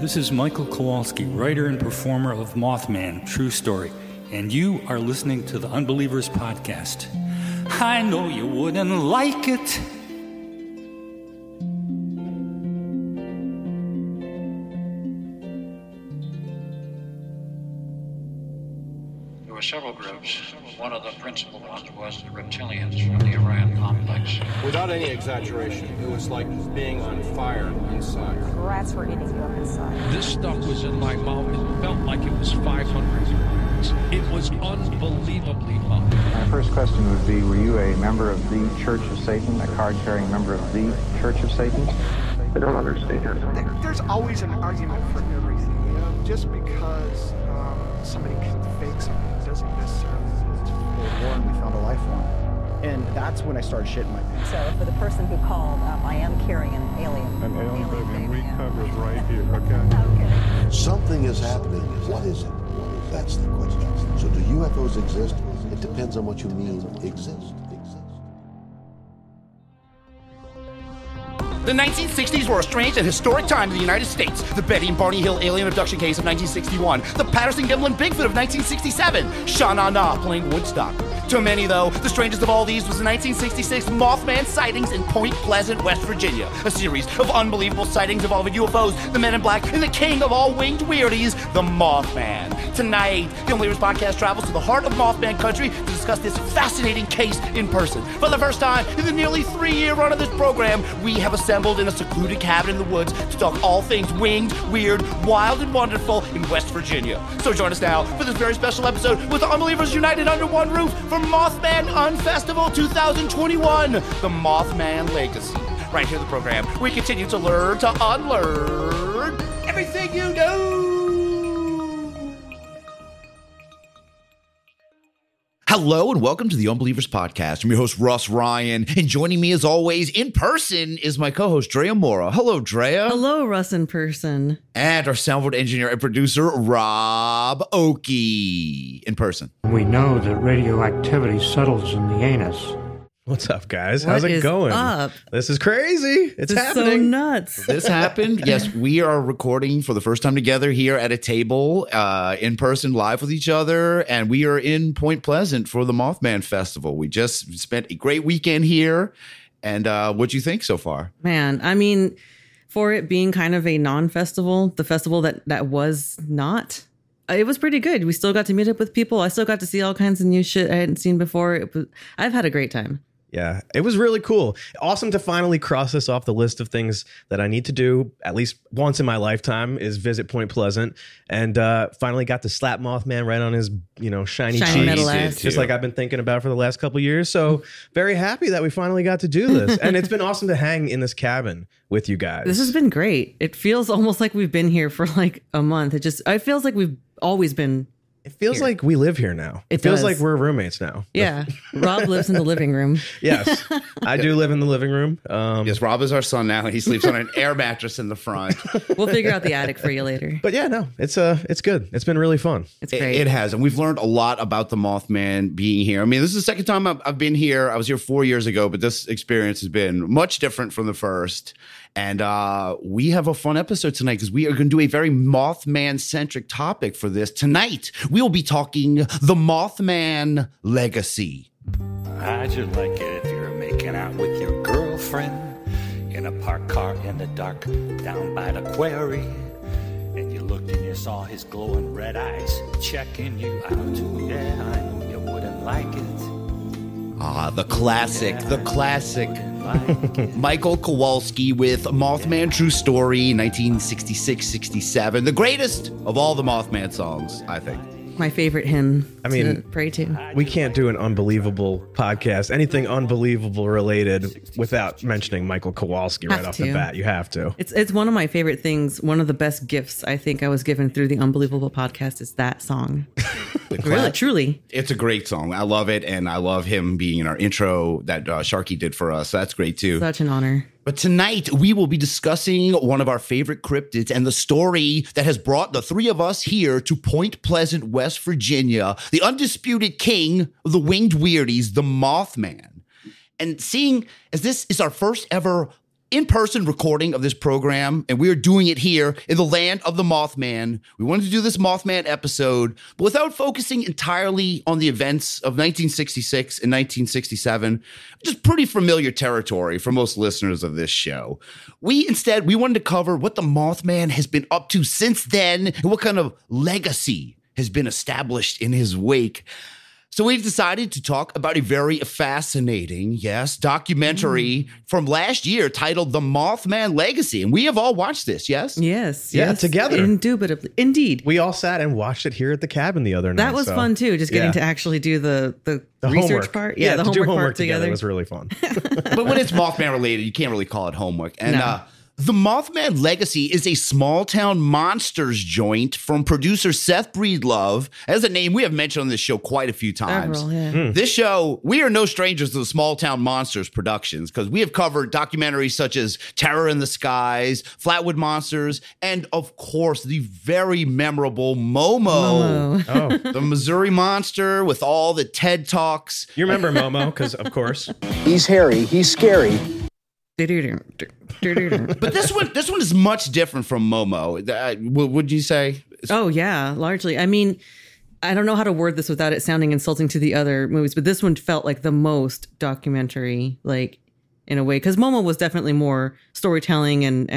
This is Michael Kowalski, writer and performer of Mothman, True Story, and you are listening to the Unbelievers Podcast. I know you wouldn't like it. There were several groups. One of the principal ones was the reptilians from the Orion complex. Without any exaggeration, it was like being on fire inside. Rats were eating you up inside. This stuff was in my mouth. It felt like it was 500 pounds. It was unbelievably hot. My first question would be, were you a member of the Church of Satan, a card-carrying member of the Church of Satan? I don't understand. There's always an argument for everything, you know? Just because somebody can fake something doesn't necessarily mean it's and we found a life form. And that's when I started shitting my pants. So for the person who called, I am carrying an alien. An alien baby. We covered right here, okay? Okay. Something is happening. What is it? That's the question. So do UFOs exist? It depends on what you mean exist. The 1960s were a strange and historic time in the United States. The Betty and Barney Hill alien abduction case of 1961. The Patterson-Gimlin Bigfoot of 1967. Sha-Na-Na playing Woodstock. To many, though, the strangest of all these was the 1966 Mothman sightings in Point Pleasant, West Virginia. A series of unbelievable sightings involving UFOs, the Men in Black, and the king of all winged weirdies, the Mothman. Tonight, the Unbelievers Podcast travels to the heart of Mothman country to discuss this fascinating case in person. For the first time in the nearly 3-year run of this program, we have assembled in a secluded cabin in the woods to talk all things winged, weird, wild, and wonderful in West Virginia. So join us now for this very special episode with the Unbelievers united under one roof for Mothman Unfestival 2021, the Mothman Legacy. Right here in the program, we continue to learn to unlearn everything you know. Hello and welcome to the Unbelievers Podcast. I'm your host, Rus Ryan, and joining me as always in person is my co-host, Drea Mora. Hello, Drea. Hello, Russ in person. And our soundboard engineer and producer, Rob Okey, in person. We know that radioactivity settles in the anus. What's up, guys? How's it going? Up? This is crazy. It's happening. So nuts. This happened. Yes, we are recording for the first time together here at a table, in person, live with each other, and we are in Point Pleasant for the Mothman Festival. We just spent a great weekend here, and what'd you think so far? Man, I mean, for it being kind of a non-festival, the festival that was not, it was pretty good. We still got to meet up with people. I still got to see all kinds of new shit I hadn't seen before. I've had a great time. Yeah, it was really cool. Awesome to finally cross this off the list of things that I need to do at least once in my lifetime is visit Point Pleasant, and finally got to slap Mothman right on his, shiny cheeks, metal ass. just like I've been thinking about for the last couple of years. So very happy that we finally got to do this, and it's been awesome to hang in this cabin with you guys. This has been great. It feels almost like we've been here for like a month. It feels like we've always been. It feels like we live here now. It feels like we're roommates now. Yeah. Rob lives in the living room. Yes, I do live in the living room. Yes, Rob is our son now. He sleeps on an air mattress in the front. We'll figure out the attic for you later. But yeah, no, it's good. It's been really fun. It's great. It has. And we've learned a lot about the Mothman being here. I mean, this is the second time I've been here. I was here 4 years ago, but this experience has been much different from the first. And we have a fun episode tonight because we are going to do a very Mothman-centric topic for this. Tonight, we will be talking the Mothman Legacy. How'd you like it if you're making out with your girlfriend in a parked car in the dark down by the quarry? And you looked and you saw his glowing red eyes checking you out. Yeah, I know you wouldn't like it. The classic. Michael Kowalski with Mothman True Story, 1966-67. The greatest of all the Mothman songs, I think. My favorite hymn to pray to. We can't do an unbelievable podcast, anything unbelievable related, without mentioning Michael Kowalski right off the bat. You have to. It's one of my favorite things. One of the best gifts I think I was given through the Unbelievable Podcast is that song. Really, truly. It's a great song. I love it, and I love him being in our intro that Sharky did for us. That's great, too. Such an honor. But tonight, we will be discussing one of our favorite cryptids and the story that has brought the three of us here to Point Pleasant, West Virginia, the undisputed king of the winged weirdies, the Mothman. And seeing as this is our first ever in-person recording of this program, and we are doing it here in the land of the Mothman. We wanted to do this Mothman episode, but without focusing entirely on the events of 1966 and 1967, which is pretty familiar territory for most listeners of this show. We wanted to cover what the Mothman has been up to since then and what kind of legacy has been established in his wake. So we've decided to talk about a very fascinating, documentary from last year titled The Mothman Legacy. And we have all watched this, yes? Yes. Yeah, together. Indubitably. Indeed. We all sat and watched it here at the cabin the other night. That was fun too, just getting to actually do the research homework part. Yeah, the to do homework homework part together was really fun. But when it's Mothman related, you can't really call it homework. And The Mothman Legacy is a small-town monsters joint from producer Seth Breedlove. As a name we have mentioned on this show quite a few times. Several, yeah. This show, we are no strangers to the small-town monsters productions because we have covered documentaries such as Terror in the Skies, Flatwood Monsters, and, of course, the very memorable Momo. Oh. The Missouri Monster with all the TED Talks. You remember Momo, because, of course. He's hairy. He's scary. But this one is much different from Momo. Would you say? Oh yeah, largely. I mean, I don't know how to word this without it sounding insulting to the other movies, but this one felt like the most documentary, like in a way, because Momo was definitely more storytelling and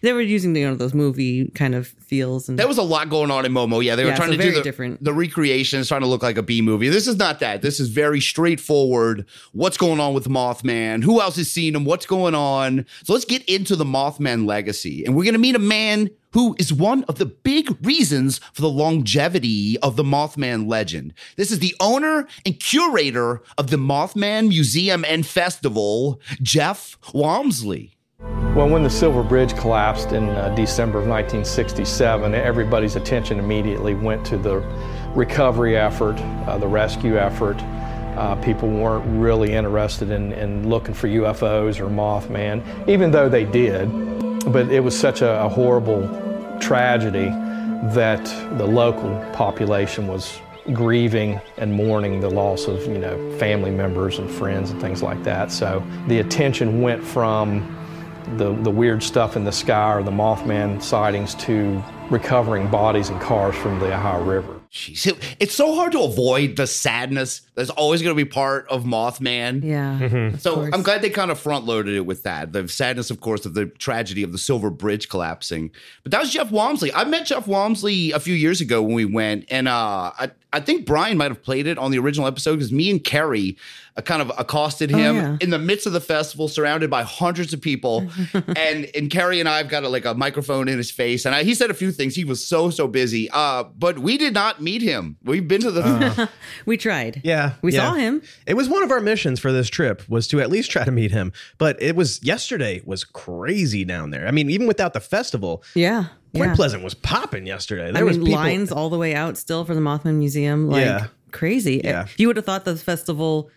they were using those movie kind of feels. And there was a lot going on in Momo. Yeah, they were trying to do the recreations, trying to look like a B movie. This is not that. This is very straightforward. What's going on with Mothman? Who else has seen him? What's going on? So let's get into the Mothman legacy, and we're going to meet a man who is one of the big reasons for the longevity of the Mothman legend. This is the owner and curator of the Mothman Museum and Festival, Jeff Walmsley. Well, when the Silver Bridge collapsed in December of 1967, everybody's attention immediately went to the recovery effort, the rescue effort. People weren't really interested in looking for UFOs or Mothman, even though they did. But it was such a horrible tragedy that the local population was grieving and mourning the loss of, family members and friends and things like that. So the attention went from the weird stuff in the sky or the Mothman sightings to recovering bodies and cars from the Ohio River. Jeez, it's so hard to avoid the sadness that's always going to be part of Mothman. Yeah. Mm-hmm. So I'm glad they kind of front-loaded it with that. The sadness, of course, of the tragedy of the Silver Bridge collapsing. But that was Jeff Walmsley. I met Jeff Walmsley a few years ago when we went, and I think Brian might have played it on the original episode because me and Carrie kind of accosted him in the midst of the festival, surrounded by hundreds of people. and Carrie and I have got a microphone in his face. And he said a few things. He was so busy. But we did not meet him. We've been to the... We tried. Yeah. We saw him. It was one of our missions for this trip was to at least try to meet him. But yesterday was crazy down there. I mean, even without the festival. Yeah. Point Pleasant was popping yesterday. There was lines all the way out still for the Mothman Museum. Crazy. Yeah. You would have thought the festival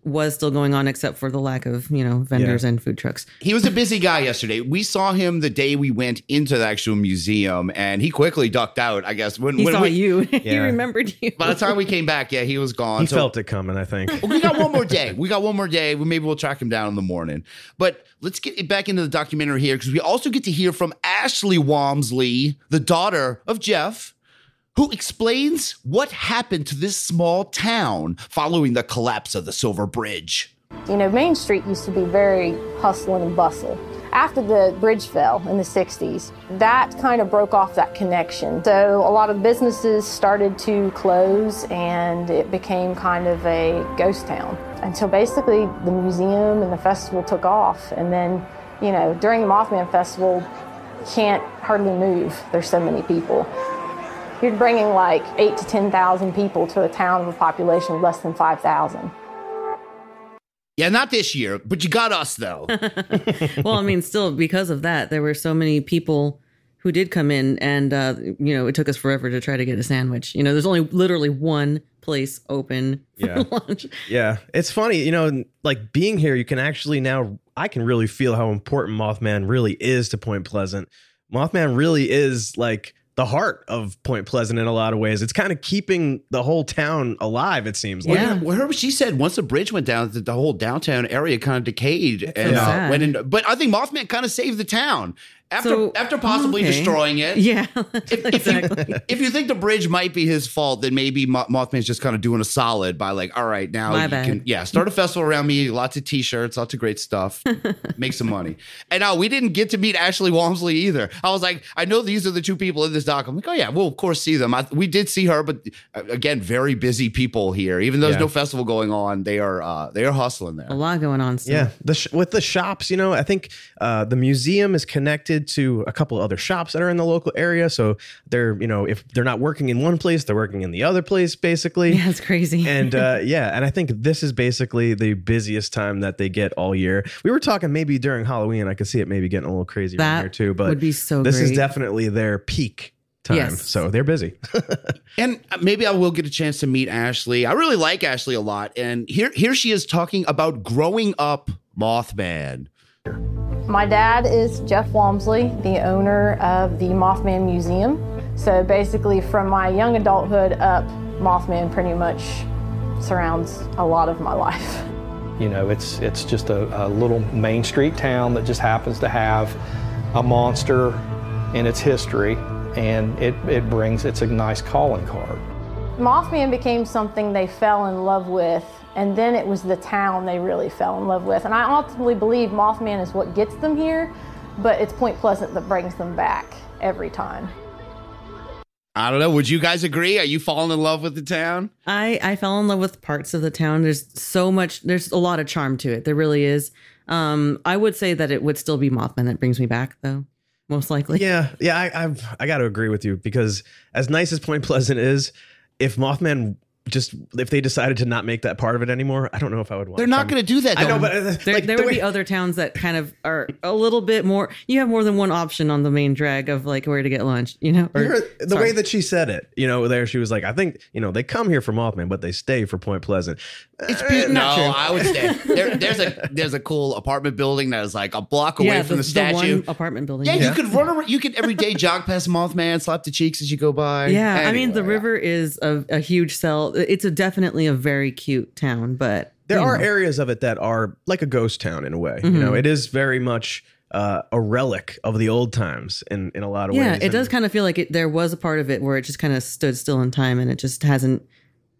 was still going on except for the lack of, vendors and food trucks. He was a busy guy yesterday. We saw him the day we went into the actual museum, and he quickly ducked out, I guess. When he saw you. Yeah. He remembered you. By the time we came back, he was gone. He felt it coming, I think. We got one more day. Maybe we'll track him down in the morning. But let's get back into the documentary here, because we also get to hear from Ashley Walmsley, the daughter of Jeff, who explains what happened to this small town following the collapse of the Silver Bridge. Main Street used to be very hustle and bustle. After the bridge fell in the 60s, that kind of broke off that connection. So a lot of businesses started to close and it became kind of a ghost town. Until basically the museum and the festival took off. And then, during the Mothman Festival, you can't hardly move. There's so many people. You're bringing 8,000 to 10,000 people to a town of a population of less than 5,000. Yeah, not this year, but you got us, though. Well, I mean, still, because of that, there were so many people who did come in, and, it took us forever to try to get a sandwich. There's only literally one place open for lunch. Yeah, it's funny, being here, you can actually I can really feel how important Mothman really is to Point Pleasant. Mothman really is the heart of Point Pleasant in a lot of ways. It's kind of keeping the whole town alive, it seems like. Yeah. Well, she said once the bridge went down, the whole downtown area kind of decayed and went into. But I think Mothman kind of saved the town. After possibly destroying it. Yeah, if you think the bridge might be his fault, then maybe Mothman's just kind of doing a solid by like, all right, now you can start a festival around me, lots of t-shirts, lots of great stuff, make some money. And now we didn't get to meet Ashley Walmsley either. I was like, I know these are the two people in this doc. I'm like, oh yeah, we'll of course see them. We did see her, but again, very busy people here. Even though there's no festival going on, they are hustling there. A lot going on still. Yeah, with the shops, you know, I think the museum is connected to a couple of other shops that are in the local area. So they're, you know, if they're not working in one place, they're working in the other place, basically. Yeah, it's crazy. And and I think this is basically the busiest time that they get all year. We were talking maybe during Halloween, I could see it maybe getting a little crazy around here too, but would be so this great. is definitely their peak time. Yes. So they're busy. And maybe I will get a chance to meet Ashley. I really like Ashley a lot. And here she is talking about growing up Mothman. My dad is Jeff Walmsley, the owner of the Mothman Museum. So basically from my young adulthood up, Mothman pretty much surrounds a lot of my life. You know, it's just a little Main Street town that just happens to have a monster in its history, and it's a nice calling card. Mothman became something they fell in love with, and then it was the town they really fell in love with. And I ultimately believe Mothman is what gets them here, but it's Point Pleasant that brings them back every time. I don't know. Would you guys agree? Are you falling in love with the town? I fell in love with parts of the town. There's a lot of charm to it. There really is. I would say that it would still be Mothman that brings me back, though. Most likely. Yeah. I got to agree with you, because as nice as Point Pleasant is, if Mothman if they decided to not make that part of it anymore, I don't know if I would want. They're not going to do that. I know, but there would be other towns that kind of are a little bit more. You have more than one option on the main drag of like where to get lunch, you know. The way that she said it, you know, there she was like, I think, you know, they come here for Mothman, but they stay for Point Pleasant. I would stay. There's a cool apartment building that is like a block away from the statue. One apartment building. Yeah, you could run around. You could every day jog past Mothman, slap the cheeks as you go by. Yeah, anyway, I mean, the river is a huge sell. It's definitely a very cute town, but there are areas of it that are like a ghost town in a way. Mm-hmm. You know, it is very much a relic of the old times in a lot of ways. Yeah, it does kind of feel like there was a part of it where it just kind of stood still in time, and it just hasn't.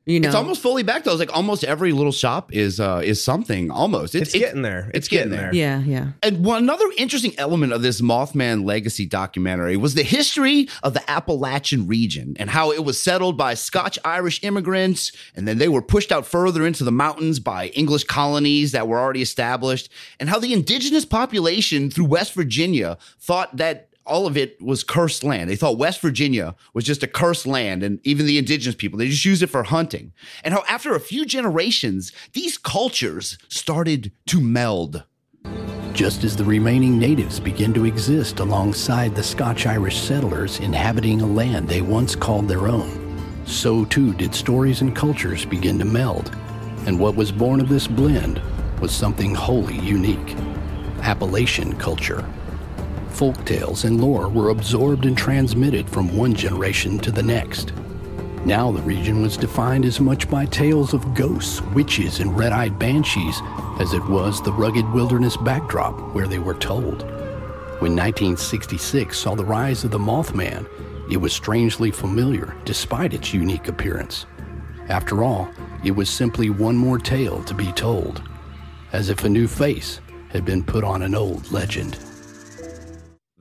You know, it's almost fully back though. It's like almost every little shop is something. Almost, it's getting there. It's getting there. Yeah. And another interesting element of this Mothman Legacy documentary was the history of the Appalachian region and how it was settled by Scotch-Irish immigrants, and then they were pushed out further into the mountains by English colonies that were already established, and how the indigenous population through West Virginia thought that all of it was cursed land. They thought West Virginia was just a cursed land, and even the indigenous people, they just used it for hunting. And how after a few generations, these cultures started to meld. Just as the remaining natives began to exist alongside the Scotch-Irish settlers inhabiting a land they once called their own, so too did stories and cultures begin to meld. And what was born of this blend was something wholly unique: Appalachian culture. Folktales and lore were absorbed and transmitted from one generation to the next. Now the region was defined as much by tales of ghosts, witches, and red-eyed banshees as it was the rugged wilderness backdrop where they were told. When 1966 saw the rise of the Mothman, it was strangely familiar despite its unique appearance. After all, it was simply one more tale to be told, as if a new face had been put on an old legend.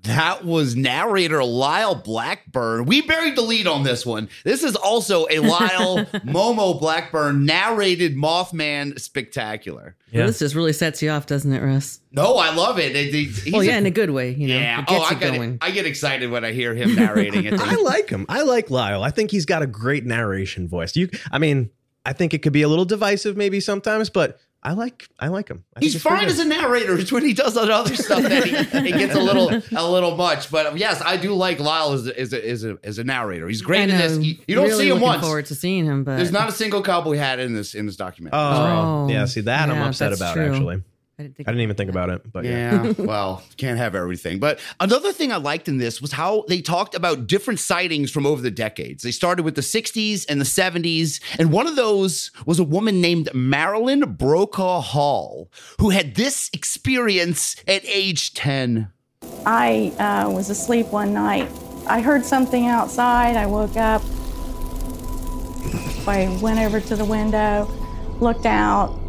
That was narrator Lyle Blackburn. We buried the lead on this one. This is also a Lyle Momo Blackburn narrated Mothman spectacular. Yeah. Well, this just really sets you off, doesn't it, Russ? No, I love it. In a good way. You know, yeah. It gets you going. I get excited when I hear him narrating it. I like him. I like Lyle. I think he's got a great narration voice. I think it could be a little divisive maybe sometimes, but I like him. He's fine as a narrator. It's when he does that other stuff that it gets a little much. But yes, I do like Lyle as a narrator. He's great in this. You don't see him once. Looking forward to seeing him, but there's not a single cowboy hat in this documentary. Oh, yeah. See that I'm upset about actually. I didn't even think about it, but yeah. Well, can't have everything. But another thing I liked in this was how they talked about different sightings from over the decades. They started with the 60s and the 70s, and one of those was a woman named Marilyn Brokaw Hall, who had this experience at age 10. I was asleep one night. I heard something outside. I woke up. I went over to the window, looked out,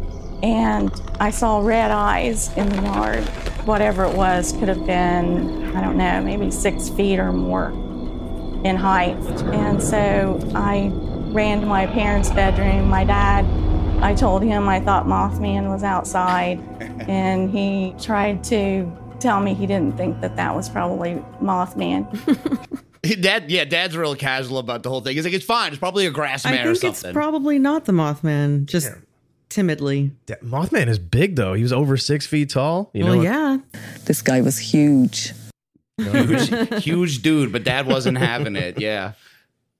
and I saw red eyes in the yard. Whatever it was could have been, I don't know, maybe 6 feet or more in height. And so I ran to my parents' bedroom. My dad, I told him I thought Mothman was outside, and he tried to tell me he didn't think that was probably Mothman. Dad's real casual about the whole thing. He's like, it's fine. It's probably a grass man or something. I think it's probably not the Mothman, just timidly. Mothman is big, though. He was over 6 feet tall. You know yeah. This guy was huge. Huge dude, but Dad wasn't having it. Yeah.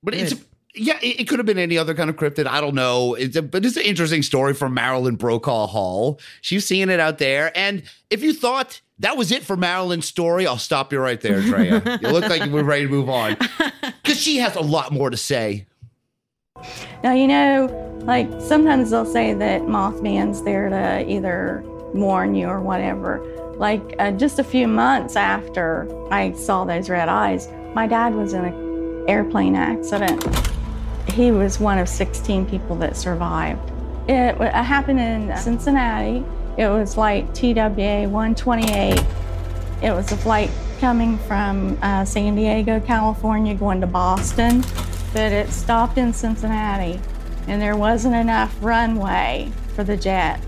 But it could have been any other kind of cryptid. I don't know. But it's an interesting story from Marilyn Brokaw Hall. She's seeing it out there. And if you thought that was it for Marilyn's story, I'll stop you right there, Drea. You look like we're ready to move on. Because she has a lot more to say. Now, like sometimes they'll say that Mothman's there to either warn you or whatever. Like just a few months after I saw those red eyes, my dad was in an airplane accident. He was one of 16 people that survived. It happened in Cincinnati. It was flight TWA 128. It was a flight coming from San Diego, California, going to Boston, but it stopped in Cincinnati, and there wasn't enough runway for the jet.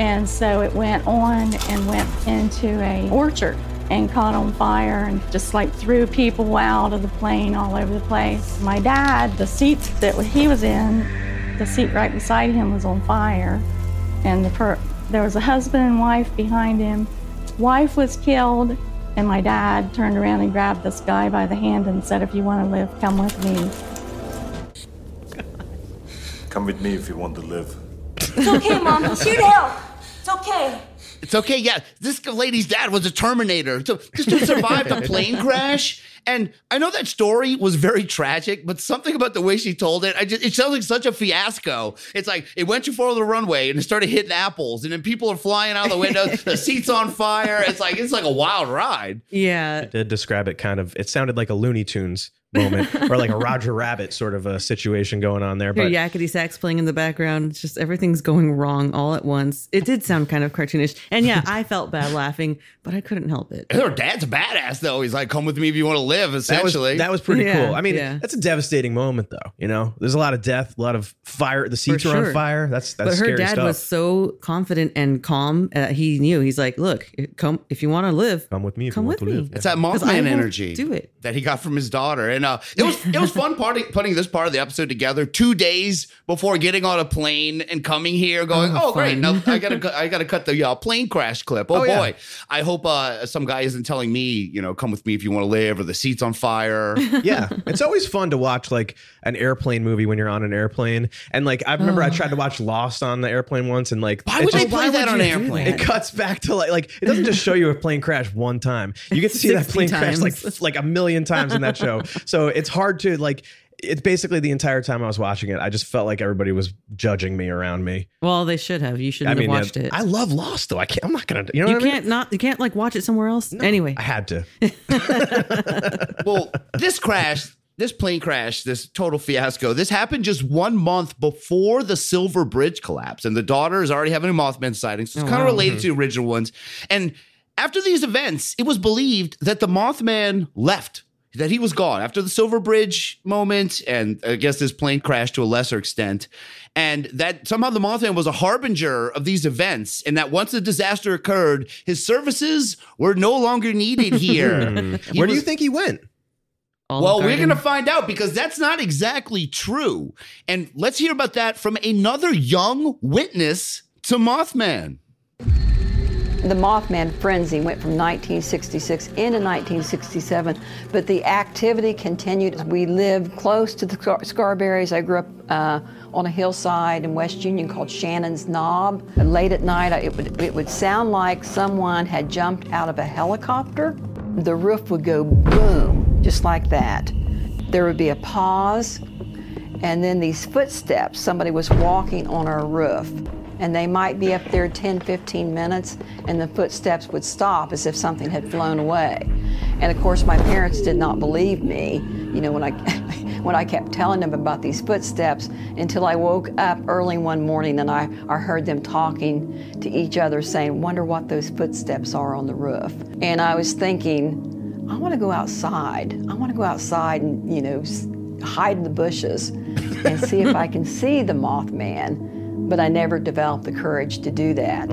And so it went on and went into an orchard and caught on fire and just like threw people out of the plane all over the place. My dad, the seat that he was in, the seat right beside him was on fire, and there was a husband and wife behind him. Wife was killed, and my dad turned around and grabbed this guy by the hand and said, if you want to live, come with me. Come with me if you want to live. It's okay, Mom. He's here to help. It's okay. It's okay, yeah. This lady's dad was a Terminator. So this dude survived a plane crash. And I know that story was very tragic, but something about the way she told it, it sounds like such a fiasco. It's like it went too far on the runway and it started hitting apples, and then people are flying out the windows, the seat's on fire. It's like a wild ride. Yeah. I did describe it it sounded like a Looney Tunes moment or like a Roger Rabbit sort of a situation going on there. Your But yakety sax playing in the background. It's just everything's going wrong all at once. It did sound kind of cartoonish. And yeah, I felt bad laughing, but I couldn't help it. Her dad's a badass, though. He's like, come with me if you want to live, essentially. That was pretty cool. I mean, that's a devastating moment, though. There's a lot of death, a lot of fire. The seats are on fire. That's but scary her dad stuff. was so confident and calm. He knew. He's like, look, come if you want to live. Come with me if come you want with to me. live. It's that Mothman energy. Do it. That he got from his daughter. And it was fun putting this part of the episode together 2 days before getting on a plane and coming here going, great, now I gotta cut the plane crash clip. Boy. Yeah. I hope some guy isn't telling me, come with me if you want to live, or the seat's on fire. Yeah. It's always fun to watch like an airplane movie when you're on an airplane. And like I remember I tried to watch Lost on the airplane once, and like why would they play that on an airplane? It cuts back to like it doesn't just show you a plane crash one time. You get to see that plane crash like a million times in that show. So it's hard to like. It's basically the entire time I was watching it, I just felt like everybody was judging me around me. Well, they should have. You shouldn't have watched it. I love Lost, though. I'm not gonna. You know what I mean? You can't like watch it somewhere else. No, anyway, I had to. Well, this plane crash, this total fiasco, this happened just 1 month before the Silver Bridge collapse, and the daughter is already having a Mothman sighting, so it's kind of related to the original ones. And after these events, it was believed that the Mothman left. That he was gone after the Silver Bridge moment, and I guess this plane crash to a lesser extent, and that somehow the Mothman was a harbinger of these events, and that once the disaster occurred, his services were no longer needed here. Where do you think he went? Well, we're going to find out, because that's not exactly true. And let's hear about that from another young witness to Mothman. The Mothman frenzy went from 1966 into 1967, but the activity continued. We lived close to the Scarberries. I grew up on a hillside in West Union called Shannon's Knob. Late at night, it would sound like someone had jumped out of a helicopter. The roof would go boom, just like that. There would be a pause, and then these footsteps. Somebody was walking on our roof. And they might be up there 10, 15 minutes, and the footsteps would stop as if something had flown away. And of course, my parents did not believe me, you know, when I kept telling them about these footsteps, until I woke up early one morning and I heard them talking to each other saying, wonder what those footsteps are on the roof. And I was thinking, I want to go outside. I want to go outside and, you know, hide in the bushes and see if I can see the Mothman. But I never developed the courage to do that.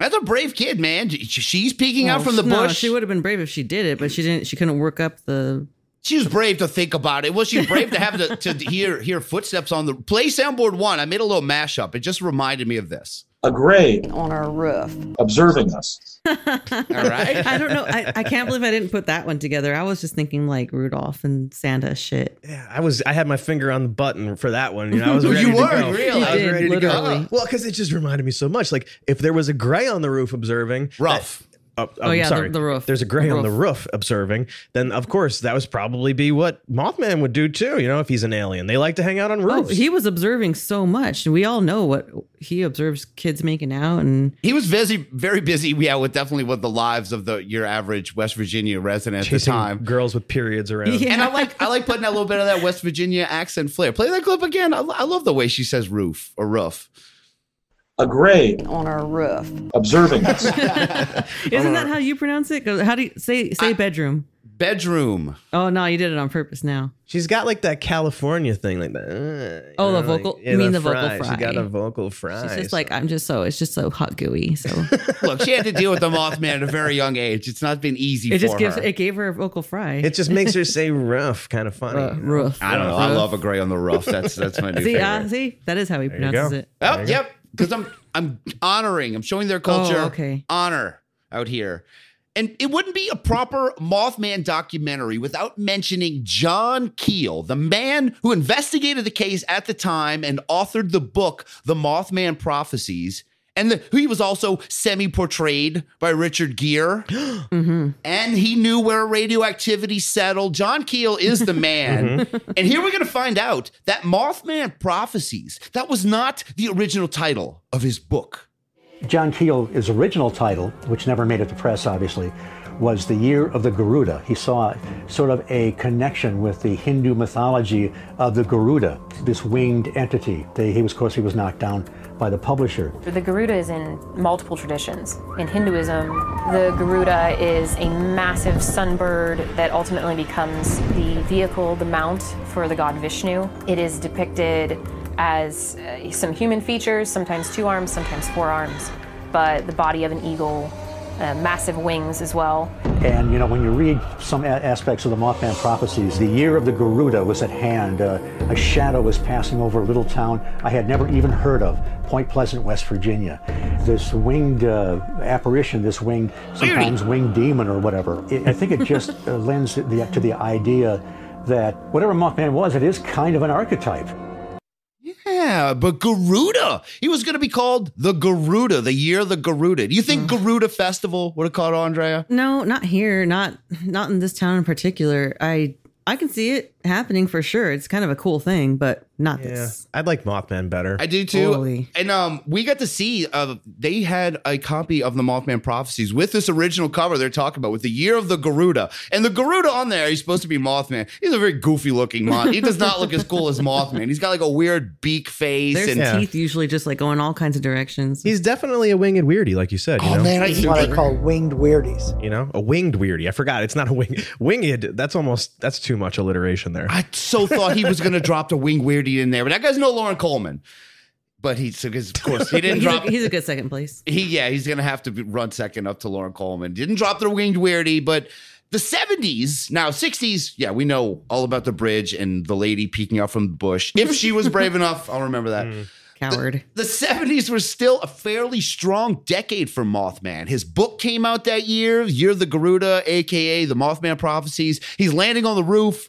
That's a brave kid, man. She's peeking out from the bush. She would have been brave if she did it, but she didn't. She couldn't work up the. She was brave to think about it. Was she brave to have to hear footsteps on the play soundboard one? I made a little mashup. It just reminded me of this. A gray on our roof, observing us. All right. I don't know. I can't believe I didn't put that one together. I was just thinking like Rudolph and Santa shit. Yeah, I had my finger on the button for that one. You know, I was ready you to were go. really. I was ready to go. Literally. Well, because it just reminded me so much. Like if there was a gray on the roof observing, rough. Sorry, the roof. There's a gray on the roof observing. Then of course that would probably be what Mothman would do too. You know, if he's an alien, they like to hang out on roofs. Oh, he was observing so much, and we all know what he observes: kids making out, and he was very busy. Yeah, with the lives of your average West Virginia resident at the Chasing time. Girls with periods around. Yeah. And I like putting a little bit of that West Virginia accent flair. Play that clip again. I love the way she says roof or roof. A gray on our roof, observing us. Isn't that how you pronounce it? How do you say bedroom? Bedroom. Oh no, you did it on purpose. Now she's got like that California thing, like that. Oh, the vocal. Like, you mean the vocal fry? She got a vocal fry. She's just like it's just so hot gooey. So look, she had to deal with the Mothman at a very young age. It's not been easy. It gave her a vocal fry. It just makes her say rough, kind of funny. Roof. I don't know. I love a gray on the roof. That's my new favorite. See, that is how he pronounces it. Oh, yep. Because I'm honoring. I'm showing their culture honor out here. And it wouldn't be a proper Mothman documentary without mentioning John Keel, the man who investigated the case at the time and authored the book, The Mothman Prophecies. And he was also semi-portrayed by Richard Gere. Mm-hmm. And he knew where radioactivity settled. John Keel is the man. Mm-hmm. And here we're going to find out that Mothman Prophecies, that was not the original title of his book. John Keel's original title, which never made it to press, obviously, was The Year of the Garuda. He saw sort of a connection with the Hindu mythology of the Garuda, this winged entity. He was knocked down by the publisher. The Garuda is in multiple traditions. In Hinduism, the Garuda is a massive sunbird that ultimately becomes the vehicle, the mount for the god Vishnu. It is depicted as some human features, sometimes 2 arms, sometimes 4 arms, but the body of an eagle, massive wings as well. And you know, when you read some aspects of the Mothman Prophecies, the year of the Garuda was at hand. A shadow was passing over a little town I had never even heard of, Point Pleasant, West Virginia. This winged apparition, this winged, sometimes winged demon or whatever. I think it just lends to the idea that whatever Mothman was, it is kind of an archetype. Yeah, but Garuda. He was going to be called the Garuda, the year of the Garuda. Do you think Garuda Festival would have caught on, Drea? No, not here. Not in this town in particular. I can see it happening for sure. It's kind of a cool thing, but not this. I'd like Mothman better. I do too. Holy. And we got to see, they had a copy of the Mothman Prophecies with this original cover they're talking about with the year of the Garuda. And the Garuda on there, he's supposed to be Mothman. He's a very goofy looking moth. He does not look as cool as Mothman. He's got like a weird beak face. There's teeth usually just like going all kinds of directions. He's definitely a winged weirdie, like you said. You know? Man, that's what I call winged weirdies. You know, a winged weirdie. I forgot. It's not a wing. Winged, that's too much alliteration there. I so thought he was going to drop the winged weirdie in there, but that guy's no Lauren Coleman. But of course, he didn't drop. He's a good second place. He's going to have to run second up to Lauren Coleman. Didn't drop the winged weirdie, but the 70s, now 60s, yeah, we know all about the bridge and the lady peeking out from the bush. If she was brave enough, I'll remember that. Coward. The 70s were still a fairly strong decade for Mothman. His book came out that year, Year of the Garuda, aka The Mothman Prophecies. He's landing on the roof.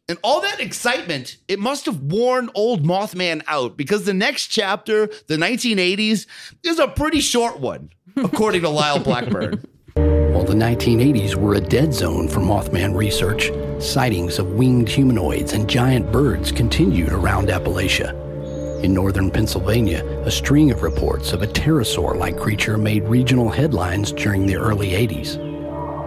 And all that excitement, it must have worn old Mothman out, because the next chapter, the 1980s, is a pretty short one, according to Lyle Blackburn. While the 1980s were a dead zone for Mothman research, sightings of winged humanoids and giant birds continued around Appalachia. In northern Pennsylvania, a string of reports of a pterosaur-like creature made regional headlines during the early 80s.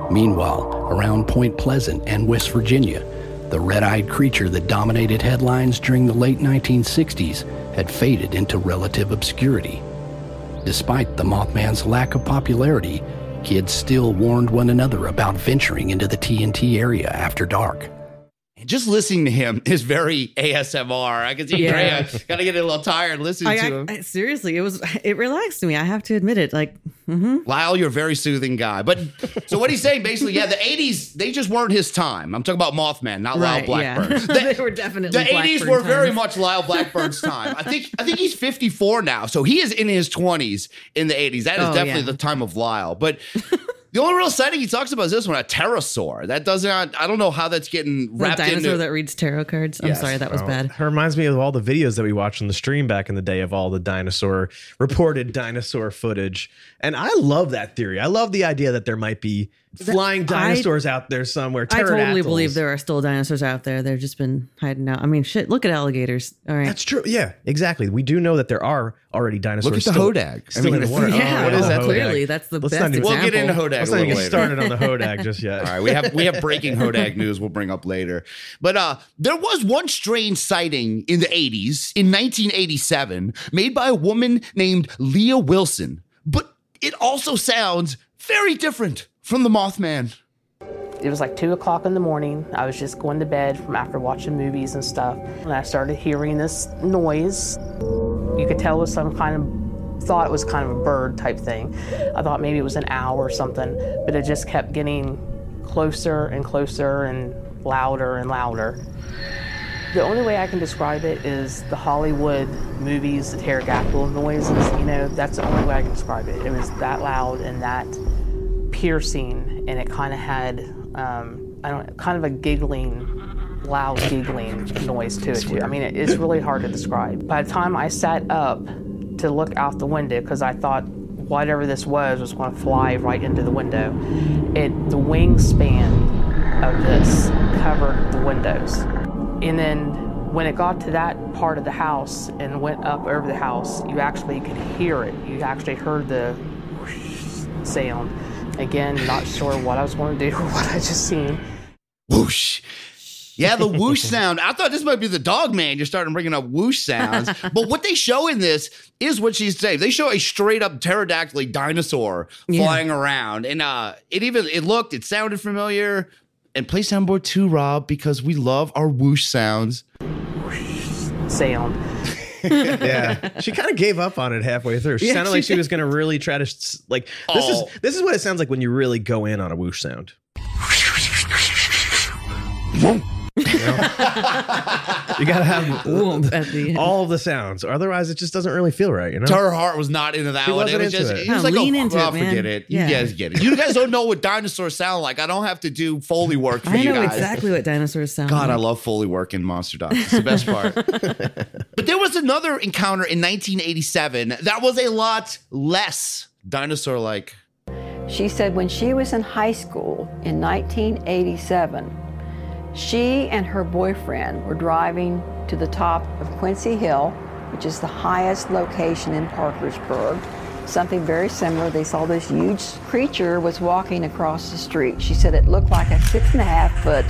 Meanwhile, around Point Pleasant and West Virginia, the red-eyed creature that dominated headlines during the late 1960s had faded into relative obscurity. Despite the Mothman's lack of popularity, kids still warned one another about venturing into the TNT area after dark. Just listening to him is very ASMR. I can see Drea kind of getting a little tired listening to him. Seriously, it relaxed me. I have to admit it. Like, Lyle, you're a very soothing guy. But so what he's saying basically, the 80s, they just weren't his time. I'm talking about Mothman, not Lyle Blackburn. They were definitely the 80s were times. very much Lyle Blackburn's time. I think he's 54 now, so he is in his 20s in the 80s. That is definitely the time of Lyle. But the only real sighting he talks about is this one, a pterosaur. That doesn't, I don't know how that's getting wrapped into. The dinosaur that reads tarot cards. I'm sorry, that was bad. It reminds me of all the videos that we watched on the stream back in the day of all the reported dinosaur footage. And I love that theory. I love the idea that there might be flying dinosaurs out there somewhere. I totally believe there are still dinosaurs out there. They've just been hiding out. I mean, shit, look at alligators. All right. That's true. Yeah, exactly. We do know that there are already dinosaurs. Look at the Hodag. Still in the water. Yeah, what is that? Clearly, that's the best example. We'll get into Hodag Let's a not little get later. started on the Hodag just yet. All right, we have breaking Hodag news we'll bring up later. But there was one strange sighting in the 80s, in 1987, made by a woman named Leah Wilson. But it also sounds very different from the Mothman. It was like 2 o'clock in the morning. I was just going to bed from after watching movies and stuff. And I started hearing this noise. You could tell it was some kind of, thought it was kind of a bird type thing. I thought maybe it was an owl or something, but it just kept getting closer and closer and louder and louder. The only way I can describe it is the Hollywood movies, the pterodactyl noises, that's the only way I can describe it. It was that loud and that piercing, and it kind of had, kind of a giggling, loud giggling noise to it too. I mean, it's really hard to describe. By the time I sat up to look out the window, because I thought whatever this was going to fly right into the window, the wingspan of this covered the windows. And then when it got to that part of the house and went up over the house, you actually could hear it. You actually heard the whoosh sound. Again, not sure what I was going to do or what I just seen. Whoosh. Yeah, the whoosh sound. I thought this might be the dog man. You're starting bringing up whoosh sounds. But what they show in this is what she's saying. They show a straight up pterodactyl dinosaur flying around. And it sounded familiar. And play soundboard 2, Rob, because we love our whoosh sounds. Whoosh sound. Yeah, she kind of gave up on it halfway through. She sounded like she was going to really try to this is what it sounds like when you really go in on a whoosh sound. You gotta have all of the sounds, otherwise it just doesn't really feel right. Her heart was not into that one. It was just it was like, forget it. You guys get it. You guys don't know what dinosaurs sound like. I don't have to do Foley work for you guys. I know exactly what dinosaurs sound like. God, I love Foley work in Monster Docs. It's the best part. But there was another encounter in 1987 that was a lot less dinosaur-like. She said when she was in high school in 1987, she and her boyfriend were driving to the top of Quincy Hill, which is the highest location in Parkersburg. Something very similar. They saw this huge creature was walking across the street. She said it looked like a 6.5-foot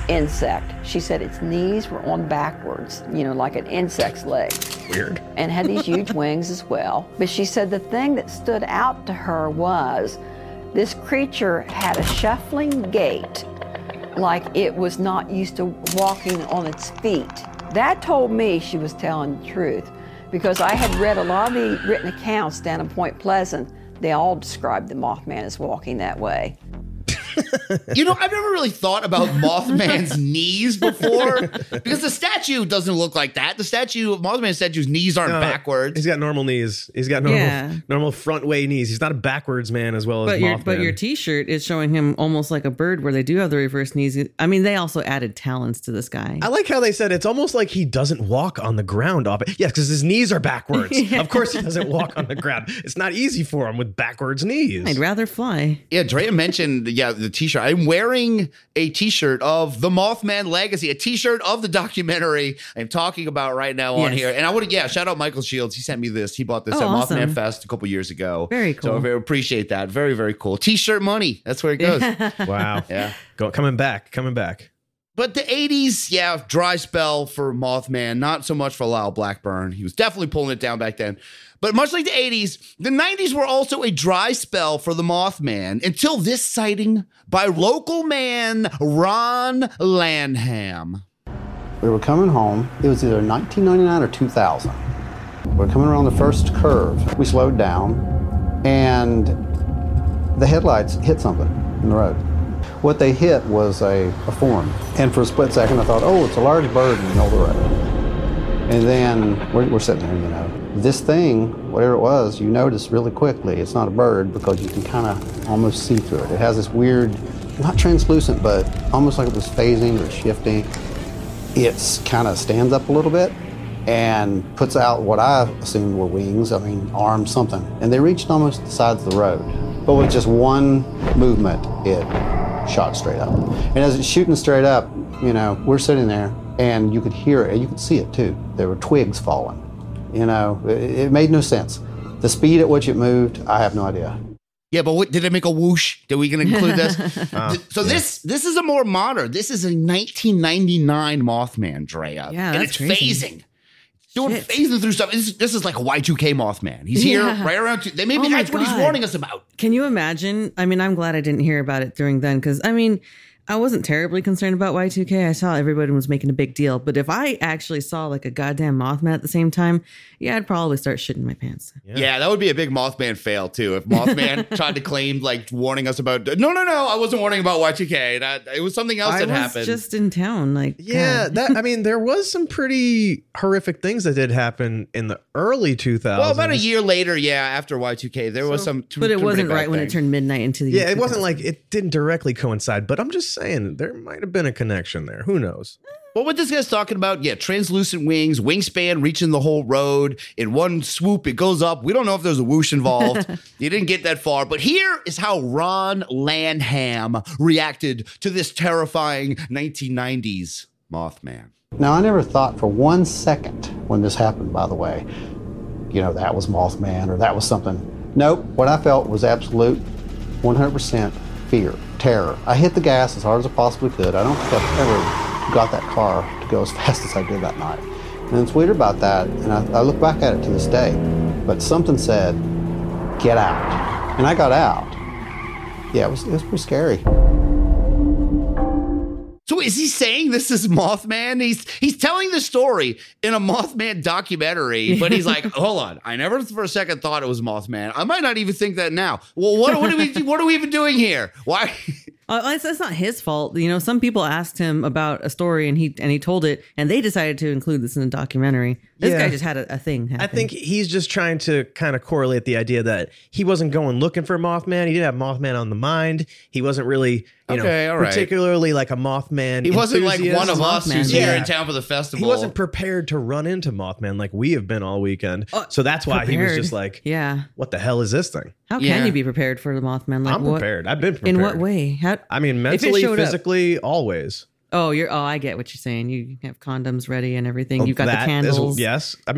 insect. She said its knees were on backwards, like an insect's legs. Weird. And had these huge wings as well. But she said the thing that stood out to her was this creature had a shuffling gait, like it was not used to walking on its feet. That told me she was telling the truth, because I had read a lot of the written accounts down in Point Pleasant. They all described the Mothman as walking that way. You know, I've never really thought about Mothman's knees before because the statue doesn't look like that. The Mothman statue's knees aren't backwards. He's got normal knees. He's got normal front way knees. He's not a backwards man as well as Mothman. But your T-shirt is showing him almost like a bird, where they do have the reverse knees. I mean, they also added talons to this guy. I like how they said it's almost like he doesn't walk on the ground off it. Yes, because his knees are backwards. Yeah. Of course, he doesn't walk on the ground. It's not easy for him with backwards knees. I'd rather fly. Yeah, Drea mentioned the T-shirt. I'm wearing a T-shirt of the Mothman Legacy, a T-shirt of the documentary I'm talking about right now on here. And I would, shout out Michael Shields. He sent me this. He bought this at awesome. Mothman Fest a couple years ago. Very cool. So I very appreciate that. Very, very cool. T-shirt money. That's where it goes. Wow. Yeah. Coming back. But the 80s, dry spell for Mothman. Not so much for Lyle Blackburn. He was definitely pulling it down back then. But much like the 80s, the 90s were also a dry spell for the Mothman until this sighting by local man Ron Lanham. We were coming home. It was either 1999 or 2000. We're coming around the first curve. We slowed down, and the headlights hit something in the road. What they hit was a form. And for a split second, I thought, it's a large bird in the middle of the road. And then we're sitting there, This thing, whatever it was, you notice really quickly it's not a bird because you can kind of almost see through it. It has this weird, not translucent, but almost like it was phasing or shifting. It kind of stands up a little bit and puts out what I assumed were wings, arms, something. And they reached almost the sides of the road. But with just one movement, it shot straight up. And as it's shooting straight up, we're sitting there and you could hear it, you could see it too. There were twigs falling. It made no sense. The speed at which it moved, I have no idea. Yeah, but did it make a whoosh? Did we going to include this? This is a more modern. This is a 1999 Mothman, Drea. Yeah, and it's phasing. Phasing through stuff. This is like a Y2K Mothman. He's here right around. That's what he's warning us about. Can you imagine? I'm glad I didn't hear about it during then, because I wasn't terribly concerned about Y2K. I saw everybody was making a big deal. But if I actually saw like a goddamn Mothman at the same time, I'd probably start shitting my pants. Yeah, that would be a big Mothman fail too. If Mothman tried to claim warning us about, no, I wasn't warning about Y2K. It was something else that happened. I was just in town. There was some pretty horrific things that did happen in the early 2000s. Well, about a year later, after Y2K, there was some. But it wasn't right when it turned midnight into the year. Yeah, it wasn't like it didn't directly coincide. But I'm just saying there might have been a connection there. Who knows? Well, what this guy's talking about, translucent wings, wingspan reaching the whole road. In one swoop, it goes up. We don't know if there's a whoosh involved. You didn't get that far. But here is how Ron Lanham reacted to this terrifying 1990s Mothman. Now, I never thought for 1 second when this happened, by the way, that was Mothman or that was something. Nope. What I felt was absolute 100% fear, terror. I hit the gas as hard as I possibly could. I don't think I've ever got that car to go as fast as I did that night. And it's weird about that, and I look back at it to this day, but something said, get out. And I got out. Yeah, it was pretty scary. So is he saying this is Mothman? He's telling the story in a Mothman documentary, but he's like, hold on, I never for a second thought it was Mothman. I might not even think that now. Well, what are we even doing here? Why? That's not his fault. Some people asked him about a story and he told it, and they decided to include this in a documentary. This guy just had a thing happen. I think he's just trying to kind of correlate the idea that he wasn't going looking for Mothman. He didn't have Mothman on the mind. He wasn't really, particularly like a Mothman. He wasn't like one of us who's here in town for the festival. He wasn't prepared to run into Mothman like we have been all weekend. So that's why he was just like, what the hell is this thing? How can you be prepared for the Mothman? I'm prepared. I've been prepared. In what way? Mentally, physically, always. I get what you're saying. You have condoms ready and everything. You've got the candles. Yes. I'm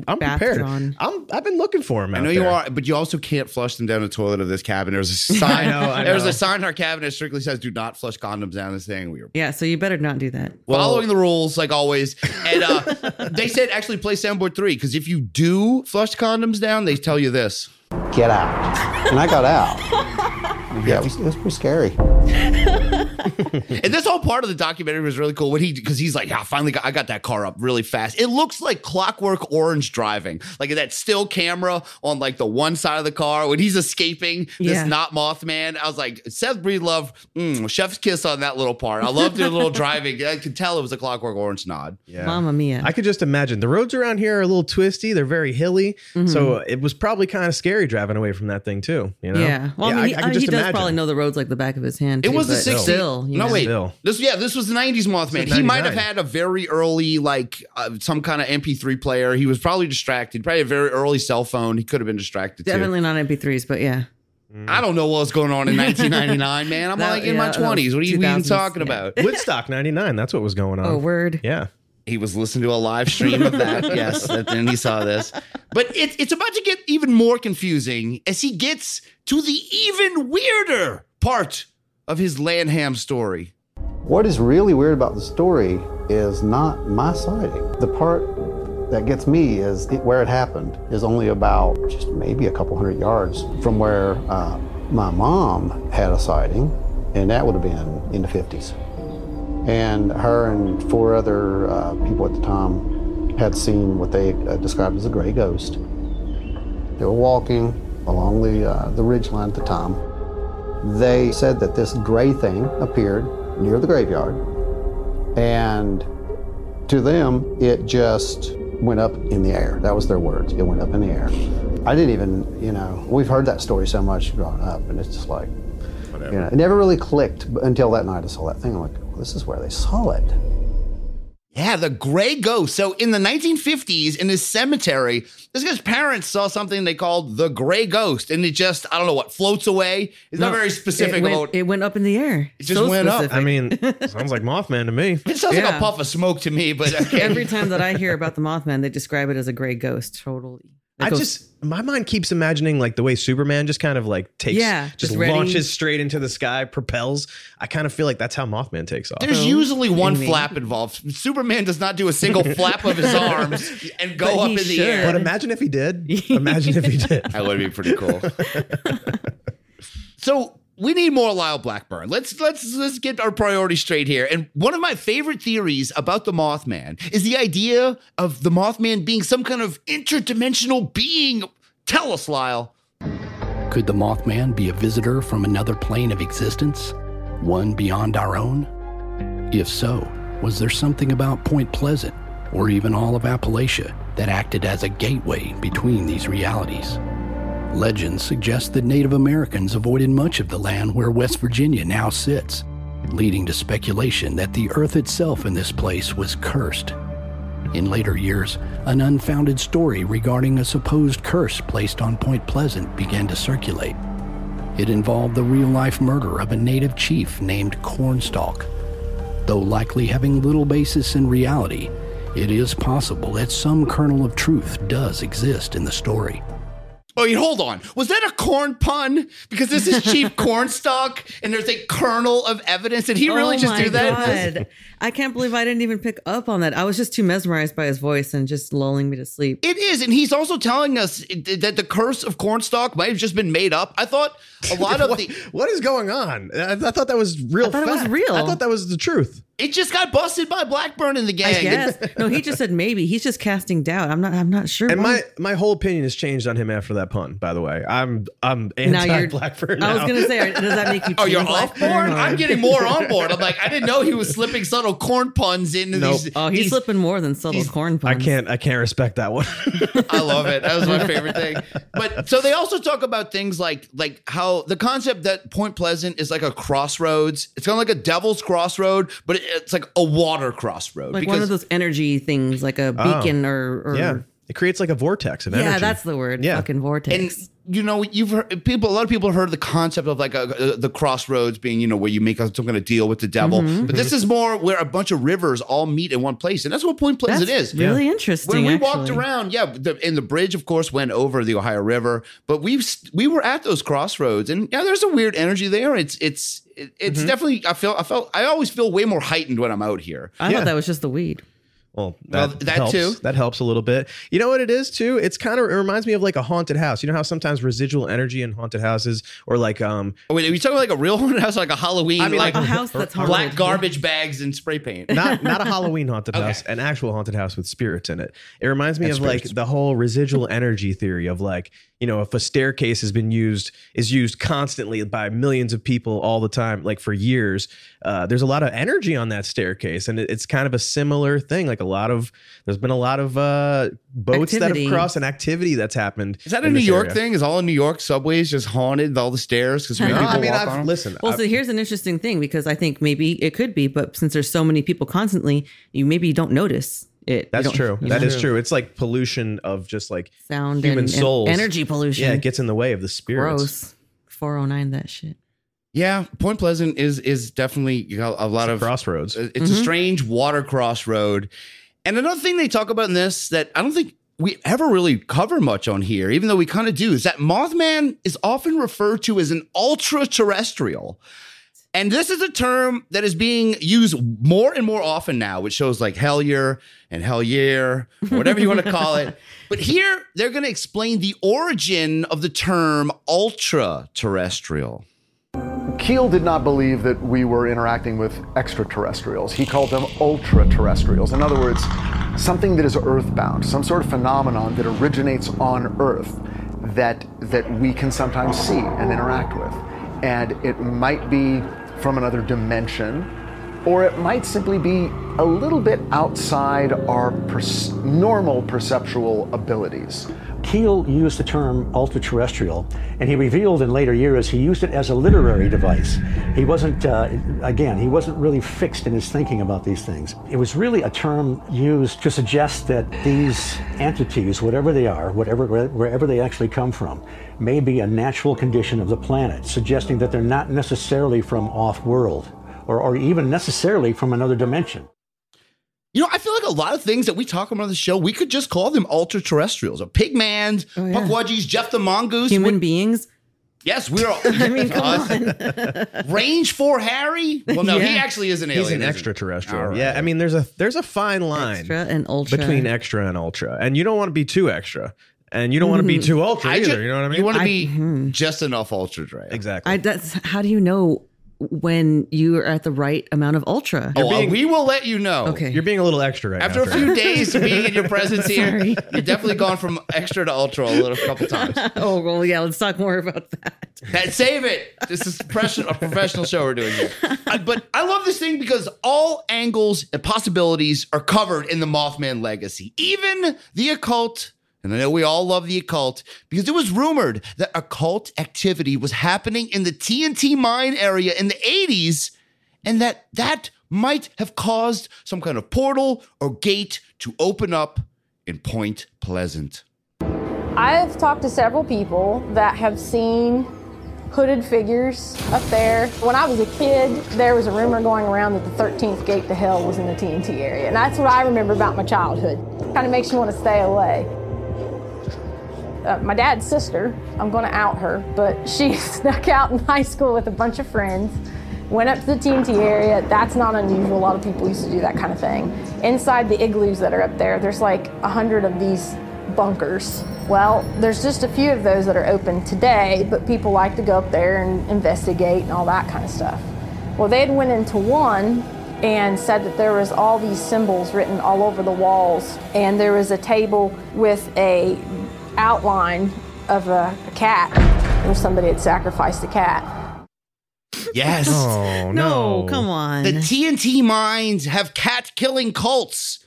prepared. I've been looking for them. I know you are, but you also can't flush them down the toilet of this cabin. There's a sign. I know. There's a sign in our cabinet that strictly says, "Do not flush condoms down this thing." So you better not do that. Following the rules, like always. And they said actually play soundboard 3 because if you do flush condoms down, they tell you this: get out. And I got out. Yeah, it was pretty scary. And this whole part of the documentary was really cool because he's like, I got that car up really fast. It looks like Clockwork Orange driving, like that still camera on like the one side of the car when he's escaping this not Mothman. I was like, Seth Breedlove, chef's kiss on that little part. I loved your little driving. I could tell it was a Clockwork Orange nod. Yeah. Mamma mia. I could just imagine the roads around here are a little twisty. They're very hilly. So it was probably kind of scary driving away from that thing too. You know? Yeah. Well, I mean, I could just he does imagine. probably know the roads like the back of his hand. It too, was the but 60s. Still, you no, know. wait. Still. This was the 90s Mothman. He might have had a very early, like some kind of MP3 player. He was probably distracted. Probably a very early cell phone. He could have been distracted Definitely too. not MP3s, but yeah. I don't know what was going on in 1999, man. I'm like in my 20s. What are you even talking about? Woodstock 99. That's what was going on. Oh, word. Yeah. He was listening to a live stream of that. Yes. And then he saw this. But it's about to get even more confusing as he gets to the even weirder part of his Lanham story. What is really weird about the story is not my sighting. The part that gets me is where it happened is only about just maybe a couple hundred yards from where my mom had a sighting, and that would have been in the 50s. And her and 4 other people at the time had seen what they described as a gray ghost. They were walking along the ridgeline at the time. They said that this gray thing appeared near the graveyard, and to them, it just went up in the air. That was their words. It went up in the air. I didn't even, we've heard that story so much growing up, and it's just like, whatever. It never really clicked until that night I saw that thing. I'm like, well, this is where they saw it. Yeah, the gray ghost. So in the 1950s, in his cemetery, this guy's parents saw something they called the gray ghost, and it just, I don't know what, floats away. It's not very specific about. It went up in the air. It just went up. I mean, sounds like Mothman to me. It sounds like a puff of smoke to me, but every time that I hear about the Mothman, they describe it as a gray ghost. Totally. My mind keeps imagining like the way Superman just kind of like takes, just launches straight into the sky, propels. I kind of feel like that's how Mothman takes off. There's usually one flap involved. Superman does not do a single flap of his arms and go up in the air. But imagine if he did. Imagine if he did. That would be pretty cool. So we need more Lyle Blackburn. Let's get our priorities straight here. And one of my favorite theories about the Mothman is the idea of the Mothman being some kind of interdimensional being. Tell us, Lyle. Could the Mothman be a visitor from another plane of existence? One beyond our own? If so, was there something about Point Pleasant, or even all of Appalachia, that acted as a gateway between these realities? Legends suggest that Native Americans avoided much of the land where West Virginia now sits, leading to speculation that the earth itself in this place was cursed. In later years, an unfounded story regarding a supposed curse placed on Point Pleasant began to circulate. It involved the real-life murder of a native chief named Cornstalk. Though likely having little basis in reality, it is possible that some kernel of truth does exist in the story. Oh, hold on. Was that a corn pun? Because this is Chief Cornstalk, and there's a kernel of evidence. Did he really just do that? God. I can't believe I didn't even pick up on that. I was just too mesmerized by his voice and just lulling me to sleep. It is, and he's also telling us that the curse of Cornstalk might have just been made up. I thought a lot of what is going on? I thought that was real. I thought it was real. I thought that was the truth. It just got busted by Blackburn and the gang. I guess. No, he just said maybe. He's just casting doubt. I'm not sure. And my whole opinion has changed on him after that pun, by the way. I'm anti-Blackburn now. I was going to say, does that make you Oh, you're off board? I'm getting more on board. I'm like, I didn't know he was slipping subtle corn puns into these. Oh, he's slipping more than subtle corn puns. I can't respect that one. I love it. That was my favorite thing. But so they also talk about things like how the concept that Point Pleasant is like a crossroads. It's kind of like a devil's crossroad, but it's like a water crossroad. Like one of those energy things, like a beacon or yeah. It creates like a vortex of energy. Yeah, that's the word. Yeah. Fucking vortex. And you've heard a lot of people have heard the concept of like the crossroads being, where you make some kind of deal with the devil. Mm-hmm. But this is more where a bunch of rivers all meet in one place. And that's what Point Pleasant is. Really interesting. When we walked around, and the bridge, of course, went over the Ohio River. But we were at those crossroads, and there's a weird energy there. It's definitely, I always feel way more heightened when I'm out here. I thought that was just the weed. Well, that helps. too. That helps a little bit. You know what it is too? It reminds me of like a haunted house. You know how sometimes residual energy in haunted houses, or like wait, are you talking like a real haunted house, like a Halloween? I mean, like a house that's black haunted. garbage bags and spray paint. not a Halloween haunted Okay. house, an actual haunted house with spirits in it. It reminds me And of like spirits. the whole residual energy theory of like, you know, if a staircase is used constantly by millions of people all the time, like for years, there's a lot of energy on that staircase, and it's kind of a similar thing. Like there's been a lot of boats that have crossed, and activity that's happened. Is that a New York thing? Is all in New York subways just haunted, all the stairs? Because people walk on them? Well, so here's an interesting thing, because I think maybe it could be, but since there's so many people constantly, you don't notice it. That's true. That is true. It's like pollution of just like sound, human and souls, energy pollution. Yeah, it gets in the way of the spirits. Gross. 409 that shit. Yeah, Point Pleasant is definitely a lot of crossroads. It's a strange water crossroad. And another thing they talk about in this that I don't think we ever really cover much on here, even though we kind of do, is that Mothman is often referred to as an ultra-terrestrial. And this is a term that is being used more and more often now with shows like Hellier and Hellier, or whatever you want to call it. But here, they're going to explain the origin of the term ultra-terrestrial. Keel did not believe that we were interacting with extraterrestrials. He called them ultra-terrestrials. In other words, something that is earthbound, some sort of phenomenon that originates on Earth that we can sometimes see and interact with. And it might be from another dimension, or it might simply be a little bit outside our normal perceptual abilities. Keel used the term ultra-terrestrial, and he revealed in later years he used it as a literary device. He wasn't, he wasn't really fixed in his thinking about these things. It was really a term used to suggest that these entities, whatever they are, wherever they actually come from, may be a natural condition of the planet, suggesting that they're not necessarily from off-world, or even necessarily from another dimension. You know, I feel like a lot of things that we talk about on the show, we could just call them ultra-terrestrials, or Pigmans, Puckwudgies, Jeff the Mongoose. Human beings. Yes, we're all. I mean, come on. Range 4 Harry? Well, no, he actually is an alien. He's an extraterrestrial. Right. Yeah, I mean, there's a fine line extra and ultra. between extra and ultra, and you don't want to be too extra, and you don't want to be too ultra either. You know what I mean? You want to be just enough ultra, Drea. Exactly. How do you know when you are at the right amount of ultra? We will let you know. Okay. You're being a little extra right After now. a few days of being in your presence here, you've definitely gone from extra to ultra a couple times. Oh, well, yeah, let's talk more about that. Save it. This is a professional show we're doing here. But I love this thing because all angles and possibilities are covered in the Mothman Legacy. Even the occult. And I know we all love the occult because it was rumored that occult activity was happening in the TNT mine area in the 80s, and that might have caused some kind of portal or gate to open up in Point Pleasant. I've talked to several people that have seen hooded figures up there. When I was a kid, there was a rumor going around that the 13th gate to hell was in the TNT area, and that's what I remember about my childhood. Kind of makes you want to stay away. My dad's sister, I'm going to out her, but she snuck out in high school with a bunch of friends, went up to the TNT area. That's not unusual. A lot of people used to do that kind of thing. Inside the igloos that are up there, there's like 100 of these bunkers. Well, there's just a few of those that are open today, but people like to go up there and investigate and all that kind of stuff. Well, they had went into one and said that there was all these symbols written all over the walls, and there was a table with a outline of a cat, where somebody had sacrificed a cat. Yes. Oh, no, come on. The TNT mines have cat-killing cults.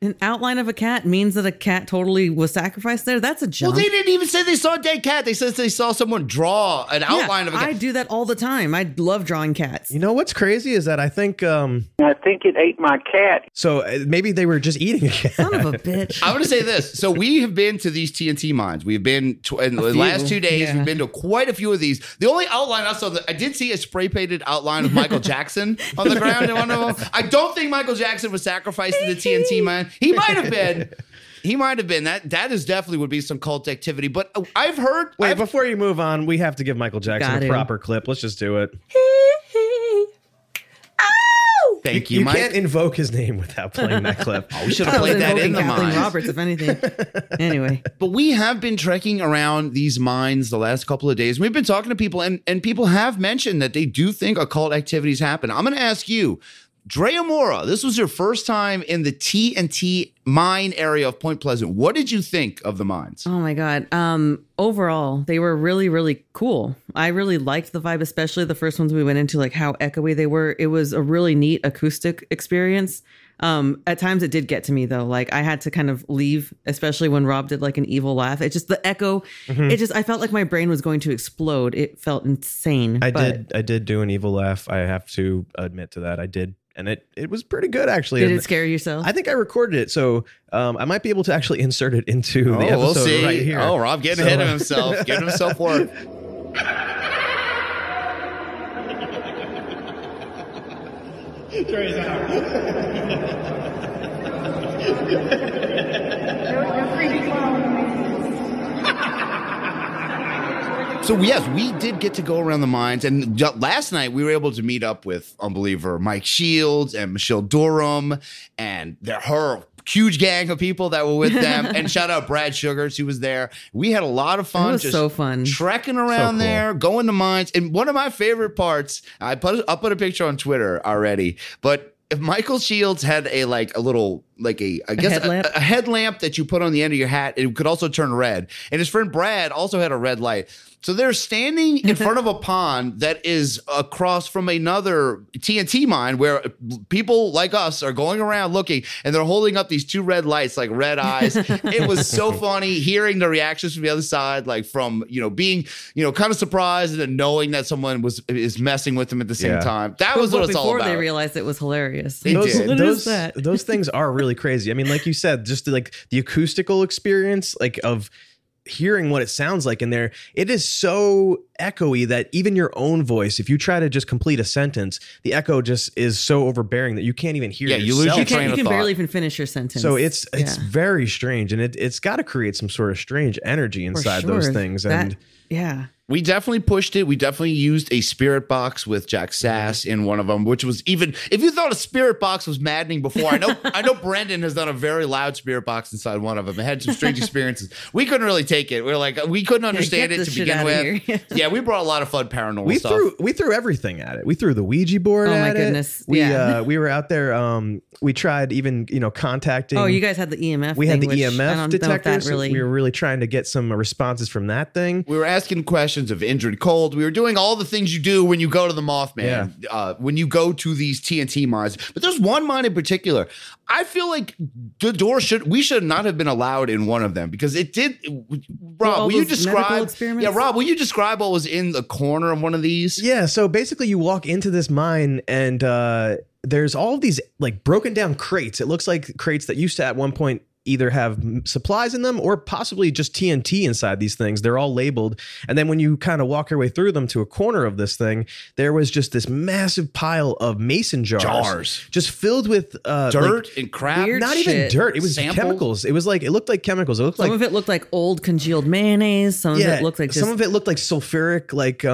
An outline of a cat means that a cat totally was sacrificed there? That's a jump. Well, they didn't even say they saw a dead cat. They said they saw someone draw an outline of a cat. I do that all the time. I love drawing cats. You know what's crazy is that I think it ate my cat. So maybe they were just eating a cat. Son of a bitch. I'm going to say this. So we have been to these TNT mines. We've been in the last 2 days. Yeah. We've been to quite a few of these. The only outline I saw, I did see a spray painted outline of Michael Jackson on the ground in one of them. I don't think Michael Jackson was sacrificed in the TNT mine. He might have been. He might have been. That is definitely would be some cult activity. But I've heard. Wait, before you move on, we have to give Michael Jackson a proper clip. Let's just do it. Ow! Thank you, You Mike. can't invoke his name without playing that clip. We should have played that in the Kathleen mines. Roberts, if anything. Anyway. But we have been trekking around these mines the last couple of days. We've been talking to people, and people have mentioned that they do think occult activities happen. I'm going to ask you, Drea Mora, this was your first time in the TNT mine area of Point Pleasant. What did you think of the mines? Oh my God. Overall, they were really, really cool. I really liked the vibe, especially the first ones we went into, like how echoey they were. It was a really neat acoustic experience. At times it did get to me though. Like I had to kind of leave, especially when Rob did like an evil laugh. It just, the echo, I felt like my brain was going to explode. It felt insane. I did do an evil laugh. I have to admit to that. I did. And it was pretty good, actually. Did it scare yourself? I think I recorded it, so I might be able to actually insert it into the episode we'll see. right here. Oh, Rob getting ahead of himself, getting himself work. Dre's out. You're freaking clown. So yes, we did get to go around the mines, and last night we were able to meet up with Unbeliever Mike Shields and Michelle Durham and her huge gang of people that were with them. And shout out Brad Sugars, who was there. We had a lot of fun. It was so fun. Trekking around there, going to mines. And one of my favorite parts, I'll put a picture on Twitter already, but if Michael Shields had a headlamp that you put on the end of your hat, it could also turn red. And his friend Brad also had a red light. So they're standing in front of a pond that is across from another TNT mine where people like us are going around looking, and they're holding up these two red lights, like red eyes. It was so funny hearing the reactions from the other side, like from, being, kind of surprised and then knowing that someone is messing with them at the same time. That was what it's all about. Before they realized it was hilarious. Those things are really crazy. I mean, like you said, just the acoustical experience, like of hearing what it sounds like in there, it is so echoey that even your own voice, if you try to just complete a sentence, the echo just is so overbearing that you can't even hear yourself. You lose your train of thought. You can barely even finish your sentence. So it's very strange, and it's got to create some sort of strange energy inside those things. We definitely pushed it. We definitely used a spirit box with Jack Sass in one of them, which was even, if you thought a spirit box was maddening before, I know Brendan has done a very loud spirit box inside one of them. It had some strange experiences. We couldn't really take it. We couldn't understand it to begin with. Yeah, we brought a lot of fun paranormal stuff. We threw everything at it. We threw the Ouija board at it. Oh my goodness. We were out there. We tried even, contacting. Oh, you guys had the EMF. We had the thing, EMF detectors. We were really trying to get some responses from that thing. We were asking questions of injured cold. We were doing all the things you do when you go to the Mothman, when you go to these TNT mines. But there's one mine in particular. I feel like the door we should not have been allowed in one of them because it did. Rob, will you describe? Yeah, Rob, will you describe what was in the corner of one of these? Yeah. So basically, you walk into this mine and there's all of these like broken down crates. It looks like crates that used to at one point either have supplies in them or possibly just TNT inside these things. They're all labeled. And then when you kind of walk your way through them to a corner of this thing, there was just this massive pile of mason jars. Just filled with dirt and crap. Not even dirt. It was chemicals. It looked like chemicals. Some of it looked like old congealed mayonnaise. Some of it looked like some of it looked like sulfuric, like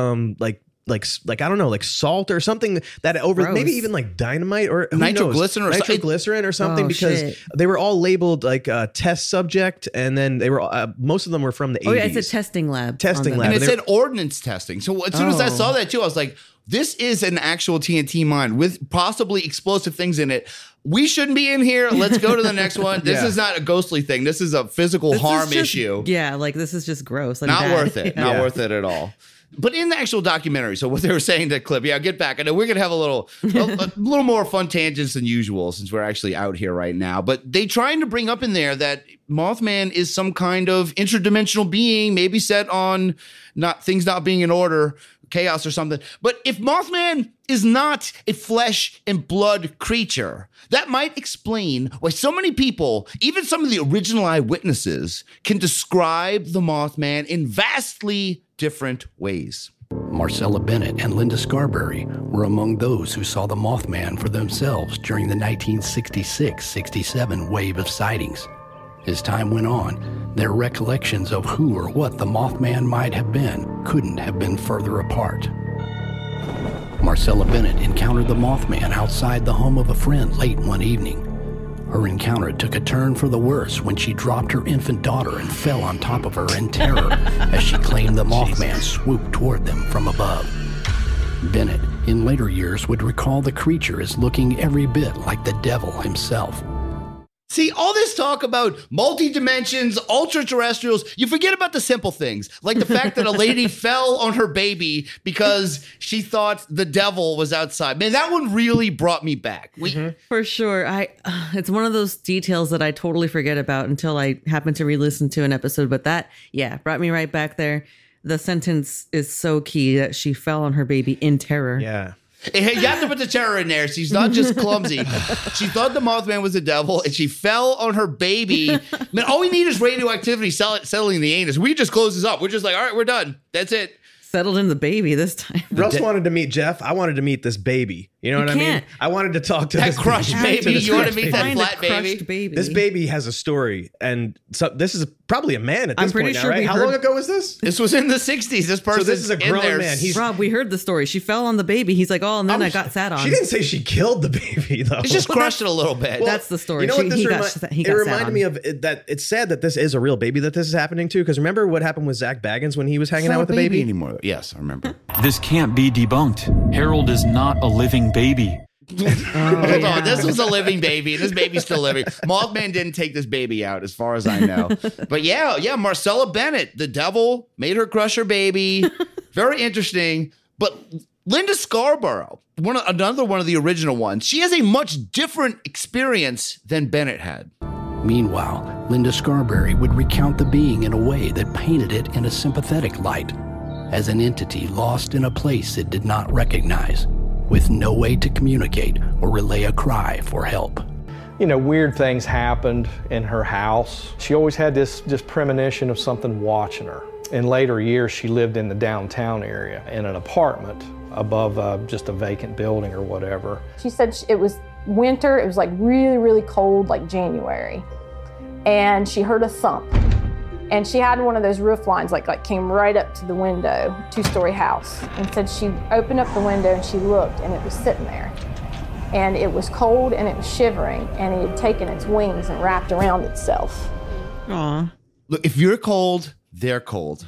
I don't know, like salt or something that maybe even like dynamite or nitroglycerin or something because they were all labeled like test subject, and then they were most of them were from the 80s. Oh yeah, it's a testing lab. And it said ordnance testing. So as soon as I saw that too, I was like, this is an actual TNT mine with possibly explosive things in it. We shouldn't be in here. Let's go to the next one. This is not a ghostly thing. This is a physical harm issue. Yeah, like this is just gross. Not worth it. Not worth it at all. But in the actual documentary, so what they were saying to clip, get back. I know we're going to have a little more fun tangents than usual since we're actually out here right now. But they trying to bring up in there that Mothman is some kind of interdimensional being, maybe set on things not being in order, chaos or something. But if Mothman is not a flesh and blood creature, that might explain why so many people, even some of the original eyewitnesses, can describe the Mothman in vastly different ways. Marcella Bennett and Linda Scarberry were among those who saw the Mothman for themselves during the 1966-67 wave of sightings. As time went on, their recollections of who or what the Mothman might have been couldn't have been further apart. Marcella Bennett encountered the Mothman outside the home of a friend late one evening. Her encounter took a turn for the worse when she dropped her infant daughter and fell on top of her in terror as she claimed the Mothman swooped toward them from above. Bennett, in later years, would recall the creature as looking every bit like the devil himself. See, all this talk about multi-dimensions, ultra-terrestrials, you forget about the simple things, like the fact that a lady fell on her baby because she thought the devil was outside. Man, that one really brought me back. For sure. It's one of those details that I totally forget about until I happen to re-listen to an episode. But that, brought me right back there. The sentence is so key that she fell on her baby in terror. Yeah. You have to put the terror in there. She's not just clumsy. She thought the Mothman was the devil, and she fell on her baby. Man, all we need is radioactivity settling the anus. We just close this up. We're just like, all right, we're done. That's it. Settled in the baby this time. Russ wanted to meet Jeff. I wanted to meet this baby. You know what I mean? I wanted to talk to that this crushed baby. You want to meet that flat baby? This baby has a story, and so this is probably a man at this point now, right? How long ago was this? This was in the 60s. This person. So this is a grown man. Rob, we heard the story. She fell on the baby. He's like, oh, and then I got sat on. She didn't say she killed the baby, though. It's just crushed it a little bit. Well, that's the story. You know what this he got reminded me of? That it's sad that this is a real baby that this is happening to. Because remember what happened with Zach Baggins when he was hanging out with the baby anymore? Yes, I remember. This can't be debunked. Harold is not a living baby. Hold on, this was a living baby, and this baby's still living. Mothman didn't take this baby out, as far as I know. But yeah, Marcella Bennett, the devil made her crush her baby. Very interesting. But Linda Scarborough, another one of the original ones, she has a much different experience than Bennett had. Meanwhile, Linda Scarberry would recount the being in a way that painted it in a sympathetic light, as an entity lost in a place it did not recognize, with no way to communicate or relay a cry for help. You know, weird things happened in her house. She always had this premonition of something watching her. In later years, she lived in the downtown area in an apartment above just a vacant building or whatever. She said it was winter. It was like really, really cold, like January. And she heard a thump. And she had one of those roof lines like came right up to the window, two-story house. And said she opened up the window and she looked and it was sitting there. And it was cold and it was shivering and it had taken its wings and wrapped around itself. Aw. Look, if you're cold, they're cold.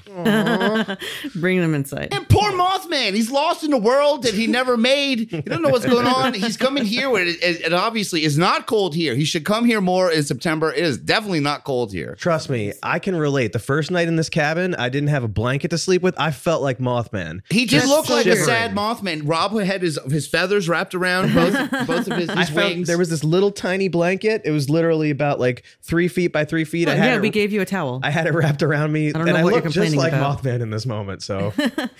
Bring them inside. And poor Mothman, he's lost in a world that he never made. He doesn't know what's going on. He's coming here where it obviously is not cold here. He should come here more in September. It is definitely not cold here. Trust me, I can relate. The first night in this cabin, I didn't have a blanket to sleep with. I felt like Mothman. He did look like a sad Mothman. Rob had his feathers wrapped around both of his wings. There was this little tiny blanket. It was literally about like 3 feet by 3 feet. Well, we gave you a towel. I had it wrapped around me. I don't know what you're complaining just like about. Mothman in this moment, so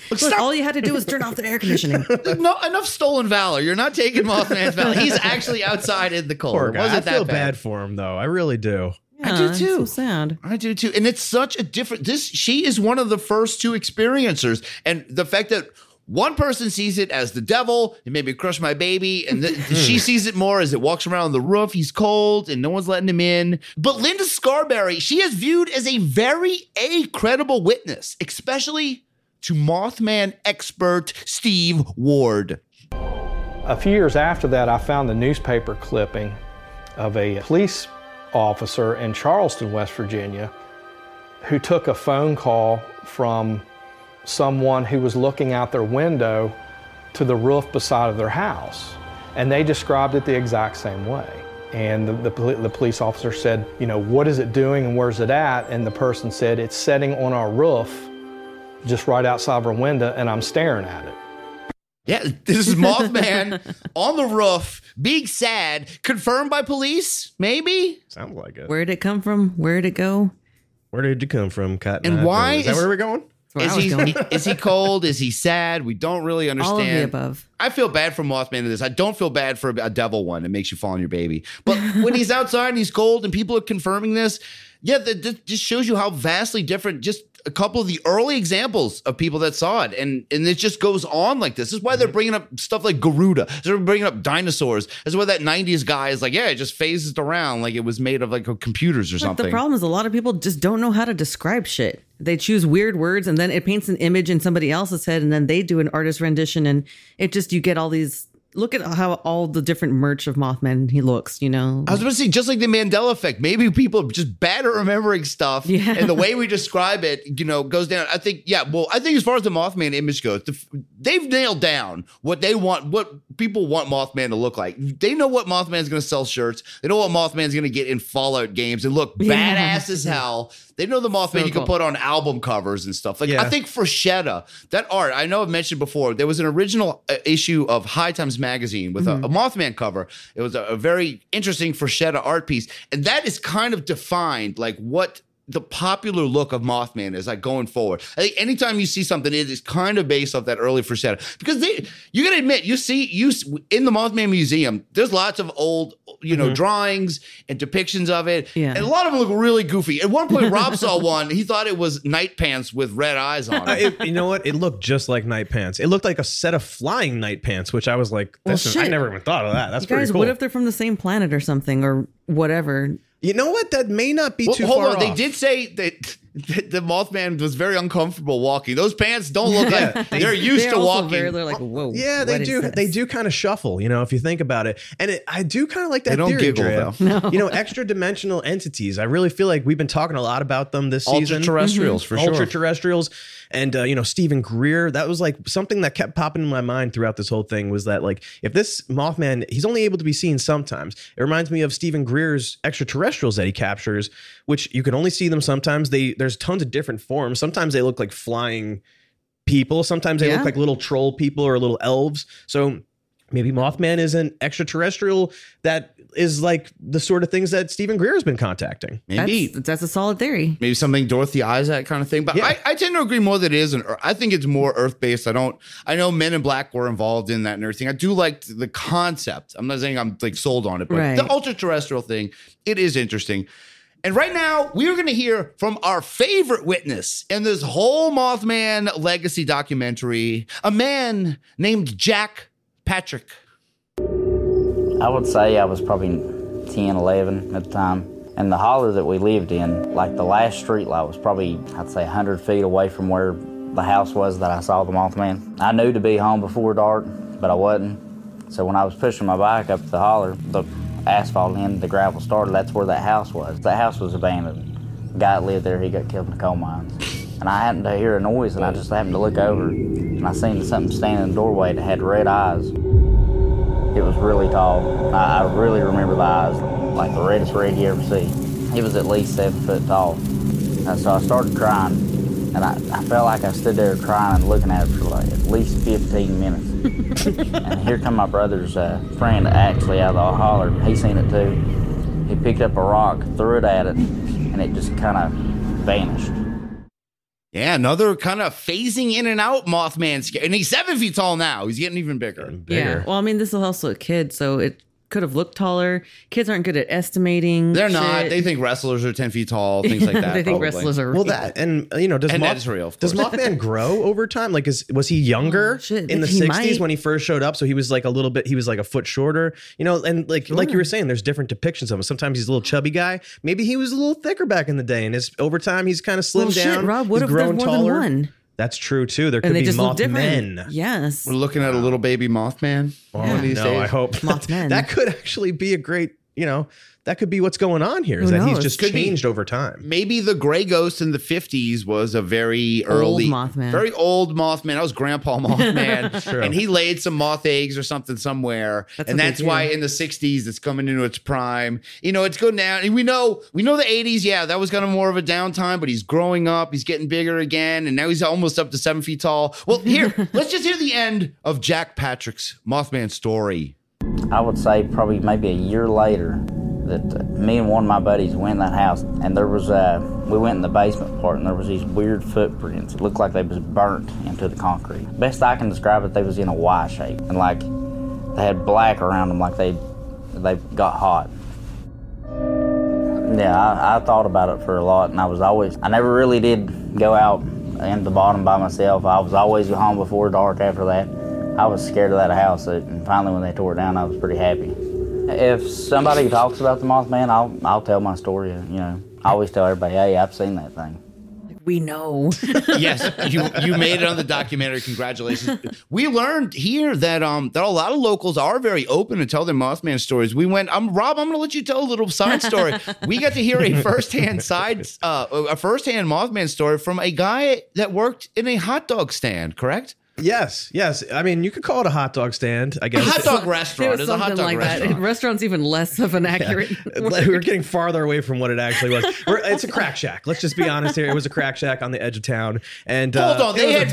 Look, all you had to do was turn off the air conditioning. No, enough stolen valor. You're not taking Mothman's valor. He's actually outside in the cold. Poor guy. I feel bad bad for him, though. I really do. I do too. So sad. I do too. And it's such a different. She is one of the first two experiencers, and the fact that one person sees it as the devil, it made me crush my baby, and she sees it more as it walks around the roof. He's cold, and no one's letting him in. But Linda Scarberry, she is viewed as a very credible witness, especially to Mothman expert Steve Ward. A few years after that, I found the newspaper clipping of a police officer in Charleston, West Virginia, who took a phone call from someone who was looking out their window to the roof beside of their house. And they described it the exact same way. And the police officer said, you know, what is it doing and where's it at? And the person said, it's setting on our roof just right outside of our window and I'm staring at it. Yeah, this is Mothman on the roof, being sad, confirmed by police, maybe? Sounds like it. Where'd it come from? Where'd it go? Where did you come from, Cotton? And why is that where we're going? Is he cold? Is he sad? We don't really understand. All of the above. I feel bad for Mothman in this. I don't feel bad for a devil one that makes you fall on your baby. But when he's outside and he's cold and people are confirming this, that just shows you how vastly different just a couple of the early examples of people that saw it. And it just goes on like this. This is why they're bringing up stuff like Garuda. They're bringing up dinosaurs. This is why that 90s guy is like, it just phases around like it was made of like computers or something. The problem is a lot of people just don't know how to describe shit. they choose weird words and then it paints an image in somebody else's head and then they do an artist rendition and it just, you get all these. Look at how all the different merch of Mothman he looks, you know. I was going to say, just like the Mandela effect, maybe people are just bad at remembering stuff. Yeah. And the way we describe it, you know, goes down. I think, I think as far as the Mothman image goes, they've nailed down what they want, what people want Mothman to look like. They know what Mothman's going to sell shirts. They know what Mothman's going to get in Fallout games and look badass as hell. They know the Mothman you can put on album covers and stuff. Like I think Freshetta, that art, I know I've mentioned before, there was an original issue of High Times magazine with a Mothman cover. It was a very interesting Freshetta art piece. And that is kind of defined like what the popular look of Mothman is like going forward. I think anytime you see something, it is kind of based off that early Freshetta. Because you gotta admit, you in the Mothman Museum, there's lots of old, you know, drawings and depictions of it. Yeah. And a lot of them look really goofy. At one point, Rob saw one, he thought it was night pants with red eyes on it. You know what? It looked just like night pants. It looked like a set of flying night pants, which I was like, I never even thought of that. That's pretty cool. What if they're from the same planet or something or whatever? You know what? That may not be too far off. Hold on. They did say that the Mothman was very uncomfortable walking. Those pants don't look like they're used to walking. They're like, whoa. Yeah, they do. They do kind of shuffle, you know, if you think about it. And I do kind of like that they don't theory, giggle, Drea. though. No. You know, extra dimensional entities. I really feel like we've been talking a lot about them this season. Ultra-terrestrials, for sure. Ultra-terrestrials. And, you know, Stephen Greer, that was like something that kept popping in my mind throughout this whole thing was that like, if this Mothman, he's only able to be seen sometimes. It reminds me of Stephen Greer's extraterrestrials that he captures, which you can only see them sometimes. There's tons of different forms. Sometimes they look like flying people. Sometimes they look like little troll people or little elves. So maybe Mothman is an extraterrestrial that is like the sort of things that Stephen Greer has been contacting. Maybe that's a solid theory. Maybe something Dorothy Isaac kind of thing. But I tend to agree more that it is I think it's more Earth-based. I know Men in Black were involved in that and everything. I do like the concept. I'm not saying I'm like sold on it, but the ultra-terrestrial thing, it is interesting. And right now, we are going to hear from our favorite witness in this whole Mothman Legacy documentary, a man named Jack Patrick. I would say I was probably 10, 11 at the time. And the holler that we lived in, like the last street light was probably, I'd say 100 feet away from where the house was that I saw the Mothman. I knew to be home before dark, but I wasn't. So when I was pushing my bike up the holler, the asphalt and the gravel started, that's where that house was. The house was abandoned. The guy that lived there, he got killed in the coal mines. And I happened to hear a noise, and I just happened to look over, and I seen something standing in the doorway that had red eyes. It was really tall. I really remember the eyes, like the reddest red you ever see. He was at least 7 foot tall. And so I started crying, and I felt like I stood there crying and looking at it for like at least 15 minutes. And here come my brother's friend actually out of the holler. He seen it too. He picked up a rock, threw it at it, and it just kind of vanished. Yeah, another kind of phasing in and out Mothman scare. And he's 7 feet tall now. He's getting even bigger. Yeah. Well, I mean, this is also a kid, so it could have looked taller. Kids aren't good at estimating. They're not. They think wrestlers are 10 feet tall, things like that. They think wrestlers are well. That and you know, does Mothman grow over time? Like, was he younger in the 60s when he first showed up? So he was like a little bit. He was like a foot shorter, you know. And like you were saying, there's different depictions of him. Sometimes he's a little chubby guy. Maybe he was a little thicker back in the day, and over time he's kind of slimmed down. Rob, what if there's more than one? That's true too. There could be Mothmen. Yes. We're looking at a little baby Mothman. One of these days. I hope Mothman. That could actually be a great, you know, that could be what's going on here. Is that he's just changed over time. Maybe the gray ghost in the 50s was a very early, very old Mothman. That was Grandpa Mothman. And he laid some moth eggs or something somewhere. That's why in the 60s it's coming into its prime. You know, it's going down. And we know the 80s, that was kind of more of a downtime, but he's growing up. He's getting bigger again. And now he's almost up to 7 feet tall. Well, here, let's just hear the end of Jack Patrick's Mothman story. I would say probably maybe a year later, that me and one of my buddies went in that house, and there was we went in the basement part, and there was these weird footprints. It looked like they was burnt into the concrete. Best I can describe it, they was in a Y shape, and like they had black around them, like they got hot. Yeah, I thought about it for a lot, and I never really did go out in the bottom by myself. I was always home before dark after that. I was scared of that house, and finally when they tore it down, I was pretty happy. If somebody talks about the Mothman, I'll tell my story. You know, I always tell everybody, hey, I've seen that thing. We know. Yes, you made it on the documentary. Congratulations. We learned here that that a lot of locals are very open to tell their Mothman stories. We went, Rob, I'm going to let you tell a little side story. We got to hear a firsthand Mothman story from a guy that worked in a hot dog stand, correct? Yes. I mean, you could call it a hot dog stand, I guess. A hot dog restaurant. It's a hot dog restaurant. Restaurant's even less of an accurate word. We're getting farther away from what it actually was. It's a crack shack. Let's just be honest here. It was a crack shack on the edge of town. And hold on, they had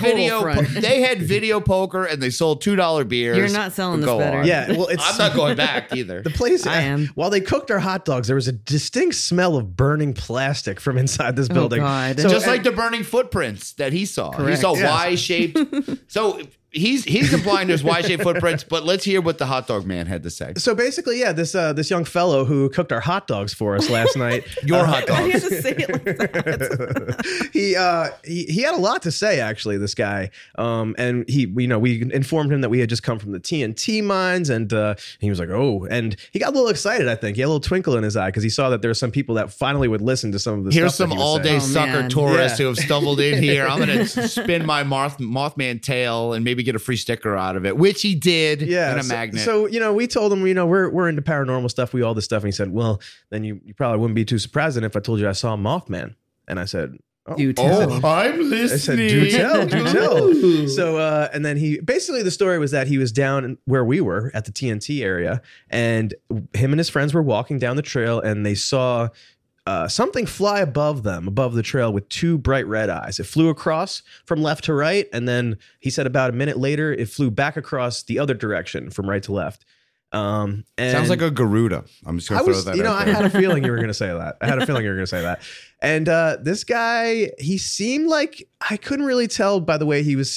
video poker, and they sold $2 beers. You're not selling this better. Yeah, well, I'm not going back either. The place. I am. While they cooked our hot dogs, there was a distinct smell of burning plastic from inside this building. Oh, God. So, just like the burning footprints that he saw. Correct. He saw Yes. Y-shaped. So he's implying there's Y-shaped footprints, but let's hear what the hot dog man had to say. So basically, yeah, this young fellow who cooked our hot dogs for us last night. Your hot dogs. You have to say it like that. He had a lot to say, actually, this guy. And we informed him that we had just come from the TNT mines, and he was like, oh, and he got a little excited, I think. He had a little twinkle in his eye because he saw that there were some people that finally would listen to some of the Here's stuff. some all-day sucker tourists who have stumbled in here. I'm going to spin my Mothman tail and maybe get a free sticker out of it, which he did in a magnet. So, we told him, we're into paranormal stuff. We all this stuff. And he said, well, then you probably wouldn't be too surprised if I told you I saw Mothman. And I said, do tell. I'm listening. I said, do tell. So, and then the story was that he was down where we were at the TNT area, and him and his friends were walking down the trail, and they saw something fly above the trail with two bright red eyes. It flew across from left to right, and then he said about a minute later, it flew back across the other direction from right to left. And sounds like a Garuda. I'm just going to throw that out I there. had a feeling you were going to say that. And this guy, he seemed like, I couldn't really tell by the way he was.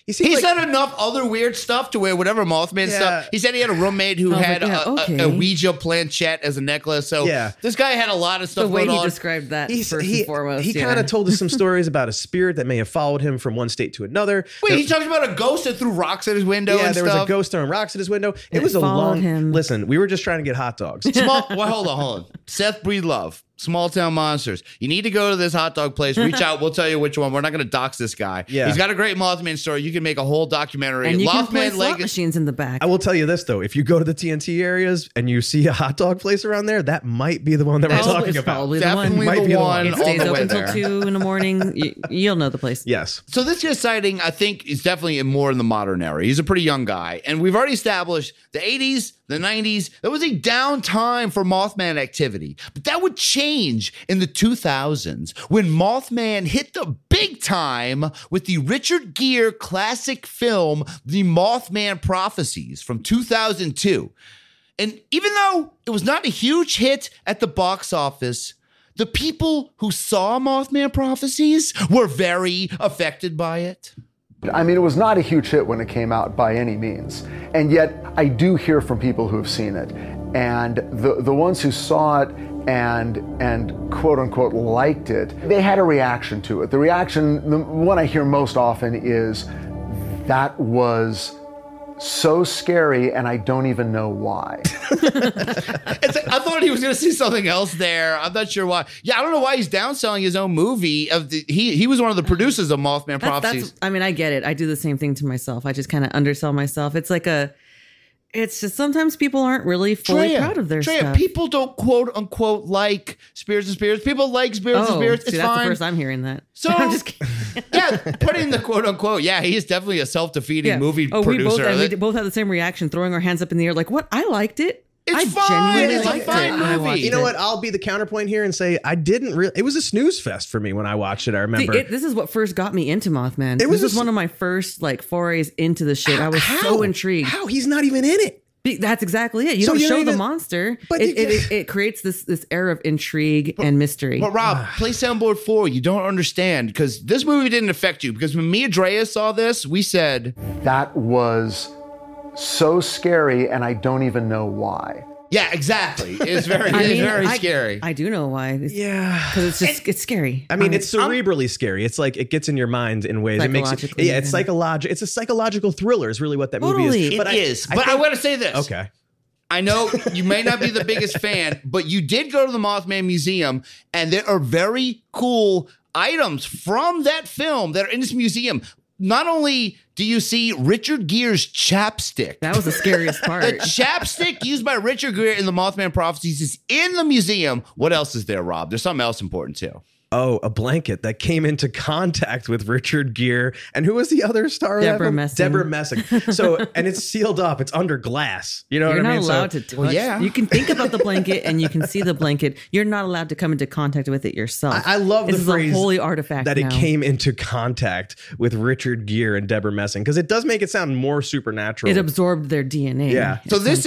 He said enough other weird stuff to where whatever Mothman stuff. He said he had a roommate who had a Ouija planchette as a necklace. So this guy had a lot of stuff the way going he on. described that first and foremost. He kind of told us some stories about a spirit that may have followed him from one state to another. Wait, he talked about a ghost that threw rocks at his window. Yeah, and there stuff. was a ghost throwing rocks at his window. It was a long. Listen, we were just trying to get hot dogs. Hold on. Seth Breedlove. Small Town Monsters. You need to go to this hot dog place. Reach out. We'll tell you which one. We're not going to dox this guy. Yeah. He's got a great Mothman story. You can make a whole documentary. And you can play Mothman slot machines in the back. I will tell you this, though. If you go to the TNT areas and you see a hot dog place around there, that might be the one that we're talking about. Probably Definitely the one. the one. It stays open until 2 in the morning. You'll know the place. Yes. So this guy's sighting, I think, is definitely more in the modern era. He's a pretty young guy. And we've already established the 80s, the 90s, there was a downtime for Mothman activity. But that would change in the 2000s when Mothman hit the big time with the Richard Gere classic film, The Mothman Prophecies from 2002. And even though it was not a huge hit at the box office, the people who saw Mothman Prophecies were very affected by it. I mean, it was not a huge hit when it came out by any means. And yet I do hear from people who have seen it. And the ones who saw it and quote unquote liked it, they had a reaction to it. The reaction, the one I hear most often is, that was so scary and I don't even know why. I thought he was going to see something else there. I'm not sure why. Yeah, I don't know why he's downselling his own movie. He was one of the producers of Mothman Prophecies. I mean, I get it. I do the same thing to myself. I just kind of undersell myself. It's just sometimes people aren't really fully proud of their stuff. People don't quote unquote like spirits and spirits. People like spirits and spirits. It's that's fine. the first I'm hearing that. So I'm just kidding. Yeah, put in the quote unquote. Yeah, he is definitely a self-defeating movie producer. We both have the same reaction, throwing our hands up in the air like, what? I liked it. It's fine. It's a fine movie. You know what? I'll be the counterpoint here and say I didn't really. It was a snooze fest for me when I watched it. I remember. This is what first got me into Mothman. This was one of my first forays into the shit. I was so intrigued. How? He's not even in it. That's exactly it. You don't show the monster, but it creates this air of intrigue and mystery. But Rob, play soundboard 4. You don't understand because this movie didn't affect you. Because when me and Drea saw this, we said that was so scary, and I don't even know why. Yeah, exactly. It's very, scary. I do know why. Yeah, because it's scary. I mean, it's cerebrally scary. It's like it gets in your mind in ways. It makes it. Yeah, it's psychological. It's a psychological thriller. Is really what that movie is. But I want to say this. Okay. I know you may not be the biggest fan, but you did go to the Mothman Museum, and there are very cool items from that film that are in this museum. Not only do you see Richard Gere's chapstick. That was the scariest part. The chapstick used by Richard Gere in the Mothman Prophecies is in the museum. What else is there, Rob? There's something else important, too. Oh, a blanket that came into contact with Richard Gere. And who was the other star? Deborah Messing. Deborah Messing. So, and it's sealed up. It's under glass. You know You're what I mean? not allowed to touch. yeah. You can think about the blanket and you can see the blanket. You're not allowed to come into contact with it yourself. I love the phrase a holy artifact that now. it came into contact with Richard Gere and Deborah Messing, because it does make it sound more supernatural. It absorbed their DNA. Yeah. So this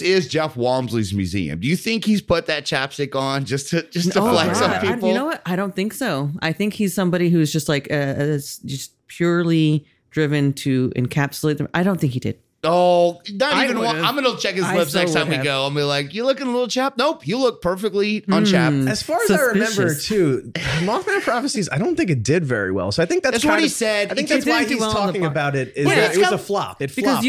is Jeff Walmsley's museum. Do you think he's put that chapstick on just to flex on people? You know what? I don't think so. I think he's somebody who's just like just purely driven to encapsulate them. I don't think he did. Oh, not even one. I'm going to check his lips so next time we go. I'll be like, you looking a little chapped? Nope, you look perfectly unchapped. As far as I remember, too, Mothman Prophecies, I don't think it did very well. So I think that's what he said. I think that's why he's talking about it. Is that it was a flop. It flopped because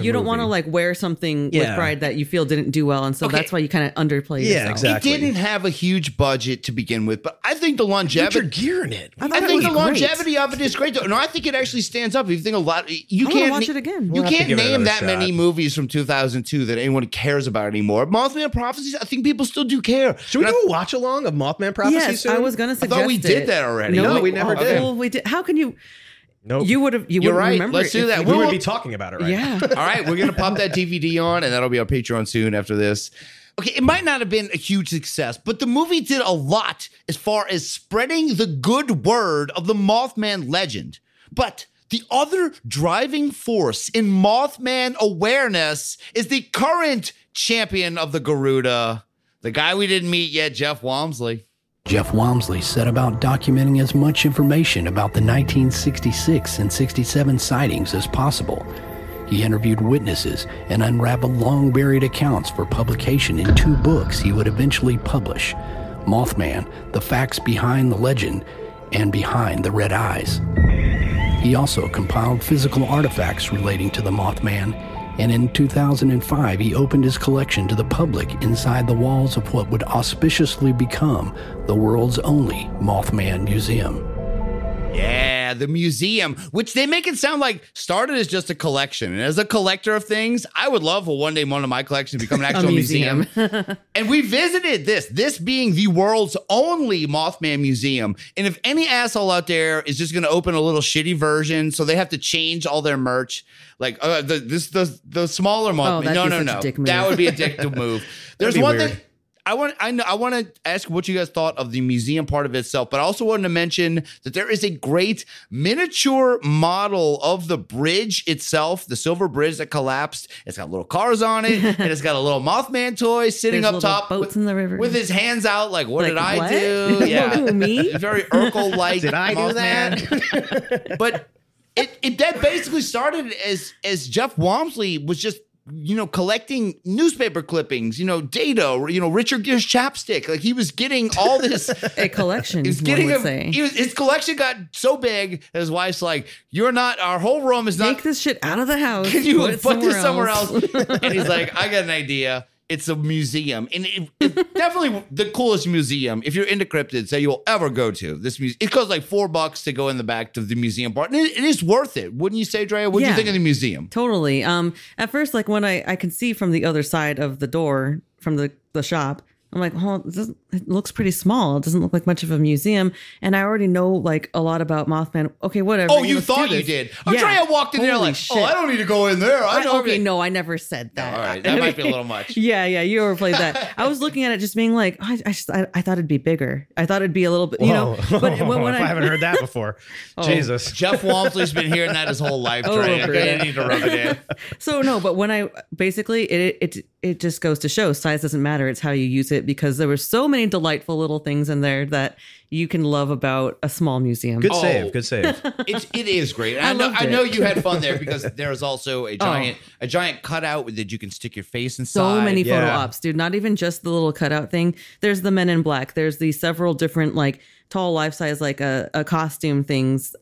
you don't want to movie. like wear something with pride that you feel didn't do well, and so that's why you kind of underplay yourself. Yeah, exactly. It didn't have a huge budget to begin with, but I think the longevity. Richard Gere in it. I think the longevity of it is great. No, I think it actually stands up. If you think a lot, you can't watch it again. You We'll have to can't give it name another that shot. many movies from 2002 that anyone cares about anymore. Mothman Prophecies, I think people still do care. Should we do a watch along of Mothman Prophecies? Yes, soon? I was going to suggest. I thought we did that already. No, we never did. Well, we did. How can you? Nope. You would have. You You're wouldn't right. remember. Let's it do if that. We We'll- would be talking about it right Yeah. All right, we're going to pop that DVD on, and that'll be on Patreon soon after this. Okay, it might not have been a huge success, but the movie did a lot as far as spreading the good word of the Mothman legend. But the other driving force in Mothman awareness is the current champion of the Garuda, the guy we didn't meet yet, Jeff Walmsley. Jeff Walmsley set about documenting as much information about the 1966 and 67 sightings as possible. He interviewed witnesses and unraveled long-buried accounts for publication in 2 books he would eventually publish: Mothman, The Facts Behind the Legend, and Behind the Red Eyes. He also compiled physical artifacts relating to the Mothman, and in 2005 he opened his collection to the public inside the walls of what would auspiciously become the world's only Mothman Museum. Yeah, the museum, which they make it sound like started as just a collection. And as a collector of things, I would love for one day one of my collections to become an actual museum. And we visited this being the world's only Mothman museum. And if any asshole out there is just going to open a little shitty version, so they have to change all their merch, like the smaller Mothman. No. That would be a dick to move. There's one thing. I want to ask what you guys thought of the museum part of itself, but I also wanted to mention that there is a great miniature model of the bridge itself, the silver bridge that collapsed. It's got little cars on it, and it's got a little Mothman toy sitting up top boats in the river with his hands out. Like, what did I what? do? Yeah, me? Very Urkel-like. Did I do Mothman. that? But that basically started as Jeff Walmsley was just, collecting newspaper clippings, data, Richard Gere's chapstick. Like, he was getting all this. A collection. He was getting his collection got so big that his wife's like, our whole room is not. Take this shit out of the house. Can you put this somewhere else? And he's like, I got an idea. It's a museum, and it's definitely the coolest museum if you're into cryptids that you'll ever go to. This museum, it costs like $4 to go in the back to the museum part, and it is worth it, wouldn't you say, Drea? What do you think of the museum? Totally. At first, like when I can see from the other side of the door from the shop, I'm like, oh, it looks pretty small. It doesn't look like much of a museum. And I already know like a lot about Mothman. Okay, whatever. Oh, you thought you did. Drea walked in there like, I don't need to go in there. No, I never said that. All right, that might be a little much. Yeah, you overplayed that. I was looking at it just being like, I thought it'd be bigger. I thought it'd be a little bit, But when I haven't heard that before. Jesus. Jeff Walmsley's been hearing that his whole life, Drea. I need to rub it in. So no, but when I basically it just goes to show size doesn't matter. It's how you use it, because there were so many delightful little things in there that you can love about a small museum. Good save. It is great. I know you had fun there because there is also a giant cutout that you can stick your face inside. So many photo ops, dude. Not even just the little cutout thing. There's the Men in Black. There's the several different like tall life size like a costume things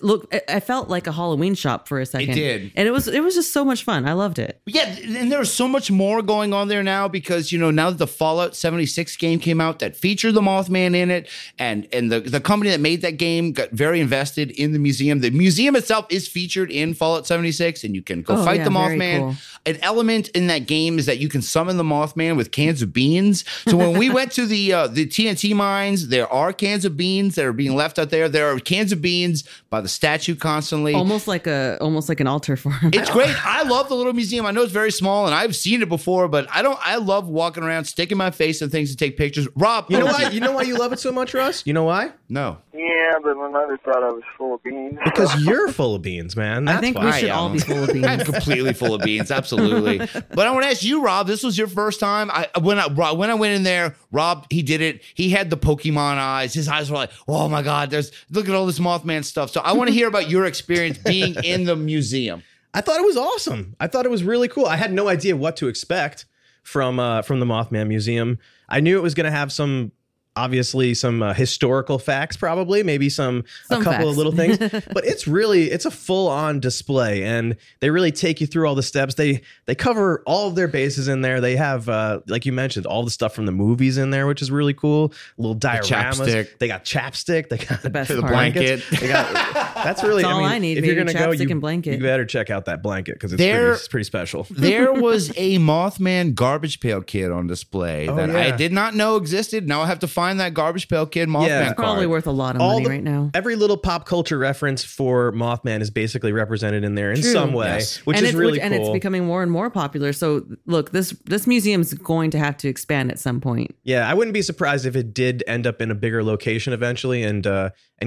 Look, I felt like a Halloween shop for a second. It did. And it was just so much fun. I loved it. Yeah, and there's so much more going on there now because, now that the Fallout 76 game came out that featured the Mothman in it, and the company that made that game got very invested in the museum. The museum itself is featured in Fallout 76, and you can go fight the Mothman. Cool. An element in that game is that you can summon the Mothman with cans of beans. So when we went to the TNT mines, there are cans of beans that are being left out there. There are cans of beans by the statue constantly. Almost like an altar for him. It's great. I love the little museum. I know it's very small and I've seen it before, but I love walking around, sticking my face in things to take pictures. Rob, you know why you love it so much, Russ? You know why? No. Yeah, but my mother thought I was full of beans. Because you're full of beans, man. That's I think why. we should all be full of beans. I'm completely full of beans, absolutely. But I want to ask you, Rob, this was your first time. When I went in there, Rob, he did it. He had the Pokemon eyes. His eyes were like, oh my God, look at all this Mothman stuff. So I want to hear about your experience being in the museum. I thought it was awesome. I thought it was really cool. I had no idea what to expect from the Mothman Museum. I knew it was going to have some historical facts, probably maybe a couple of little things, but it's a full-on display, and they really take you through all the steps. They cover all of their bases in there. They have like you mentioned, all the stuff from the movies in there, which is really cool. Little dioramas. They got chapstick. They got the best the blanket. That's really all I need. If you're gonna go, and blanket. You better check out that blanket because it's pretty special. There was a Mothman garbage pail kit on display I did not know existed. Now I have to find that garbage pail kid Mothman card. It's probably worth a lot of money right now. Every little pop culture reference for Mothman is basically represented in there in some way, which is really cool. And it's becoming more and more popular. So look, this museum is going to have to expand at some point. Yeah, I wouldn't be surprised if it did end up in a bigger location eventually and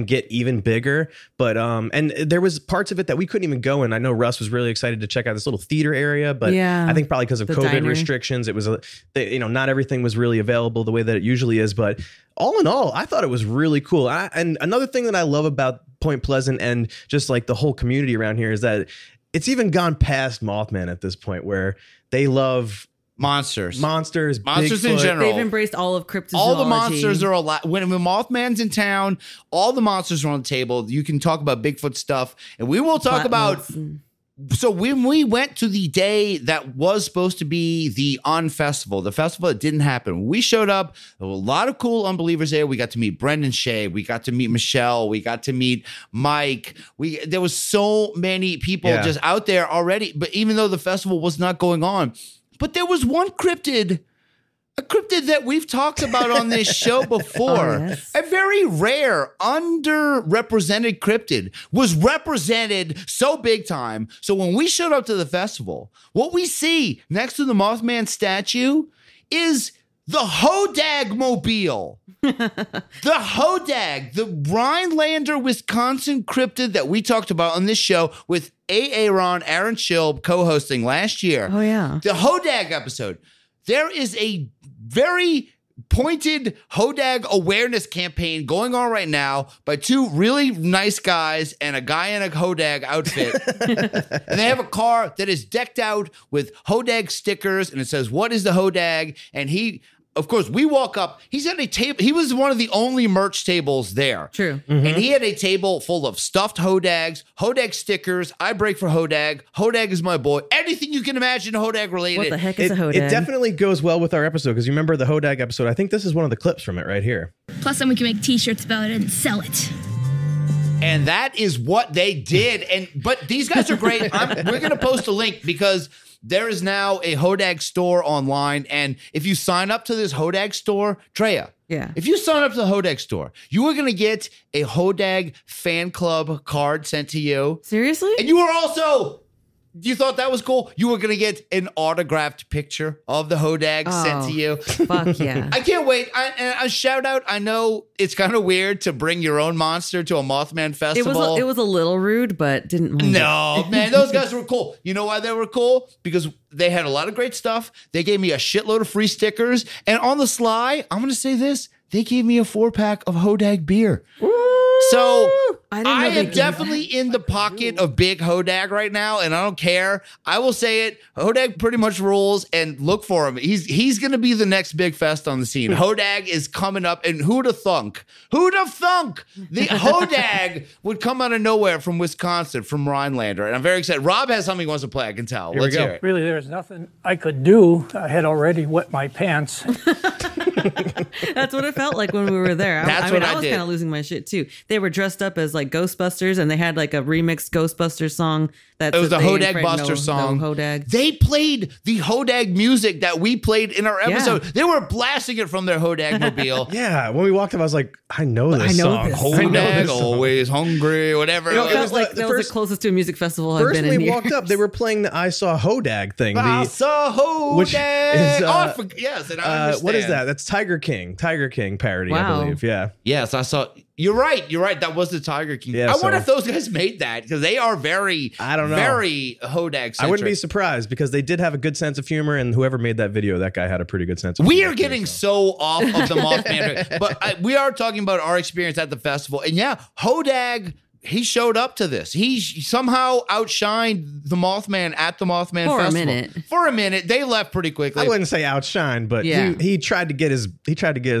get even bigger. But and there was parts of it that we couldn't even go in. I know Russ was really excited to check out this little theater area, but I think probably because of COVID restrictions, it was not everything was really available the way that it usually is. But all in all, I thought it was really cool. And another thing that I love about Point Pleasant and just like the whole community around here is that it's even gone past Mothman at this point, where they love monsters in Bigfoot. general. They've embraced all of cryptozoology. All the monsters are alive. When Mothman's in town, all the monsters are on the table. You can talk about Bigfoot stuff, and we will talk about. So when we went to the day that was supposed to be the Festival, the festival that didn't happen, we showed up. There were a lot of cool unbelievers there. We got to meet Brendan Shea. We got to meet Michelle. We got to meet Mike. There was so many people just out there already. But even though the festival was not going on, but there was one cryptid. A cryptid that we've talked about on this show before. A very rare, underrepresented cryptid was represented so big time. So when we showed up to the festival, what we see next to the Mothman statue is the Hodag Mobile. The Hodag, the Rhinelander, Wisconsin cryptid that we talked about on this show with Aaron Schilb co-hosting last year. Oh, yeah. The Hodag episode. There is a very pointed Hodag awareness campaign going on right now by two really nice guys and a guy in a Hodag outfit. And they have a car that is decked out with Hodag stickers, and it says, "What is the Hodag?" And of course, we walk up. He's at a table. He was one of the only merch tables there. True. And he had a table full of stuffed Hodags, Hodag stickers. I break for Hodag. Hodag is my boy. Anything you can imagine Hodag related. What the heck is a Hodag? It definitely goes well with our episode because you remember the Hodag episode. I think this is one of the clips from it right here. Plus, then we can make t-shirts about it and sell it. And that is what they did. But these guys are great. We're going to post a link because there is now a Hodag store online. And if you sign up to this Hodag store, Drea, if you sign up to the Hodag store, you are going to get a Hodag fan club card sent to you. Seriously? And you are also... You thought that was cool? You were going to get an autographed picture of the Hodag sent to you. Fuck yeah. I can't wait. A shout out. I know it's kind of weird to bring your own monster to a Mothman festival. It was a little rude, but didn't mind it. Man, those guys were cool. You know why they were cool? Because they had a lot of great stuff. They gave me a shitload of free stickers. And on the sly, I'm going to say this. They gave me a 4-pack of Hodag beer. Woo! So I am definitely in the pocket of big Hodag right now, and I don't care. I will say it. Hodag pretty much rules, and look for him. He's going to be the next big fest on the scene. Hodag is coming up, and who'd have thunk? Who'd have thunk? The Hodag would come out of nowhere from Wisconsin, from Rhinelander, and I'm very excited. Rob has something he wants to play, I can tell. Let's hear it. Really, there's nothing I could do. I had already wet my pants. That's what it felt like when we were there. I was kind of losing my shit too. They were dressed up as like Ghostbusters, and they had like a remixed Ghostbusters song. It was the Hodag Buster song. Hodag. They played the Hodag music that we played in our episode. Yeah. They were blasting it from their Hodag mobile. Yeah, when we walked up, I was like, I know this song. Hodag, always hungry, whatever. It felt like that was the closest to a music festival I've been in. First we walked up, they were playing the I Saw Hodag thing. I saw Hodag. Which is, yes, and I understand. What is that? That's Tiger King parody, I believe. Yeah. Yes, I saw. You're right. That was the Tiger King. Yeah, I wonder if those guys made that, because they are very, I don't know, very Hodag-centric. I wouldn't be surprised, because they did have a good sense of humor, and whoever made that video, that guy had a pretty good sense of humor. We are getting so off of the Mothman, but we are talking about our experience at the festival. And yeah, Hodag, he showed up to this. He somehow outshined the Mothman at the Mothman Festival. For a minute. They left pretty quickly. I wouldn't say outshined, but he tried to get his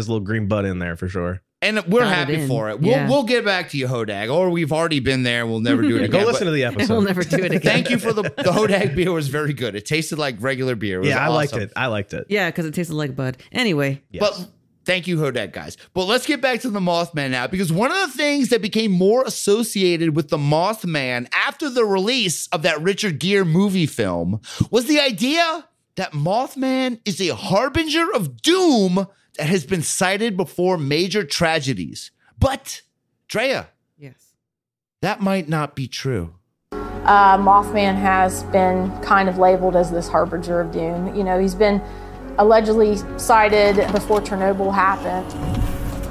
little green butt in there for sure. And we're happy for it. We'll get back to you, Hodag, or we've already been there. We'll never do it again. Go listen to the episode. We'll never do it again. Thank you for the Hodag beer was very good. It tasted like regular beer. It was awesome. I liked it. Yeah, because it tasted like Bud. Anyway. Yes. But thank you, Hodag, guys. But let's get back to the Mothman now, because one of the things that became more associated with the Mothman after the release of that Richard Gere movie film was the idea that Mothman is a harbinger of doom that has been cited before major tragedies. But, Drea, yes, that might not be true. Mothman has been kind of labeled as this harbinger of doom. You know, he's been allegedly sighted before Chernobyl happened.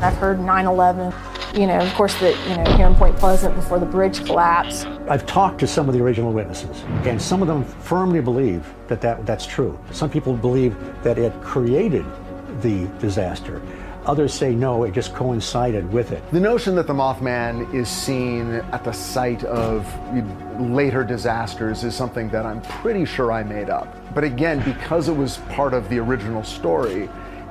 I've heard 9/11. You know, of course, here in Point Pleasant before the bridge collapsed. I've talked to some of the original witnesses, and some of them firmly believe that's true. Some people believe that it created the disaster. Others say no, it just coincided with it. The notion that the Mothman is seen at the site of later disasters is something that I'm pretty sure I made up. But again, because it was part of the original story,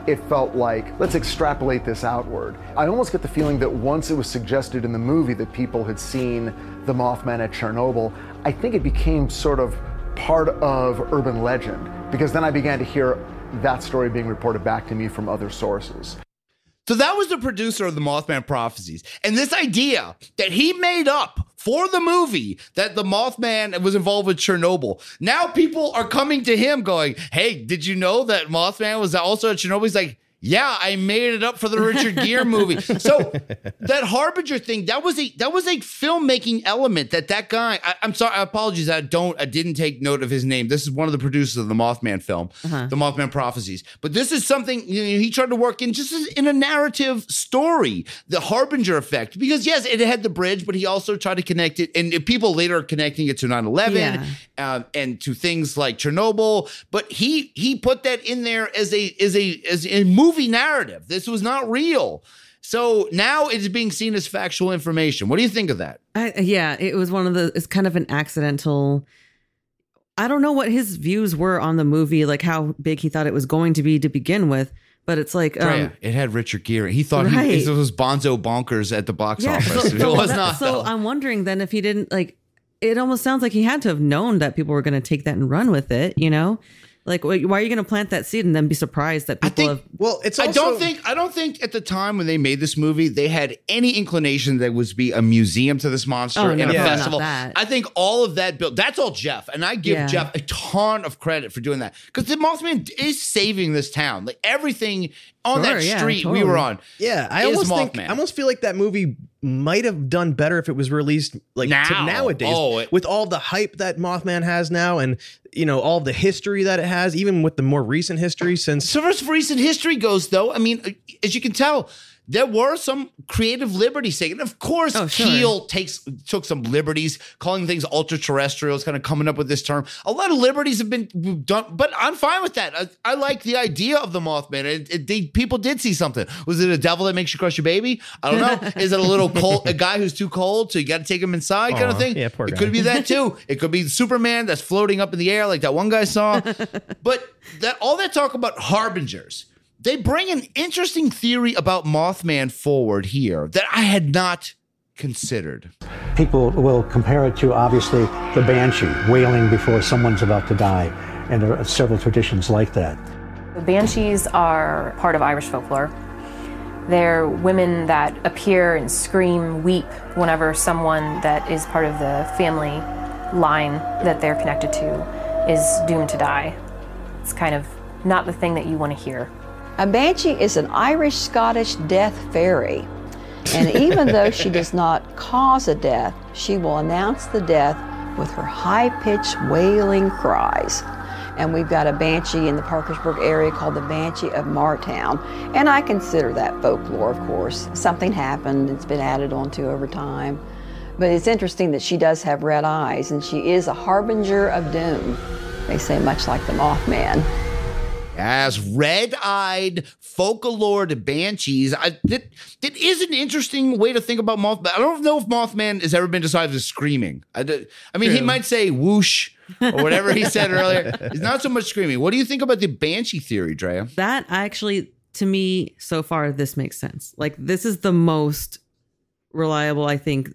it felt like, let's extrapolate this outward. I almost get the feeling that once it was suggested in the movie that people had seen the Mothman at Chernobyl, I think it became sort of part of urban legend, because then I began to hear that story being reported back to me from other sources. So that was the producer of the Mothman Prophecies. And this idea that he made up for the movie that the Mothman was involved with Chernobyl. Now people are coming to him going, hey, did you know that Mothman was also at Chernobyl? He's like, yeah, I made it up for the Richard Gere movie. So that harbinger thing, that was a filmmaking element that guy, I'm sorry, I apologize, I didn't take note of his name. This is one of the producers of the Mothman film, the Mothman Prophecies. But this is something he tried to work in just in a narrative story, the harbinger effect. Because yes, it had the bridge, but he also tried to connect it, and people later are connecting it to 9/11 and to things like Chernobyl. But he put that in there as a movie narrative. This was not real. So now it's being seen as factual information. What do you think of that? It was it's kind of an accidental. I don't know what his views were on the movie, like how big he thought it was going to be to begin with. But it's like it had Richard Gere. He thought it was bonzo bonkers at the box office. It was not. So I'm wondering then if he didn't it almost sounds like he had to have known that people were going to take that and run with it, you know? Like, why are you going to plant that seed and then be surprised that people have? Well, it's also, I don't think at the time when they made this movie they had any inclination that was be a museum to this monster and a festival. I think all of that built. That's all Jeff, and I give Jeff a ton of credit for doing that, because the Mothman is saving this town. Like everything on that street we were on. Yeah, I almost feel like that movie might have done better if it was released nowadays with all the hype that Mothman has now, and all the history that it has, even with the more recent history since. So as recent history goes, though, I mean, as you can tell, there were some creative liberties taken. Of course, Keel took some liberties, calling things ultra-terrestrials, kind of coming up with this term. A lot of liberties have been done, but I'm fine with that. I like the idea of the Mothman. People did see something. Was it a devil that makes you crush your baby? I don't know. Is it a little cold, a guy who's too cold, so you got to take him inside kind of thing? Yeah, poor guy. It could be that too. It could be Superman that's floating up in the air like that one guy saw. But all that talk about harbingers, they bring an interesting theory about Mothman forward here that I had not considered. People will compare it to, obviously, the banshee wailing before someone's about to die, and there are several traditions like that. The banshees are part of Irish folklore. They're women that appear and scream, weep whenever someone that is part of the family line that they're connected to is doomed to die. It's kind of not the thing that you want to hear. A banshee is an Irish-Scottish death fairy. And even though she does not cause a death, she will announce the death with her high-pitched wailing cries. And we've got a banshee in the Parkersburg area called the Banshee of Martown. And I consider that folklore, of course. Something happened, it's been added onto over time. But it's interesting that she does have red eyes, and she is a harbinger of doom. They say much like the Mothman. As red-eyed folklore banshees, that is an interesting way to think about Mothman. I don't know if Mothman has ever been described as screaming. I mean, he might say whoosh or whatever he said earlier. It's not so much screaming. What do you think about the banshee theory, Drea? That actually, to me, so far, this makes sense. Like, this is the most reliable, I think,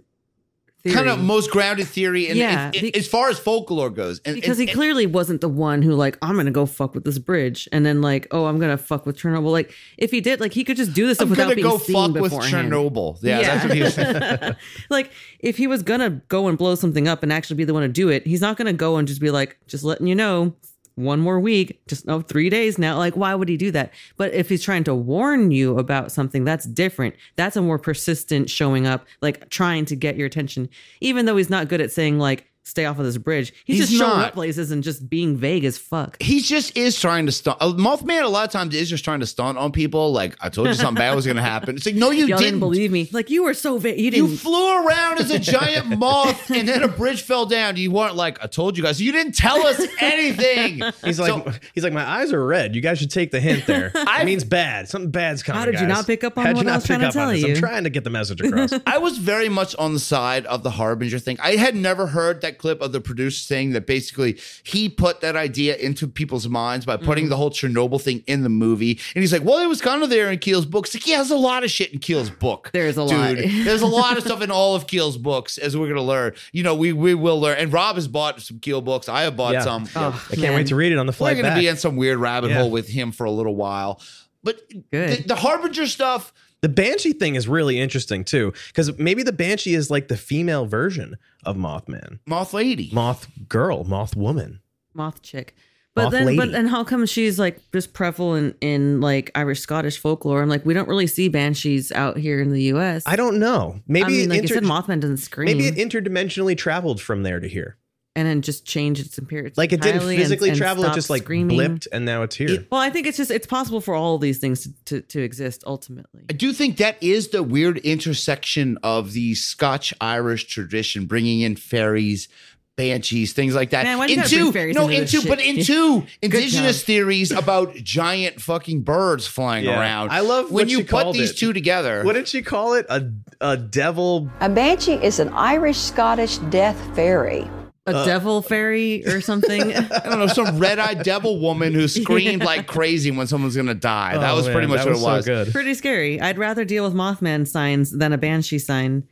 theory. Kind of most grounded theory, and as far as folklore goes, because he clearly wasn't the one who like, I'm gonna go fuck with this bridge, and then like, oh, I'm gonna fuck with Chernobyl. Like, if he did, like, he could just do this stuff without being seen beforehand. I'm gonna go fuck with Chernobyl. Yeah, that's what he was saying. Like, if he was gonna go and blow something up and actually be the one to do it, he's not gonna go and just be like, just letting you know, 1 more week, just 3 days now. Like, why would he do that? But if he's trying to warn you about something, that's different. That's a more persistent showing up, like trying to get your attention, even though he's not good at saying like, stay off of this bridge. He's just showing up places and just being vague as fuck. He just is trying to stunt. Mothman a lot of times is just trying to stunt on people. Like, I told you something bad was going to happen. It's like, no, you didn't believe me. Like, you were so vague. You flew around as a giant moth and then a bridge fell down. You weren't like, I told you guys. You didn't tell us anything. He's like, my eyes are red. You guys should take the hint there. It means bad. Something bad's coming. How did you not pick up on what I was trying to tell you? I'm trying to get the message across. I was very much on the side of the harbinger thing. I had never heard that clip of the producer saying that basically he put that idea into people's minds by putting the whole Chernobyl thing in the movie. And he's like, well, it was kind of there in Keel's books. Like, yeah, there's a lot of shit in Keel's book. There's a lot. There's a lot of stuff in all of Keel's books, as we're going to learn. You know, we will learn. And Rob has bought some Keel books. I have bought some. Oh, I can't wait to read it on the flight back. We're going to be in some weird rabbit hole with him for a little while. But the harbinger stuff. The banshee thing is really interesting too, because maybe the banshee is like the female version of Mothman. Moth lady. Moth girl. Moth woman. Moth chick. But then how come she's like just prevalent in like Irish Scottish folklore? I'm like, we don't really see banshees out here in the US. I don't know. Maybe like you said, Mothman doesn't scream. Maybe it interdimensionally traveled from there to here. And then just changed its appearance. Like it didn't physically travel, it just like screaming. Blipped and now it's here. Well, I think it's possible for all of these things to exist ultimately. I do think that is the weird intersection of the Scotch-Irish tradition, bringing in fairies, banshees, things like that. Man, why do you gotta bring fairies into this shit? Into indigenous theories about giant fucking birds flying around. I love when you put these two together. What did she call it? A devil? A banshee is an Irish-Scottish death fairy. A devil fairy or something? I don't know, some red-eyed devil woman who screamed like crazy when someone's going to die. That was pretty much what it was. So good. Pretty scary. I'd rather deal with Mothman signs than a banshee sign.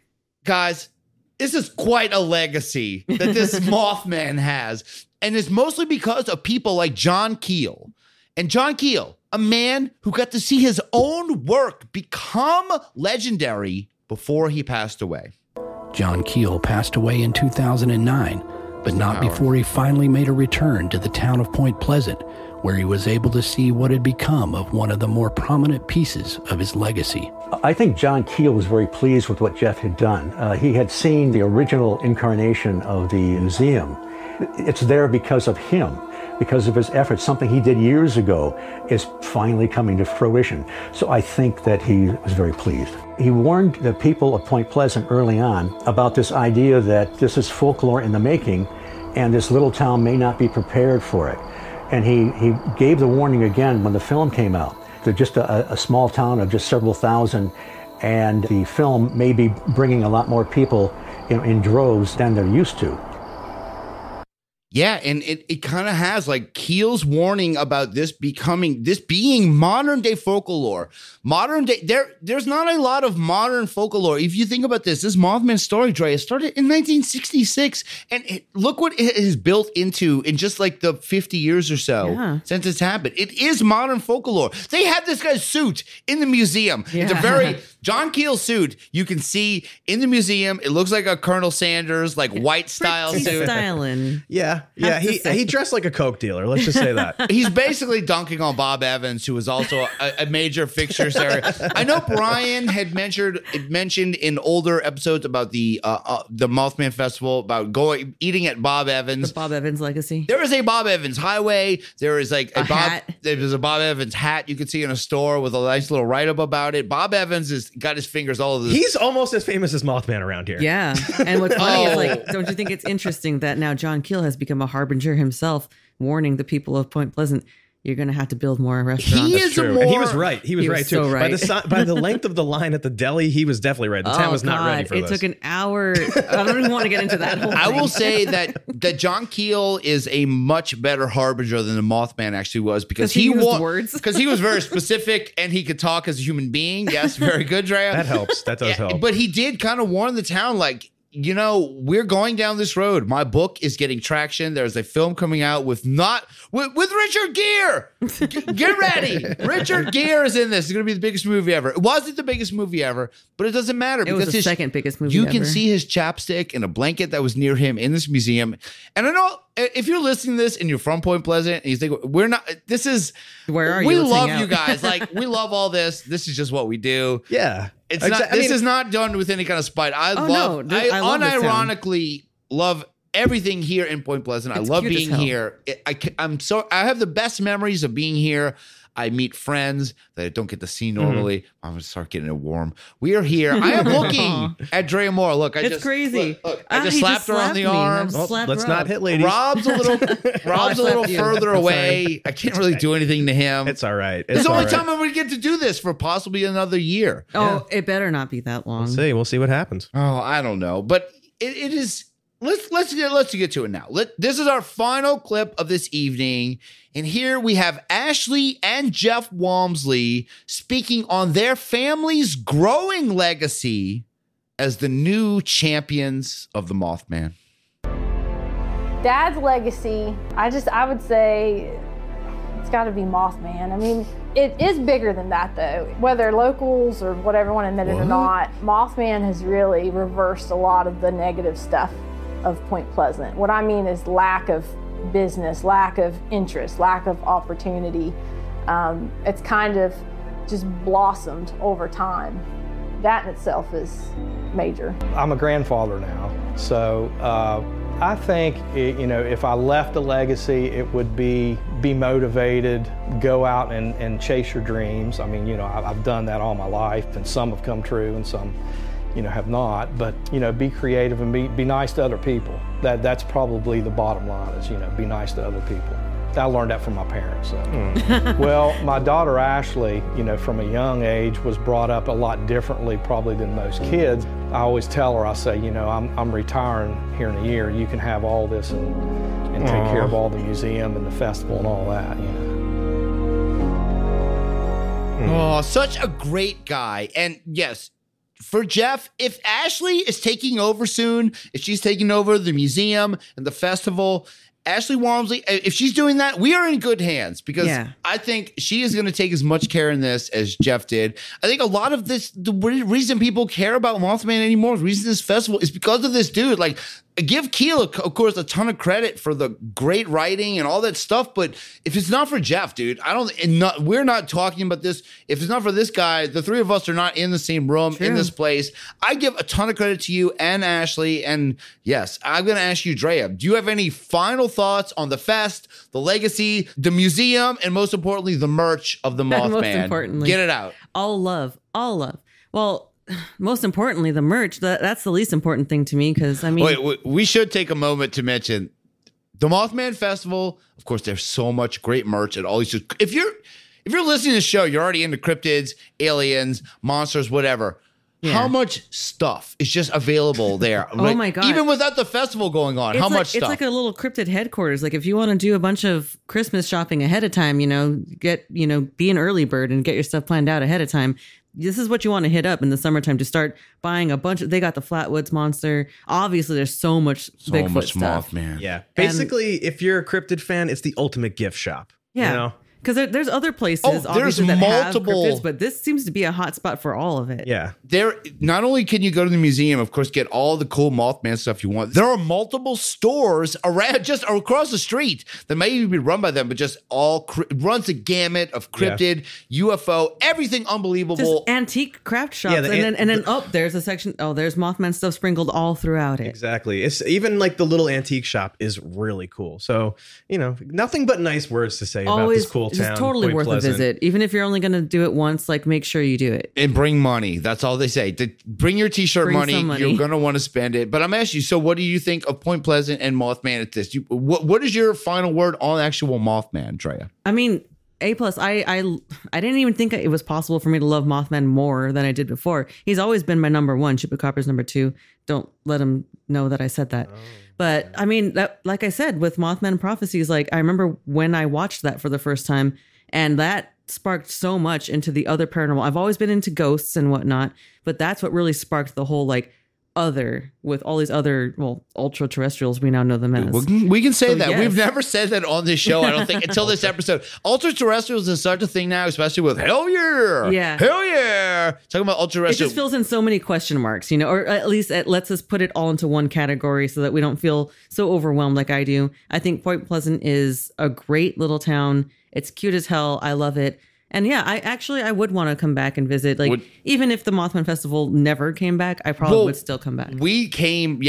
Guys, this is quite a legacy that this Mothman has. And it's mostly because of people like John Keel. And John Keel, a man who got to see his own work become legendary before he passed away. John Keel passed away in 2009, but not before he finally made a return to the town of Point Pleasant, where he was able to see what had become of one of the more prominent pieces of his legacy. I think John Keel was very pleased with what Jeff had done. He had seen the original incarnation of the museum. It's there because of him. because of his efforts. Something he did years ago is finally coming to fruition. So I think that he was very pleased. He warned the people of Point Pleasant early on about this idea that this is folklore in the making and this little town may not be prepared for it. And he gave the warning again when the film came out. They're just a small town of just several thousand, and the film may be bringing a lot more people in droves than they're used to. Yeah, and it kind of has like Keel's warning about this being modern day folklore. Modern day, there's not a lot of modern folklore. If you think about this Mothman story, Drea, started in 1966, and look what it has built into in just like the 50 years or so since it's happened. It is modern folklore. They had this guy's suit in the museum. Yeah. It's a very John Keel suit. You can see in the museum. It looks like a Colonel Sanders like white style suit. Styling. Yeah. Yeah, he dressed like a Coke dealer. Let's just say that. He's basically dunking on Bob Evans, who was also a major fixture there. I know Brian had mentioned in older episodes about the Mothman Festival, about eating at Bob Evans. The Bob Evans legacy. There is a Bob Evans highway. There is like there's a Bob Evans hat you can see in a store with a nice little write-up about it. Bob Evans has got his fingers all over this. He's almost as famous as Mothman around here. Yeah. And what's funny is like, don't you think it's interesting that now John Keel has become a harbinger himself, warning the people of Point Pleasant, you're going to have to build more restaurants. That's true. And he was right. He was right too. So right. By the length of the line at the deli, he was definitely right. The town was not ready for this. It took an hour. I don't even want to get into that whole thing. I will say that John Keel is a much better harbinger than the Mothman actually was, because he used words. Because he was very specific and he could talk as a human being. Yes, very good, Drea. That helps. That does help. But he did kind of warn the town, like, you know, we're going down this road. My book is getting traction. There's a film coming out with Richard Gere. Get ready. Richard Gere is in this. It's going to be the biggest movie ever. It wasn't the biggest movie ever, but it doesn't matter. It was the second biggest movie ever. You can see his chapstick and a blanket that was near him in this museum. And I know if you're listening to this and you're from Point Pleasant and you think, where are you? We love you guys. Like, we love all this. This is just what we do. Yeah. It's not. This is not done with any kind of spite. I unironically love everything here in Point Pleasant. I love being here. I have the best memories of being here. I meet friends that I don't get to see normally. I'm gonna start getting it warm. We are here. I am looking at Drea Mora. Look, it's crazy. Look, I just slapped her on the arm. Let's not hit ladies. Rob's a little further away. I can't really do anything to him. It's all right. It's the only time I'm gonna get to do this for possibly another year. Oh, it better not be that long. We'll see what happens. Oh, I don't know, but it is. Let's get to it now. This is our final clip of this evening, and here we have Ashley and Jeff Walmsley speaking on their family's growing legacy as the new champions of the Mothman. Dad's legacy, I would say it's got to be Mothman. I mean, it is bigger than that, though. Whether locals or whatever want to admit it or not, Mothman has really reversed a lot of the negative stuff of Point Pleasant. What I mean is lack of business, lack of interest, lack of opportunity. It's kind of just blossomed over time. That in itself is major. I'm a grandfather now, so I think if I left a legacy, it would be motivated, go out and chase your dreams. I mean, I've done that all my life, and some have come true, and some have not, but, be creative and be nice to other people. That's probably the bottom line is, be nice to other people. I learned that from my parents. So. Well, my daughter Ashley, from a young age was brought up a lot differently probably than most kids. I always tell her, I say, I'm retiring here in a year. You can have all this and take care of all the museum and the festival and all that, Oh, such a great guy. And yes, for Jeff, if Ashley is taking over soon, if she's taking over the museum and the festival, Ashley Walmsley, if she's doing that, we are in good hands, because I think she is going to take as much care in this as Jeff did. I think a lot of this, the reason people care about Mothman anymore, the reason this festival is because of this dude. Like, give Keel, of course, a ton of credit for the great writing and all that stuff. But if it's not for Jeff, dude, we're not talking about this. If it's not for this guy, the three of us are not in the same room in this place. I give a ton of credit to you and Ashley. And yes, I'm going to ask you, Drea, do you have any final thoughts on the fest, the legacy, the museum, and most importantly, the merch of the Mothman? Most importantly, get it out. All love. Well, most importantly, the merch. That's the least important thing to me because, I mean... Wait, we should take a moment to mention the Mothman Festival. Of course, there's so much great merch at all these... If you're listening to the show, you're already into cryptids, aliens, monsters, whatever. Yeah. How much stuff is just available there? Oh my God. Even without the festival going on, how much stuff? It's like a little cryptid headquarters. Like if you want to do a bunch of Christmas shopping ahead of time, be an early bird and get your stuff planned out ahead of time. This is what you want to hit up in the summertime to start buying a bunch of. They got the Flatwoods monster. Obviously, there's so much Bigfoot stuff. Mothman. Yeah, basically, if you're a cryptid fan, it's the ultimate gift shop. Yeah, because there's other places. There's multiple, have cryptids, but this seems to be a hot spot for all of it. Yeah, there. Not only can you go to the museum, of course, get all the cool Mothman stuff you want. There are multiple stores around, just across the street that may even be run by them, but just runs the gamut of cryptid, UFO, everything unbelievable. Just antique craft shops, and then there's a section. Oh, there's Mothman stuff sprinkled all throughout it. Exactly. It's even like the little antique shop is really cool. So nothing but nice words to say about this cool town. It's totally worth a visit. Even if you're only going to do it once, like make sure you do it. And bring money. That's all they say. Bring your t-shirt money. You're going to want to spend it. But I'm asking you, so what do you think of Point Pleasant and Mothman at this? What is your final word on actual Mothman, Drea? I mean, A+. I didn't even think it was possible for me to love Mothman more than I did before. He's always been my number one. Chupacabra's number two. Don't let him know that I said that. But I mean, like I said, with Mothman Prophecies, like I remember when I watched that for the first time, and that sparked so much into the other paranormal. I've always been into ghosts and whatnot, but that's what really sparked the whole other with all these other ultra terrestrials we now know them as. We can say that. Yes. We've never said that on this show, I don't think, until this episode. Ultra terrestrials is such a thing now, especially with hell yeah. Talking about ultra terrestrials. It just fills in so many question marks, or at least it lets us put it all into one category so that we don't feel so overwhelmed like I do. I think Point Pleasant is a great little town. It's cute as hell. I love it. And yeah, I would want to come back and visit. Even if the Mothman Festival never came back, I probably would still come back. We came,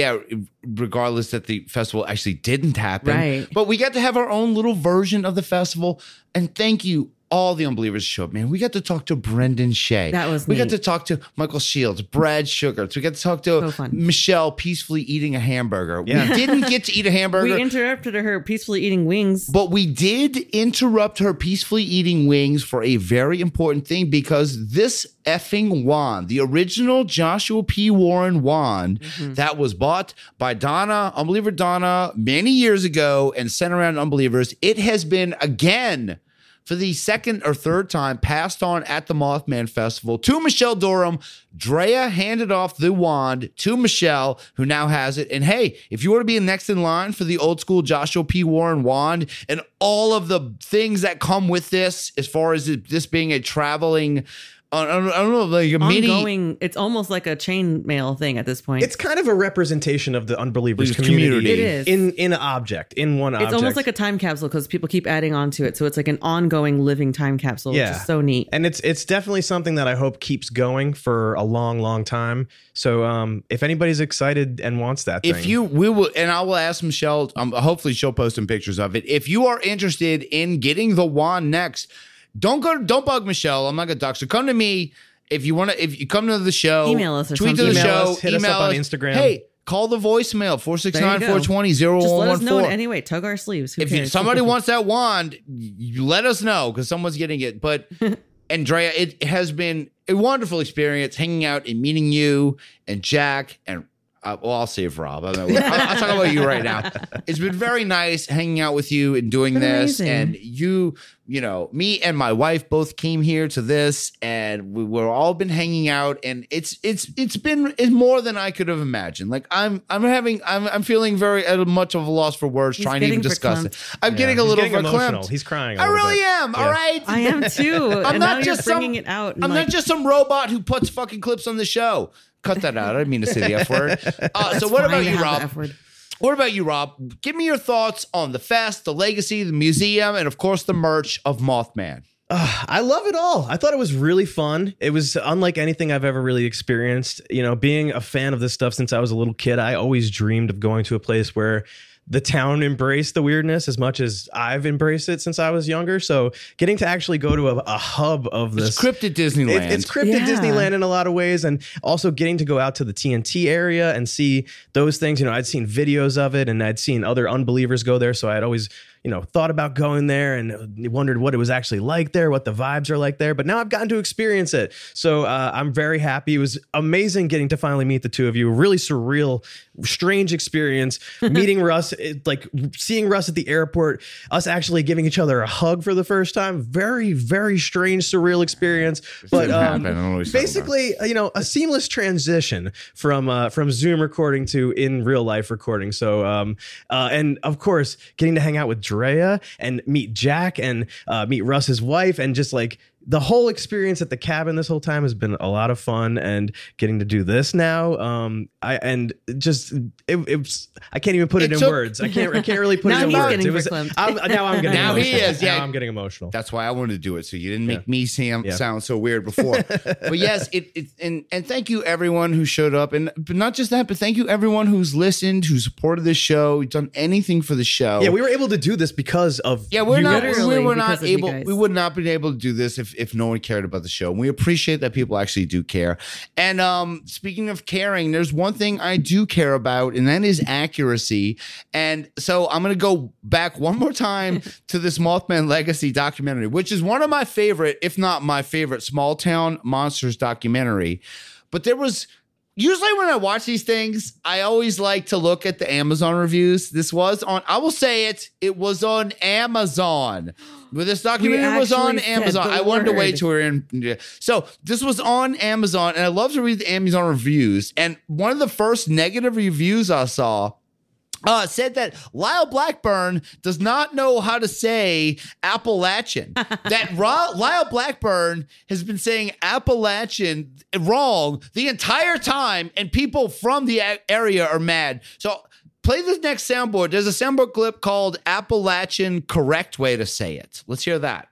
regardless that the festival actually didn't happen. Right. But we got to have our own little version of the festival. And thank you, all the Unbelievers show up, man. We got to talk to Brendan Shea. That was We neat. got to talk to Michael Shields, Brad Sugar. We got to talk to Michelle peacefully eating a hamburger. Yeah. We didn't get to eat a hamburger. We interrupted her peacefully eating wings. But we did interrupt her peacefully eating wings for a very important thing, because this effing wand, the original Joshua P. Warren wand that was bought by Unbeliever Donna, many years ago and sent around Unbelievers, it has been again, for the second or third time, passed on at the Mothman Festival to Michelle Durham. Drea handed off the wand to Michelle, who now has it. And hey, if you want to be next in line for the old school Joshua P. Warren wand and all of the things that come with this, as far as this being a traveling, I don't know, like a ongoing, it's almost like a chain mail thing at this point. It's kind of a representation of the Unbelievers community. It is. In an object, in one object. It's almost like a time capsule because people keep adding on to it. So it's like an ongoing living time capsule, which is so neat. And it's definitely something that I hope keeps going for a long, long time. So if anybody's excited and wants that thing. And I will ask Michelle, hopefully she'll post some pictures of it. If you are interested in getting the wand next, don't bug Michelle. I'm not gonna dox her. Come to me if you want to. If you come to the show, email us or tweet something. to the show, hit us up on Instagram. Hey, call the voicemail 469-420-0114. Just let us know anyway. Tug our sleeves. If somebody wants that wand, you let us know because someone's getting it. But and Drea, it has been a wonderful experience hanging out and meeting you and Jack and. I'll save Rob. I'll talk about you right now. It's been very nice hanging out with you and doing this. Amazing. And me and my wife both came here to this, and we're all been hanging out. And it's been more than I could have imagined. Like I'm feeling very much of a loss for words trying to even discuss it. I'm getting a little verklempt. He's crying. I really am. All right. I am too. I'm not just bringing it out. I'm not just some robot who puts fucking clips on the show. Cut that out. I didn't mean to say the F word. So what about you, Rob? What about you, Rob? Give me your thoughts on the fest, the legacy, the museum, and of course the merch of Mothman. I love it all. I thought it was really fun. It was unlike anything I've ever really experienced. You know, being a fan of this stuff since I was a little kid, I always dreamed of going to a place where the town embraced the weirdness as much as I've embraced it since I was younger. So getting to actually go to a hub of this. It's cryptid Disneyland. It's cryptid Disneyland in a lot of ways. And also getting to go out to the TNT area and see those things. You know, I'd seen videos of it and I'd seen other unbelievers go there. So I'd always, you know, thought about going there and wondered what it was actually like there, what the vibes are like there. But now I've gotten to experience it. So I'm very happy. It was amazing getting to finally meet the two of you. Really surreal, strange experience. Meeting Rus, like seeing Rus at the airport, us actually giving each other a hug for the first time. Very, very strange, surreal experience. But basically, you know, a seamless transition from Zoom recording to in real life recording. So, and of course, getting to hang out with Drea and meet Jack and meet Rus's wife, and just like the whole experience at the cabin this whole time has been a lot of fun, and getting to do this now. I can't even put it in words. I can't really put it in words. It was, now he is. Yeah, I'm getting emotional. That's why I wanted to do it. So you didn't make me sound so weird before. But yes, and thank you everyone who showed up, but not just that, but thank you everyone who's listened, who supported this show, who's done anything for the show. Yeah, we were able to do this because of we would not been able to do this if no one cared about the show. And we appreciate that people actually do care. And speaking of caring, there's one thing I do care about, and that is accuracy. And so I'm going to go back one more time to this Mothman Legacy documentary, which is one of my favorite, if not my favorite, small town monsters documentary. But there was... Usually when I watch these things, I always like to look at the Amazon reviews. This was on, I will say it was on Amazon. But this documentary was on Amazon. I wanted to wait till we were in. So this was on Amazon, and I love to read the Amazon reviews. And one of the first negative reviews I saw said that Lyle Blackburn does not know how to say Appalachian. That Lyle Blackburn has been saying Appalachian wrong the entire time, and people from the area are mad. So play this next soundboard. There's a soundboard clip called Appalachian Correct Way to Say It. Let's hear that.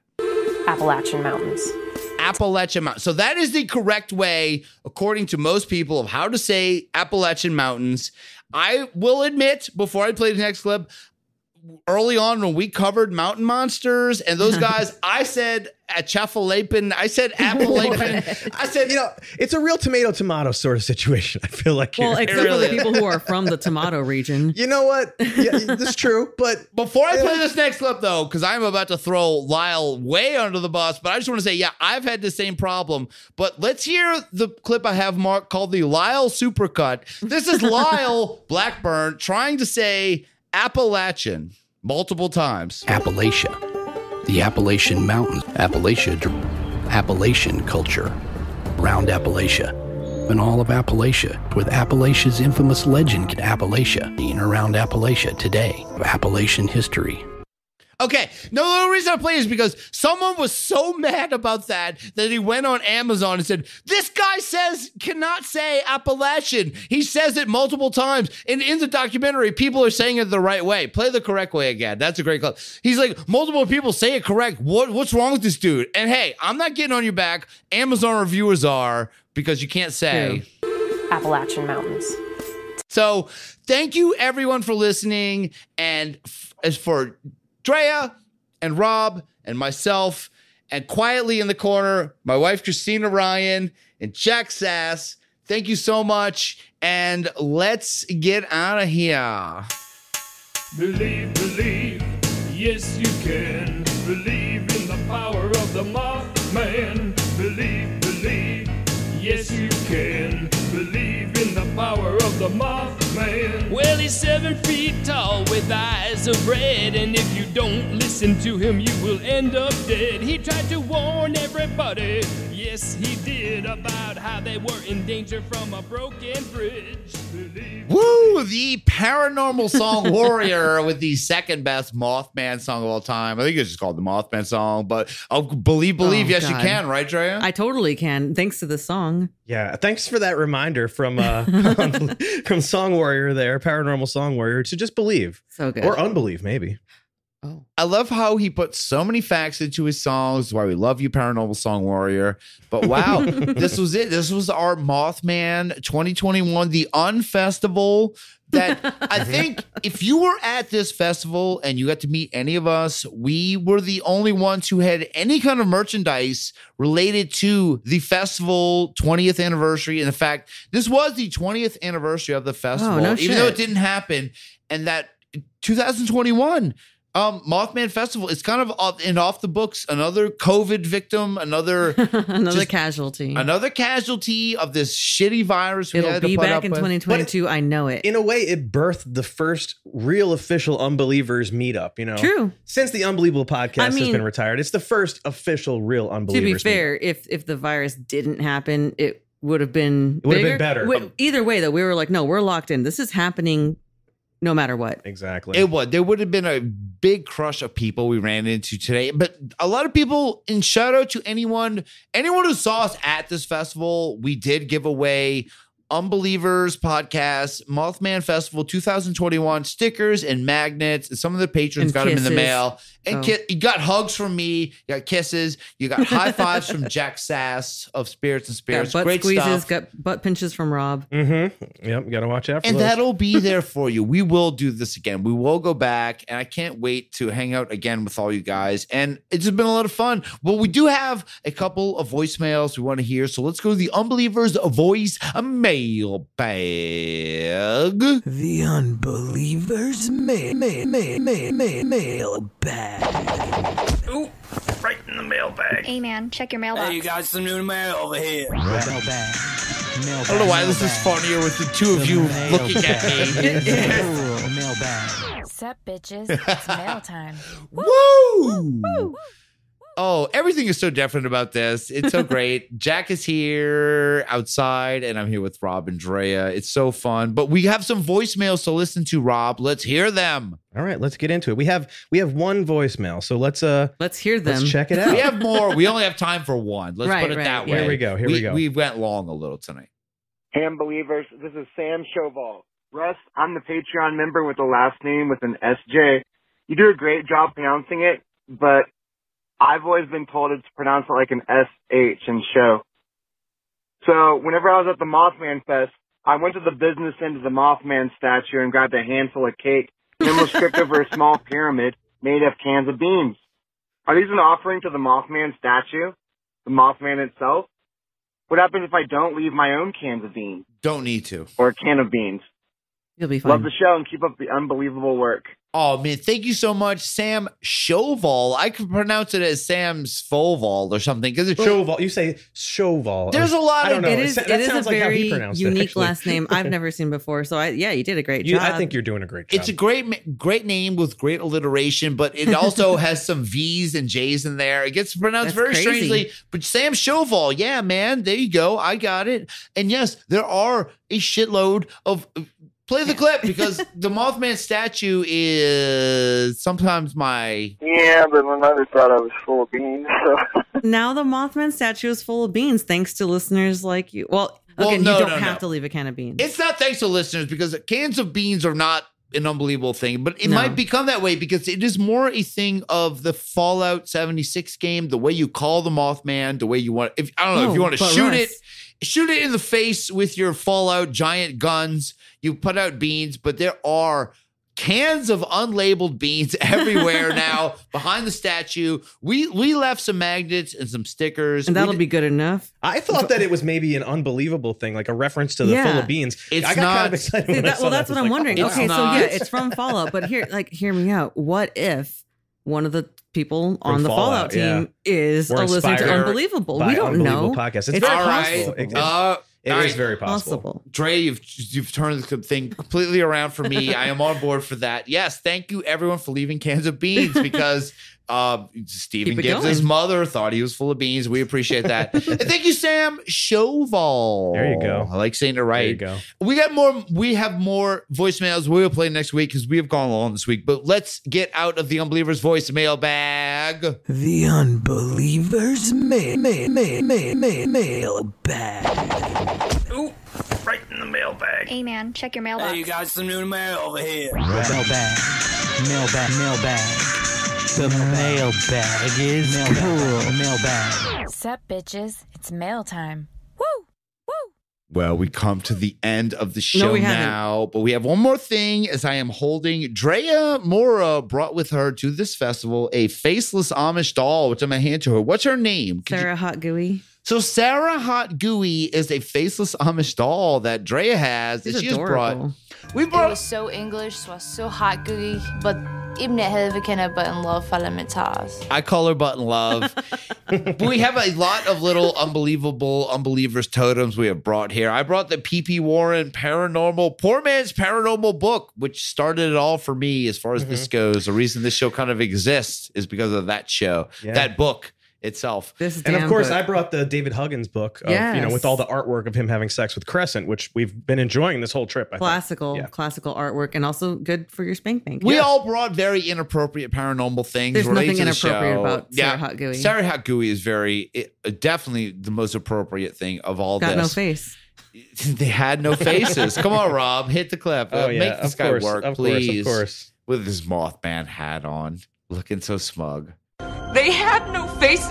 Appalachian Mountains. Appalachian Mountains. So that is the correct way, according to most people, of how to say Appalachian Mountains. I will admit, before I play the next clip, early on when we covered mountain monsters and those guys, I said Appalachian. I said Appalachian. I said, you know, it's a real tomato sort of situation. I feel like except for the people who are from the tomato region. You know what? Yeah, that's true. But before I play this next clip, though, because I'm about to throw Lyle way under the bus, but I just want to say, yeah, I've had the same problem. But let's hear the clip I have marked called the Lyle Supercut. This is Lyle Blackburn trying to say Appalachian multiple times. Appalachia, the Appalachian Mountains, Appalachian culture, around Appalachia, and all of Appalachia, with Appalachia's infamous legend, Appalachia, being around Appalachia today, Appalachian history. Okay, no, the only reason I play is because someone was so mad about that he went on Amazon and said, this guy cannot say Appalachian. He says it multiple times. And in the documentary, people are saying it the right way. Play the correct way again. That's a great clip. He's like, multiple people say it correct. What's wrong with this dude? And hey, I'm not getting on your back. Amazon reviewers are, because you can't say Appalachian Mountains. So thank you everyone for listening. And as for Drea and Rob and myself, and quietly in the corner, my wife, Christina Ryan, and Jack Sass. Thank you so much, and let's get out of here. Believe, yes you can. Believe in the power of the Mothman. Believe, yes you can. Believe in the power of the Mothman. Well, he's 7 feet tall with eyes of red, and if you don't listen to him, you will end up dead. He tried to warn everybody, yes he did, about how they were in danger from a broken bridge. Woo! The paranormal song warrior with the second best Mothman song of all time. I think it's just called the Mothman song, but believe. Yes, God. you can, right, Drea? I totally can. Thanks to this song. Yeah, thanks for that reminder from from Song Warrior there, Paranormal Song Warrior, to just believe. So good. Or unbelieve, maybe. Oh. I love how he put so many facts into his songs. Why we love you, Paranormal Song Warrior. But wow, this was it. This was our Mothman 2021, the Unfestival. That I think if you were at this festival and you got to meet any of us, we were the only ones who had any kind of merchandise related to the festival 20th anniversary. And in fact, this was the 20th anniversary of the festival, even though it didn't happen. And that 2021 Mothman Festival is kind of off the books. Another COVID victim, another casualty of this shitty virus. It'll be back in 2022. I know it. In a way, it birthed the first real official Unbelievers meetup. You know, true. Since the Unbelievable podcast has been retired, it's the first official real Unbelievers. To be fair, if the virus didn't happen, it would have been better. Either way, though, we were like, no, we're locked in. This is happening. No matter what. Exactly. It would. There would have been a big crush of people we ran into today. But a lot of people, and shout out to anyone who saw us at this festival, we did give away Unbelievers Podcast, Mothman Festival 2021 stickers and magnets. And some of the patrons got them in the mail. And you got hugs from me. You got kisses. You got high fives from Jack Sass of Spirits and Spirits. Got butt Great squeezes, stuff. got butt pinches from Rob. Mm-hmm. Yep, you got to watch out for and those. that'll be there for you. We will do this again. We will go back, and I can't wait to hang out again with all you guys. And it's been a lot of fun. Well, we do have a couple of voicemails we want to hear, so let's go to the Unbelievers voice mailbag. The Unbelievers mailbag. Ooh, right in the mailbag. Hey, man, check your mailbox. Hey, you got some new mail over here. Mailbag. I don't know why this is funnier with the two of you looking at me. Mailbag. Sup, bitches? It's mail time. Woo! Woo! Oh, everything is so different about this. It's so great. Jack is here outside, and I'm here with Rob and Drea. It's so fun. But we have some voicemails to listen to, Rob. Let's hear them. All right, let's get into it. We have one voicemail, so let's hear them. Let's check it out. We have more. We only have time for one. Let's put it that way. Here we go. Here we go. We went long a little tonight. Hey, Unbelievers. This is Sam Shoval. Russ, I'm the Patreon member with the last name with an SJ. You do a great job pronouncing it, but I've always been told it's pronounced like an SH in show. So whenever I was at the Mothman Fest, I went to the business end of the Mothman statue and grabbed a handful of cake and then was stripped over a small pyramid made of cans of beans. Are these an offering to the Mothman statue? The Mothman itself? What happens if I don't leave my own cans of beans? Don't need to. Or a can of beans. You'll be fine. Love the show and keep up the unbelievable work. Oh, man, thank you so much, Sam Shoval. I could pronounce it as Sam Svoval or something. Shoval. You say Shoval. There's a lot of... It is a very unique last name I've never seen before. So, you did a great job. I think you're doing a great job. It's a great name with great alliteration, but it also has some V's and J's in there. It gets pronounced very strangely. But Sam Shoval, yeah, man, there you go. I got it. And yes, there are a shitload of... Play the clip, because the Mothman statue is sometimes my... Yeah, but my mother thought I was full of beans. So. Now the Mothman statue is full of beans, thanks to listeners like you. Well, again, you don't have to leave a can of beans. It's not thanks to listeners, because cans of beans are not an unbelievable thing, but it might become that way because it is more a thing of the Fallout 76 game, the way you call the Mothman, the way you want... If you want to shoot it in the face with your Fallout giant guns. You put out beans, but there are cans of unlabeled beans everywhere now behind the statue. We left some magnets and some stickers. And that'll be good enough. I thought that it was maybe an unbelievable thing, like a reference to the full of beans. It's I got kind of excited when I saw that's what I'm wondering. Okay, so it's from Fallout, but hear me out. What if one of the people on the Fallout team is a listener to Unbelievable? We don't know. Podcast. It's very possible. It is very possible. Dre, you've turned the thing completely around for me. I am on board for that. Yes, thank you everyone for leaving cans of beans because Steven Keep it Gibbs' going. mother thought he was full of beans. We appreciate that. And thank you, Sam Shoval. There you go. I like saying it right. There you go. We have more voicemails we will play next week because we have gone long this week. But let's get out of the Unbelievers voicemail bag. The Unbelievers mailbag. Ooh, right in the mailbag. Hey man, check your mailbox. Hey, you got some new mail over here. Mailbag. The mailbag is cool. Mailbag. Sup, bitches? It's mail time. Well, we come to the end of the show now, but we have one more thing as I am holding Drea Mora brought with her to this festival a faceless Amish doll, which I'm going to hand to her. What's her name? Sarah Hot Gooey. So Sarah Hot Gooey is a faceless Amish doll that Drea has that she has brought. It was so English, så var så hot gooey, but ibn helvete kan jeg button love faller med tars. I call her Button Love. But we have a lot of little unbelievers totems we have brought here. I brought the P.P. Warren Poor Man's Paranormal book, which started it all for me as far as this goes. The reason this show kind of exists is because of that show, that book itself. And of course, I brought the David Huggins book, of, with all the artwork of him having sex with Crescent, which we've been enjoying this whole trip. Classical artwork, and also good for your spank bank. We all brought very inappropriate paranormal things. There's related nothing to the inappropriate show. about Sarah Hot Gooey. Sarah Hot Gooey is definitely the most appropriate thing of all this. Got no face. They had no faces. Come on, Rob, hit the clip. Make this guy work, please. Of course. With his Mothman hat on, looking so smug. They had no faces.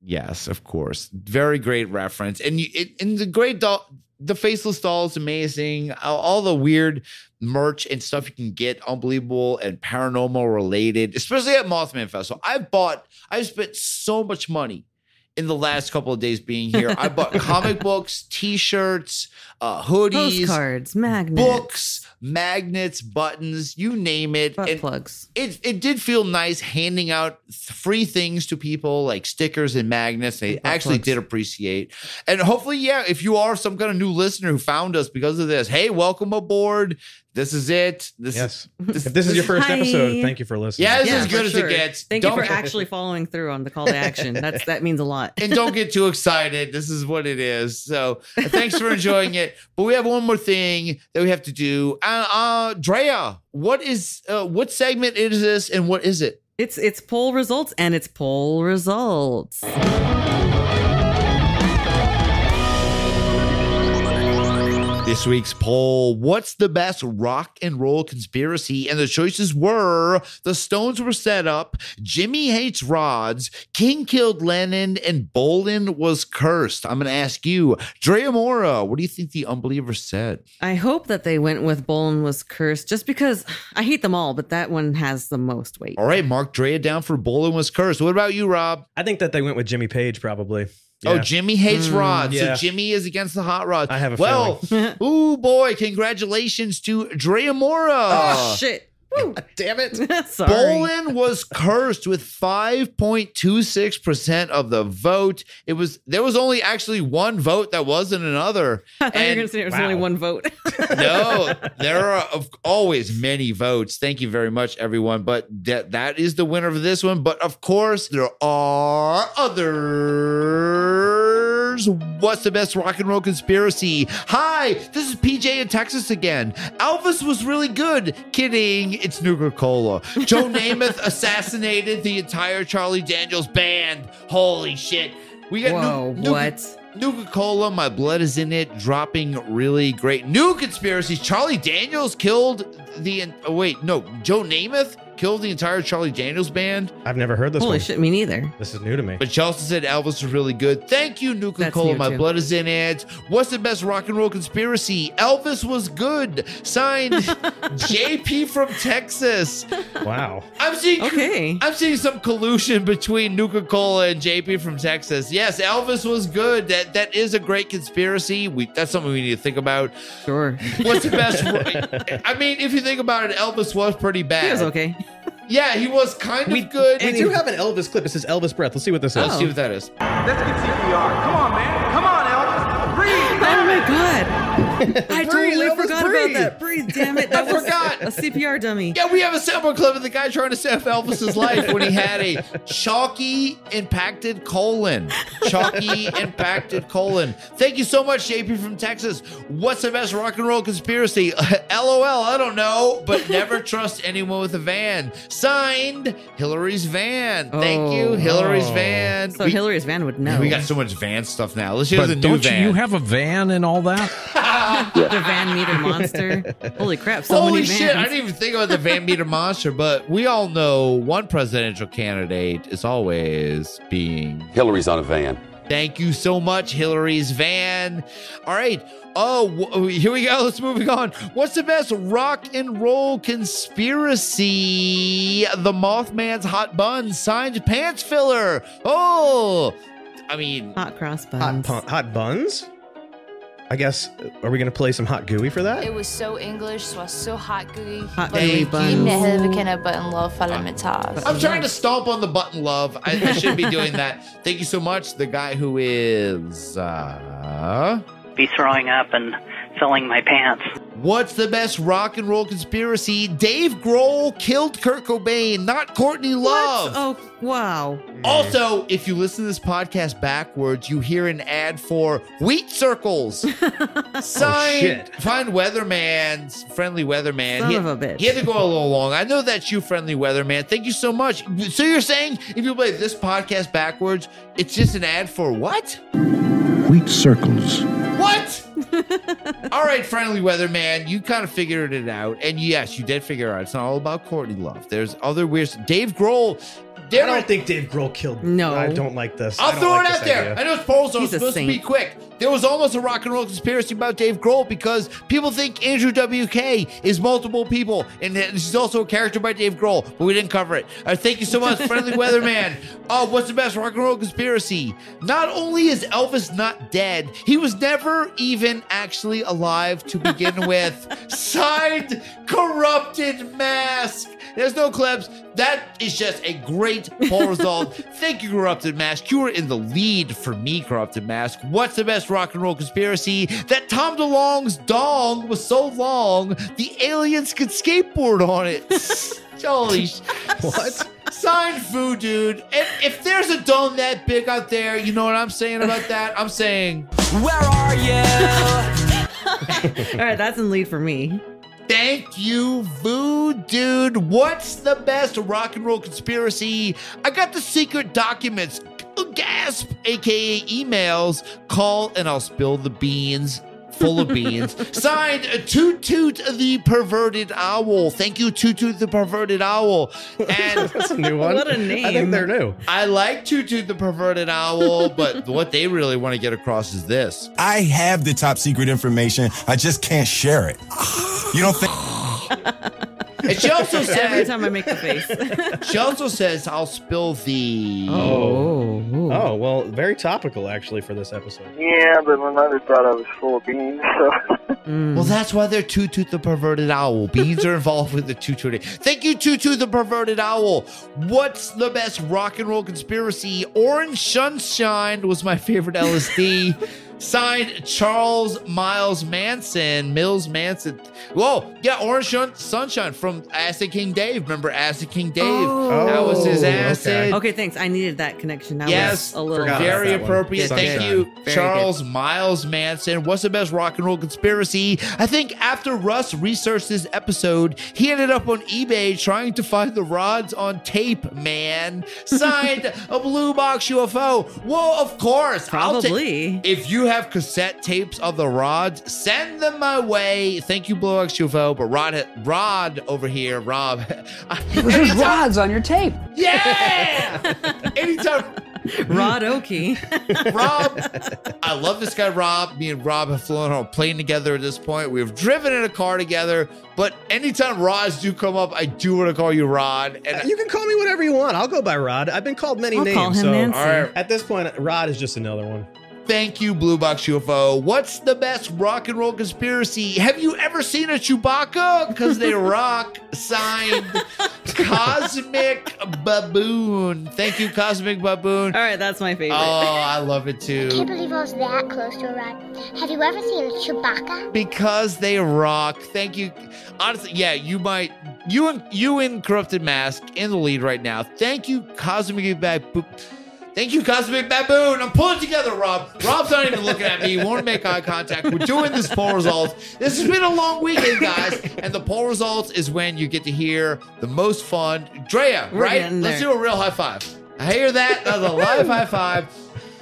Yes, of course. Very great reference. And the great doll, the faceless doll is amazing. All the weird merch and stuff you can get, unbelievable and paranormal related, especially at Mothman Festival. I've spent so much money in the last couple of days being here. I bought comic books, t-shirts, hoodies, postcards, magnets, books, magnets, buttons, you name it. Butt plugs. It did feel nice handing out free things to people like stickers and magnets. They actually did appreciate. And hopefully, if you are some kind of new listener who found us because of this, hey, welcome aboard. This is it. If this is your first episode, thank you for listening. Yeah, this is as good as it gets. Thank you for actually following through on the call to action. That means a lot. And don't get too excited. This is what it is. So thanks for enjoying it. But we have one more thing that we have to do. Drea, what segment is this and what is it? It's poll results and it's poll results. This week's poll, what's the best rock and roll conspiracy? And the choices were the Stones were set up, Jimmy hates rods, King killed Lennon, and Bolin was cursed. I'm going to ask you, Drea Mora, what do you think the Unbelievers said? I hope that they went with Bolin was cursed just because I hate them all, but that one has the most weight. All right, mark Drea down for Bolin was cursed. What about you, Rob? I think that they went with Jimmy Page probably. Yeah. Oh, Jimmy hates rods. Yeah. So Jimmy is against the hot rods. I have a feeling. Ooh, boy, congratulations to Drea Mora. Oh, shit. Damn it. Sorry. Bolin was cursed with 5.26% of the vote. There was only actually one vote that wasn't another. I thought you were going to say there was only one vote. No, there are always many votes. Thank you very much, everyone. But that is the winner of this one. But of course, there are others. What's the best rock and roll conspiracy? Hi, this is PJ in Texas again. Elvis was really good. Kidding. It's Nuka-Cola. Joe Namath assassinated the entire Charlie Daniels band. Holy shit. We got what? Nuka-Cola, My Blood is in It, dropping really great new conspiracies. Charlie Daniels killed Joe Namath killed the entire Charlie Daniels band. I've never heard this Holy one. shit, me neither. This is new to me. But Chelsea said Elvis was really good. Thank you, Nuka-Cola, My Blood is in It. What's the best rock and roll conspiracy? Elvis was good. Signed, JP from Texas. Wow. I'm seeing some collusion between Nuka-Cola and JP from Texas. Yes, Elvis was good. That is a great conspiracy. That's something we need to think about. Sure. What's the best? I mean, if you think about it, Elvis was pretty bad. He was okay. Yeah, he was kind of good. We do have an Elvis clip. It says Elvis breath. Let's see what this is. Let's see what that is. Let's get CPR. Come on, man. Come on, Elvis. my God. I totally forgot about that. Breathe, damn it. That I forgot. a CPR dummy. Yeah, we have a sample clip of the guy trying to save Elvis's life when he had a chalky impacted colon. Chalky impacted colon. Thank you so much, JP from Texas. What's the best rock and roll conspiracy? LOL, I don't know, but never trust anyone with a van. Signed, Hillary's van. Thank you, Hillary's van. So Hillary's van would know. We got so much van stuff now. Let's hear the But new don't van. you have a van and all that? The Van Meter monster. Holy crap! So Holy many shit! vans. I didn't even think about the Van Meter monster, but we all know one presidential candidate is always being Hillary's on a van. Thank you so much, Hillary's van. All right. Oh, here we go. Let's move on. What's the best rock and roll conspiracy? The Mothman's hot buns. Signed pants filler. Oh, I mean, hot cross buns. Hot buns? I guess, are we going to play some hot gooey for that? It was so English, så var så hot gooey. Hot gooey buns. Emnet havde vi kender button love parlamentar. I'm trying to stomp on the button, love. I should be doing that. Thank you so much. The guy who is be throwing up and filling my pants. What's the best rock and roll conspiracy? Dave Grohl killed Kurt Cobain, not Courtney Love. Oh, wow. Also, if you listen to this podcast backwards, you hear an ad for Wheat Circles. Signed, Find Weatherman's Friendly Weatherman. Son of a bitch. He had to go a little long. I know that's you, Friendly Weatherman. Thank you so much. So you're saying if you play this podcast backwards, it's just an ad for what? Wheat Circles. What? All right, Friendly Weatherman, you kind of figured it out. And yes, you did figure it out. It's not all about Courtney Love. There's other weird Dave Grohl. I don't think Dave Grohl killed. No. I don't like this. I'll throw it out there. Idea. I know it's polls, so it's He's a supposed to be saint. quick. There was almost a rock and roll conspiracy about Dave Grohl because people think Andrew WK is multiple people, and he's also a character by Dave Grohl, but we didn't cover it. Thank you so much, Friendly Weatherman. What's the best rock and roll conspiracy? Not only is Elvis not dead, he was never even actually alive to begin with. Signed, Corrupted Mask. There's no clips. That is just a great poll result. Thank you, Corrupted Mask. You are in the lead for me, Corrupted Mask. What's the best rock and roll conspiracy? That Tom DeLonge's dong was so long, the aliens could skateboard on it. Holy what? Signed food, dude. And if there's a dome that big out there, you know what I'm saying about that? I'm saying, where are you? All right, that's in lead for me. Thank you, Voodoo Dude. What's the best rock and roll conspiracy? I got the secret documents. Gasp, aka emails. Call and I'll spill the beans. Full of beans. Signed, Toot Toot the Perverted Owl. Thank you, Toot Toot the Perverted Owl. And that's a new one. What a name. I think they're new. I like Toot Toot the Perverted Owl, but what they really want to get across is this. I have the top secret information. I just can't share it. You don't think? And she also said, every time I make the face. She also says, I'll spill the... Oh, well, very topical, actually, for this episode. Yeah, but my mother thought I was full of beans, so... Well, that's why they're Toot Toot the Perverted Owl. Beans are involved with the Toot Toot. Thank you, Toot Toot the Perverted Owl. What's the best rock and roll conspiracy? Orange Sunshine was my favorite LSD. Signed, Charles Mills Manson. Whoa, yeah, Orange Sunshine from Acid King Dave. Remember Acid King Dave? That was his acid. Okay, thanks. I needed that connection. That Yes, was a little very appropriate. Yes, Thank you, Very Charles Miles Manson. What's the best rock and roll conspiracy? I think after Russ researched this episode, he ended up on eBay trying to find the rods on tape, man. Signed, a blue box UFO. Whoa, of course. Probably. If you have cassette tapes of the rods, send them my way. Thank you, Blue Box UFO. But Rod over here, Rob. There's rods on your tape. Yeah! Anytime. Rod Okey. Rob, I love this guy, Rob. Me and Rob have flown on a plane together at this point. We've driven in a car together. But anytime Rods do come up, I do want to call you Rod. And you can call me whatever you want. I'll go by Rod. I've been called many names. Call him so Nancy. at this point, Rod is just another one. Thank you, Blue Box UFO. What's the best rock and roll conspiracy? Have you ever seen a Chewbacca? Because they rock. Signed, Cosmic Baboon. Thank you, Cosmic Baboon. All right, that's my favorite. Oh, I love it too. I can't believe I was that close to a rock. Have you ever seen a Chewbacca? Because they rock. Thank you. Honestly, yeah, you might. You in Corrupted Mask in the lead right now. Thank you, Cosmic Baboon. Thank you, Cosmic Baboon. I'm pulling together, Rob. Rob's not even looking at me. He won't make eye contact. We're doing this poll results. This has been a long weekend, guys. And the poll results is when you get to hear the most fun. Drea, right? Let's do a real high five. I hear that. That's a live high five.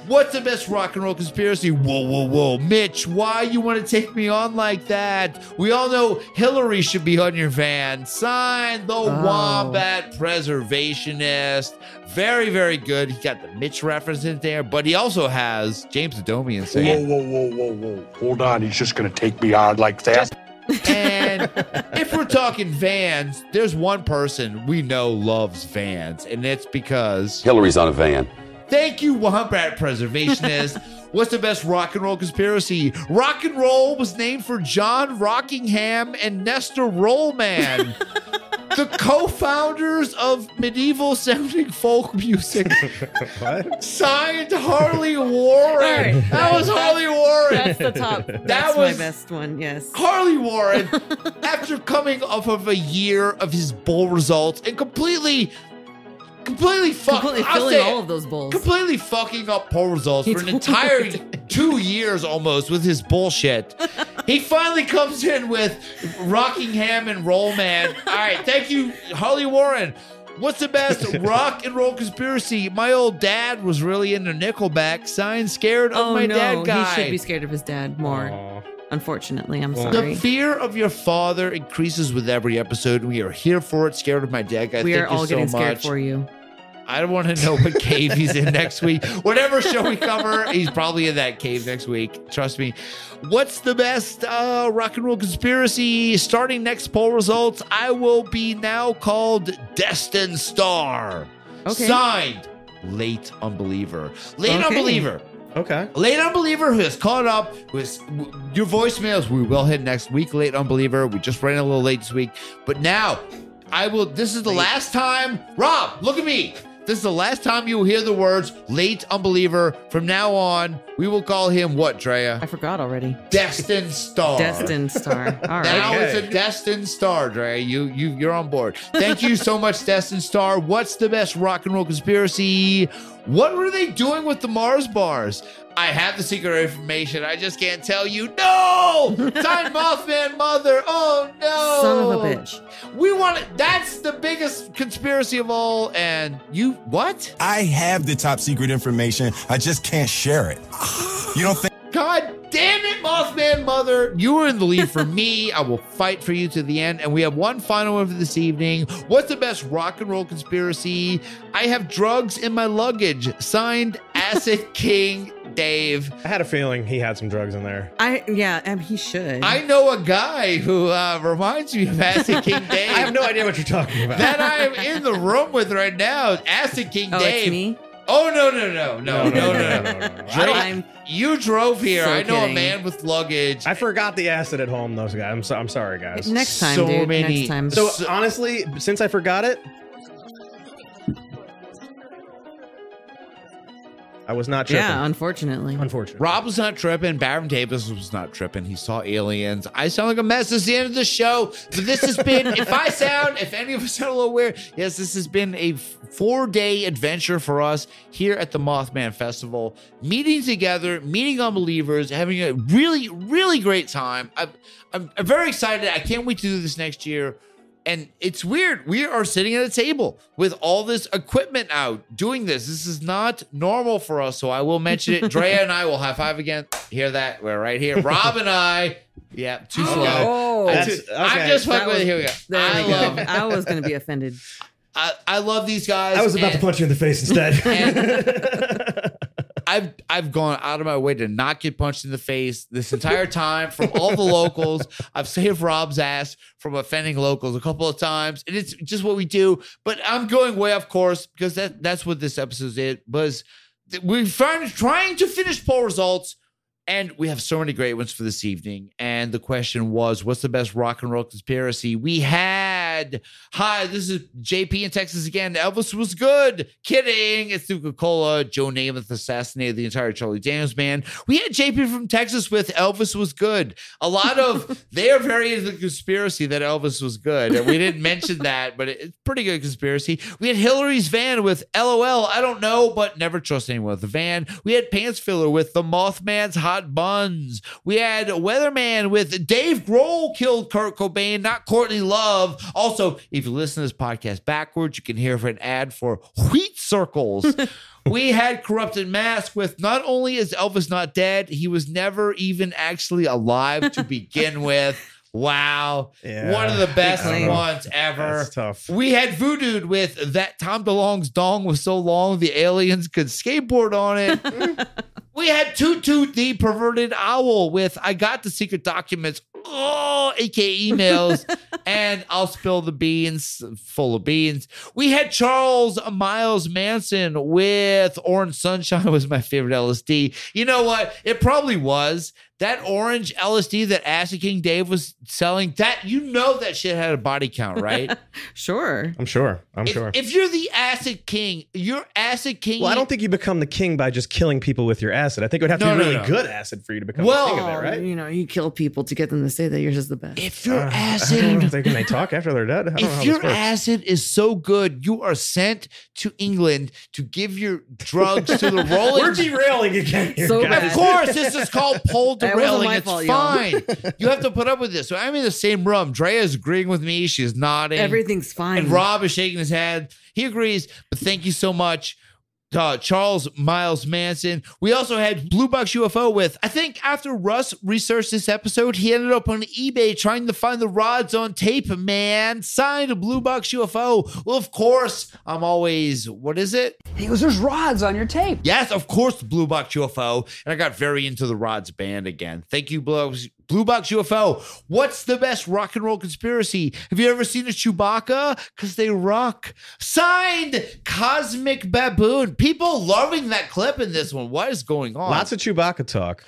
What's the best rock and roll conspiracy? Whoa, whoa, whoa. Mitch, why you want to take me on like that? We all know Hillary should be on your van. Signed, the Wombat Preservationist. Very, very good. He got the Mitch reference in there, but he also has James Adomian saying, Whoa. Hold on. He's just going to take me on like that. And if we're talking vans, there's one person we know loves vans, and it's because Hillary's on a van. Thank you, Wombat Preservationist. What's the best rock and roll conspiracy? Rock and roll was named for John Rockingham and Nestor Rollman, the co-founders of medieval-sounding folk music. What? Signed, Harley Warren. Right. That was Harley Warren. That's the top. That's was my best one, yes. Harley Warren, after coming off of a year of his bowl results and completely filling all of those bowls. Completely fucking up poll results for an entire 2 years almost with his bullshit. He finally comes in with Rockingham and Rollman. All right, thank you, Harley Warren. What's the best rock and roll conspiracy? My old dad was really into Nickelback. Signed, scared of my dad guy. He should be scared of his dad more. Aww. Unfortunately, I'm sorry. The fear of your father increases with every episode. We are here for it. Scared of my dad guy. We are Thank you all so getting scared much. for you. I don't want to know what cave he's in next week. Whatever show we cover, he's probably in that cave next week. Trust me. What's the best rock and roll conspiracy? Starting next poll results, I will be now called Destined Star. Okay. Signed, Late Unbeliever. Late Unbeliever. Okay. Late Unbeliever who has caught up with your voicemails. We will hit next week, Late Unbeliever. We just ran a little late this week. But now, this is the last time. Rob, look at me. This is the last time you will hear the words Late Unbeliever. From now on, we will call him what, Drea? I forgot already. Destined Star. Destined Star. All right. Now it's a Destined Star, Drea. You're on board. Thank you so much, Destined Star. What's the best rock and roll conspiracy? What were they doing with the Mars bars? I have the secret information. I just can't tell you. No! Time Mothman Mother. Oh, no. Son of a bitch. We want it. That's the biggest conspiracy of all. And you, what? I have the top secret information. I just can't share it. You don't think? God damn it, Mothman Mother. You were in the lead for me. I will fight for you to the end. And we have one final one for this evening. What's the best rock and roll conspiracy? I have drugs in my luggage. Signed, Acid King Dave. I had a feeling he had some drugs in there. He should. I know a guy who reminds me of Acid King Dave. I have no idea what you're talking about. That I am in the room with right now. Acid King Dave. It's me? Oh, no. You drove here. So I know kidding. a man with luggage. I forgot the acid at home, those guys. I'm sorry, guys. Next time, So dude. many- Next time. So honestly, since I forgot it, I was not tripping. Yeah, unfortunately. Rob was not tripping. Baron Davis was not tripping. He saw aliens. I sound like a mess. This is the end of the show. But this has been, if any of us sound a little weird, yes, this has been a 4-day adventure for us here at the Mothman Festival. Meeting together, meeting unbelievers, having a really, really great time. I'm very excited. I can't wait to do this next year. And it's weird. We are sitting at a table with all this equipment out doing this. This is not normal for us. So I will mention it. Drea and I will high five again. Hear that? We're right here. Rob and I. Yeah, too slow. Oh, I'm just fucking with it. Here we go. I was going to be offended. I love these guys. I was about to punch you in the face instead. I've gone out of my way to not get punched in the face this entire time from all the locals. I've saved Rob's ass from offending locals a couple of times, and it's just what we do. But I'm going way off course because that's what this episode was. we're trying to finish poll results, and we have so many great ones for this evening. And the question was, what's the best rock and roll conspiracy? We had, hi, this is JP in Texas again. Elvis was good. Kidding. It's Coca-Cola. Joe Namath assassinated the entire Charlie Daniels band. We had JP from Texas with Elvis was good. A lot of, they are very into the conspiracy that Elvis was good. And we didn't mention that, but it's pretty good conspiracy. We had Hillary's van with LOL. I don't know, but never trust anyone with the van. We had Pants Filler with the Mothman's Hot Buns. We had Weatherman with Dave Grohl killed Kurt Cobain, not Courtney Love. Also, if you listen to this podcast backwards, you can hear an ad for Wheat Circles. We had Corrupted Mask with not only is Elvis not dead, he was never even actually alive to begin with. Wow. Yeah. One of the best ones ever. That's tough. We had Voodooed with that Tom DeLonge's dong was so long the aliens could skateboard on it. We had Toot Toot the Perverted Owl with I Got the Secret Documents, aka emails, and I'll Spill the Beans, full of beans. We had Charles Miles Manson with Orange Sunshine was my favorite LSD. You know what? It probably was. That orange LSD that Acid King Dave was selling, that you know that shit had a body count, right? Sure. I'm sure. If you're the Acid King, you're Acid King. Well, I don't think you become the king by just killing people with your acid. I think it would have to be really good acid for you to become the king of it, right? You know, you kill people to get them to say that yours is the best. If your acid... I don't know if they talk after they're dead. I don't know how if your this works. acid is so good, you are sent to England to give your drugs to the Rolling... We're derailing again here, guys. Of course, this is called pole derailing. It's fault, fine. You have to put up with this. So I'm in the same room. Drea is agreeing with me. She's nodding. Everything's fine. And Rob is shaking his head. He agrees, but thank you so much. Charles Miles Manson. We also had Blue Box UFO with, I think after Rus researched this episode, he ended up on eBay trying to find the rods on tape, man. Signed a Blue Box UFO. Well, of course, I'm always, what is it? He goes, there's rods on your tape. Yes, of course, the Blue Box UFO. And I got very into the rods band again. Thank you, Blue Box UFO. What's the best rock and roll conspiracy? Have you ever seen a Chewbacca? Because they rock. Signed, Cosmic Baboon. People loving that clip in this one. What is going on? Lots of Chewbacca talk.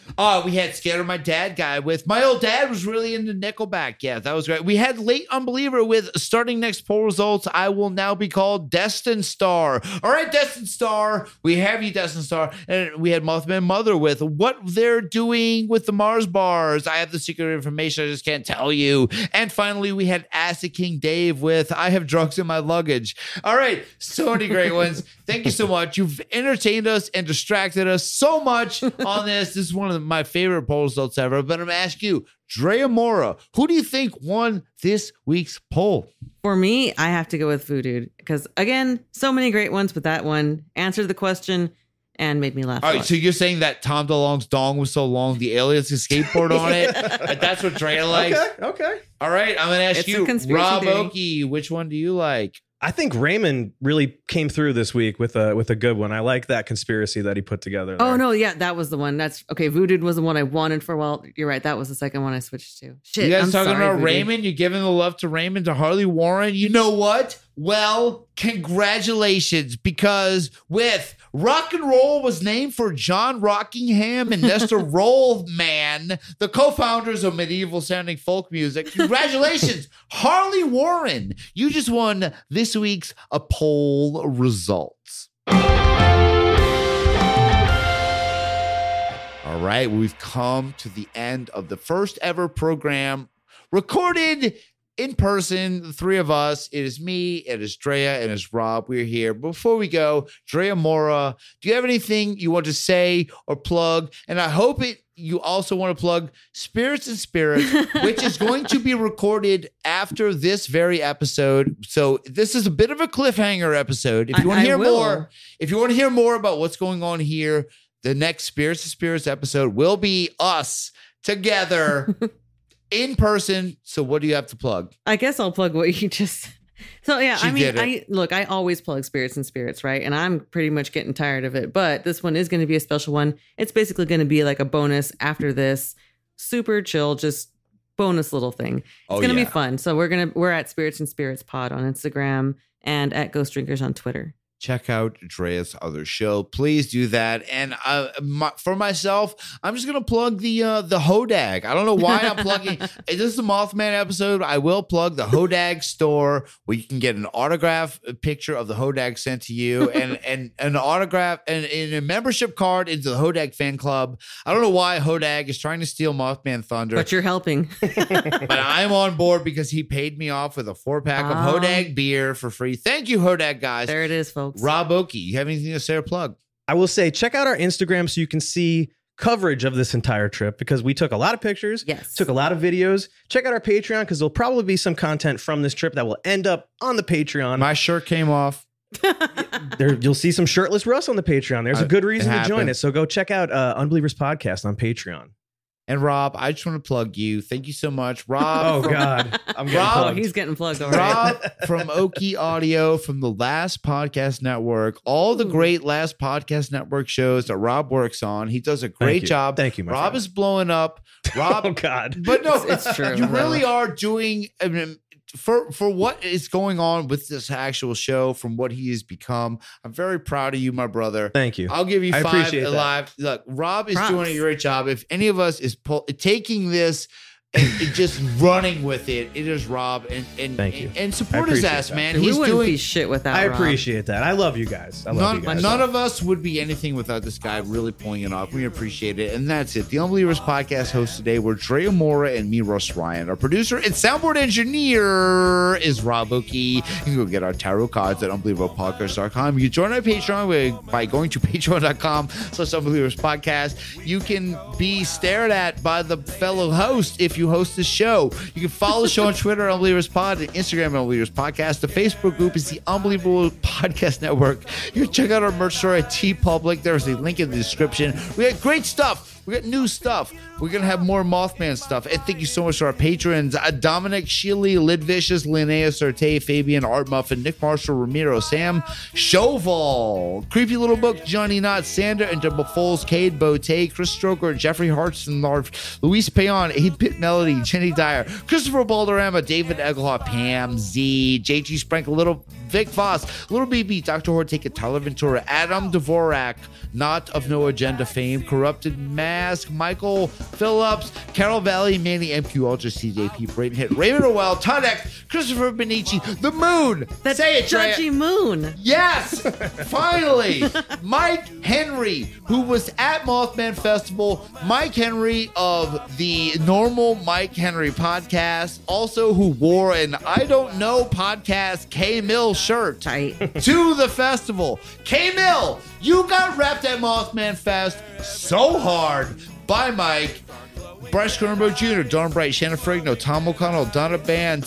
We had Scared of My Dad guy with, my old dad was really into Nickelback. Yeah, that was great. We had Late Unbeliever with, starting next poll results, I will now be called Destined Star. All right, Destined Star. We have you, Destined Star. And we had Mothman Mother with, what they're doing with the Mars bars. I have the secret information I just can't tell you. And finally, we had Acid King Dave with, I have drugs in my luggage. All right, so many great ones. Thank you so much. You've entertained us and distracted us so much on this. This is one of my favorite poll results ever. But I'm going to ask you, Drea Mora, who do you think won this week's poll? For me, I have to go with Voodoo because, again, so many great ones, but that one answered the question and made me laugh. All right, so you're saying that Tom DeLonge's dong was so long the aliens could skateboard on it? But that's what Drea likes? Okay. All right, I'm going to ask you, Rob Okey, which one do you like? I think Raymond really came through this week with a good one. I like that conspiracy that he put together there. Oh, no, yeah, that was the one. That's okay. Voodoo was the one I wanted for a while. You're right. That was the second one I switched to. Shit, you guys I'm talking sorry, about Voodoo. Raymond? You're giving the love to Raymond, to Harley Warren? You know what? Well, congratulations, because with Rock and Roll was named for John Rockingham and Nestor Rollman, the co-founders of medieval sounding folk music. Congratulations, Harley Warren. You just won this week's poll results. All right, we've come to the end of the first ever program recorded in person, the three of us. It is me, it is Drea, and it's Rob. We're here. Before we go, Drea Mora, do you have anything you want to say or plug? And I hope you also want to plug Spirits and Spirits, which is going to be recorded after this very episode. So this is a bit of a cliffhanger episode. If you want to hear more, if you want to hear more about what's going on here, the next Spirits and Spirits episode will be us together in person. So what do you have to plug? I guess I'll plug what you just... So yeah, I always plug Spirits and Spirits, right? And I'm pretty much getting tired of it, but this one is going to be a special one. It's basically going to be like a bonus after this. Super chill, just bonus little thing. It's going to be fun. So we're at Spirits and Spirits Pod on Instagram and at Ghost Drinkers on Twitter. check out Drea's other show. Please do that. And for myself, I'm just gonna plug the Hodag. I don't know why I'm plugging. This is the Mothman episode. I will plug the Hodag store where you can get an autograph picture of the Hodag sent to you, and an autograph and a membership card into the Hodag fan club. I don't know why Hodag is trying to steal Mothman thunder, But you're helping. but I'm on board because he paid me off with a 4-pack of Hodag beer for free. Thank you, Hodag guys. There it is, folks. Rob Okey, you have anything to say or plug? I will say, check out our Instagram so you can see coverage of this entire trip, because we took a lot of pictures, took a lot of videos. Check out our Patreon, because there'll probably be some content from this trip that will end up on the Patreon. My shirt came off. You'll see some shirtless Russ on the Patreon. There's a good reason to join it. So go check out Unbelievers Podcast on Patreon. And Rob, I just want to plug you. Thank you so much, Rob. God, I'm getting plugged. He's getting plugged already. Rob from Okey Audio, from the Last Podcast Network, all the great Last Podcast Network shows that Rob works on. He does a great job. Thank you, my Rob friend. is blowing up. Rob, Oh God, but no, It's true. You really are doing. I mean, for what is going on with this actual show, from what he has become, I'm very proud of you, my brother. Thank you. I'll give you I 5 appreciate that. alive. Look, Rob is Props. doing a great job. If any of us is taking this and just running with it, it is Rob. And Thank you. And I support his appreciate ass, that. man. Dude, He's we wouldn't doing. be shit without I Rob. appreciate that. I love you guys. I love you guys. None of us would be anything without this guy really pulling it off. We appreciate it. And that's it. The Unbelievers Podcast hosts today were Drea, Mora, and me, Rus Ryan. Our producer and soundboard engineer is Rob Okey. You can go get our tarot cards at unbelieverpodcast.com. You can join our Patreon by going to patreon.com/unbelieverspodcast. You can be stared at by the fellow host if you host the show. You can follow the show on Twitter, Unbelievers Pod, and Instagram, Unbelievers Podcast. The Facebook group is the Unbelievable Podcast Network. You can check out our merch store at TeePublic. There's a link in the description. We got great stuff. We got new stuff. We're going to have more Mothman stuff. And thank you so much to our patrons. Dominic, Sheely, Lidvicious, Linnea, Sarte, Fabian, Art Muffin, Nick Marshall, Ramiro, Sam, Shoval, Creepy Little Book, Johnny Knott, Sander, and Double Foles, Cade, Bote, Chris Stroker, Jeffrey Hartson, Luis Payon, 8-Bit Melody, Jenny Dyer, Christopher Balderrama, David Egelhoff, Pam Z, JG Sprinkle, Little Vic Voss, Little BB, Dr. Hortaka, Tyler Ventura, Adam Dvorak, Not of No Agenda fame, Corrupted Mask, Michael Phillips, Carol Valley, Manny MQ Ultra, CJP, Raven Hit, Raymond Orwell, Todd X, Christopher Benici, The Moon. That Say it, Drea. judgy moon. Yes, finally, Mike Henry, who was at Mothman Festival, Mike Henry of the normal Mike Henry podcast, also who wore an I Don't Know podcast K-Mill shirt to the festival. K-Mill, you got repped at Mothman Fest so hard by Mike. Bryce Cronenberg Jr., Don Bright, Shannon Frigno, Tom O'Connell, Donna Band,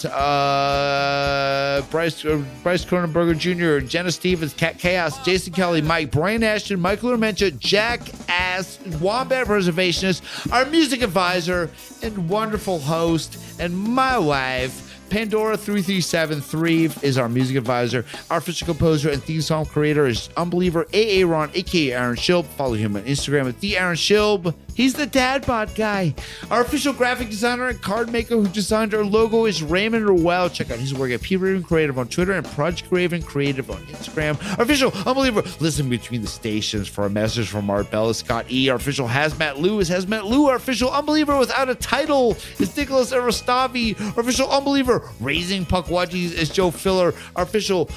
Bryce Cronenberger Jr., Jenna Stevens, Cat Chaos, Jason Kelly, Mike, Brian Ashton, Michael Armenta, Jack Ass, Wombat Reservationist, our music advisor and wonderful host, and my wife, Pandora 3373 is our music advisor. Our official composer and theme song creator is Unbeliever AA Ron, aka Aaron Shilb. Follow him on Instagram at the Aaron Shilb. He's the dad bod guy. Our official graphic designer and card maker who designed our logo is Raymond Orwell. Check out his work at P Raven Creative on Twitter and Project Raven Creative on Instagram. Our official Unbeliever listen between the stations for a message from Art Bella Scott E. Our official Hazmat Lou is Hazmat Lou. Our official Unbeliever without a title is Nicholas Aristavi. Our official Unbeliever Raising Puckwudgies is Joe Filler. Our official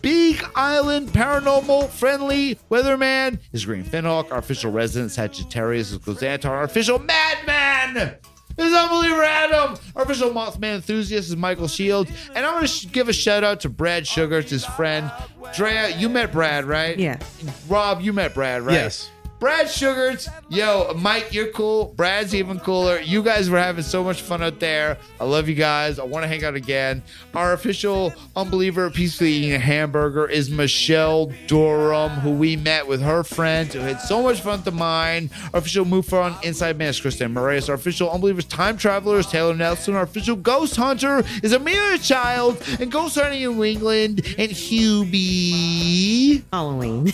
Big Island Paranormal Friendly Weatherman is Green Finhawk. Our official resident Sagittarius is Glazantar. Our official Madman is Unbeliever Adam. Our official Mothman enthusiast is Michael Shields. And I'm going to give a shout out to Brad Sugars, his friend. Drea, you met Brad, right? Yeah. Rob, you met Brad, right? Yes. Brad Sugars, yo, Mike, you're cool. Brad's even cooler. You guys were having so much fun out there. I love you guys. I want to hang out again. Our official Unbeliever peacefully eating a hamburger is Michelle Durham, who we met with her friends who had so much fun to mine. Our official Move Fun Inside Man is Kristen Moraes. Our official Unbelievers Time Traveler is Taylor Nelson. Our official Ghost Hunter is Amira Child. And Ghost Hunting in New England and Hubie. Halloween.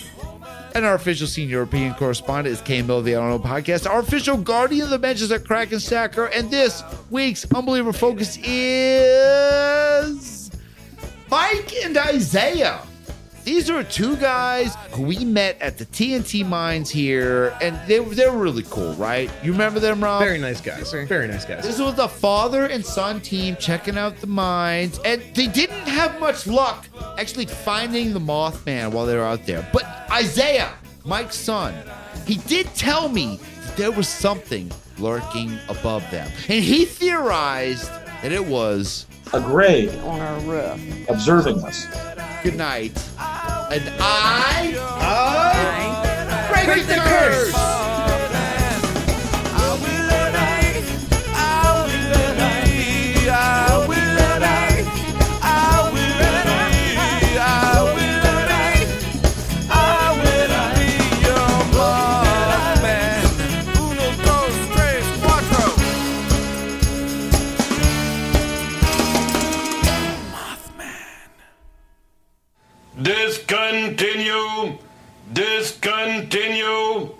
And our official senior European correspondent is Kay Mill of the I Don't Know Podcast. Our official guardian of the benches at Kraken Stacker. And this week's Unbeliever Focus is Mike and Isaiah. These are two guys who we met at the TNT mines here, and they were really cool, right? You remember them, Rob? Very nice guys. Very nice guys. This was a father and son team checking out the mines, and they didn't have much luck actually finding the Mothman while they were out there. But Isaiah, Mike's son, he did tell me that there was something lurking above them, and he theorized that it was a grave on our roof observing us. Good night. And I break the curse. Discontinue! Discontinue!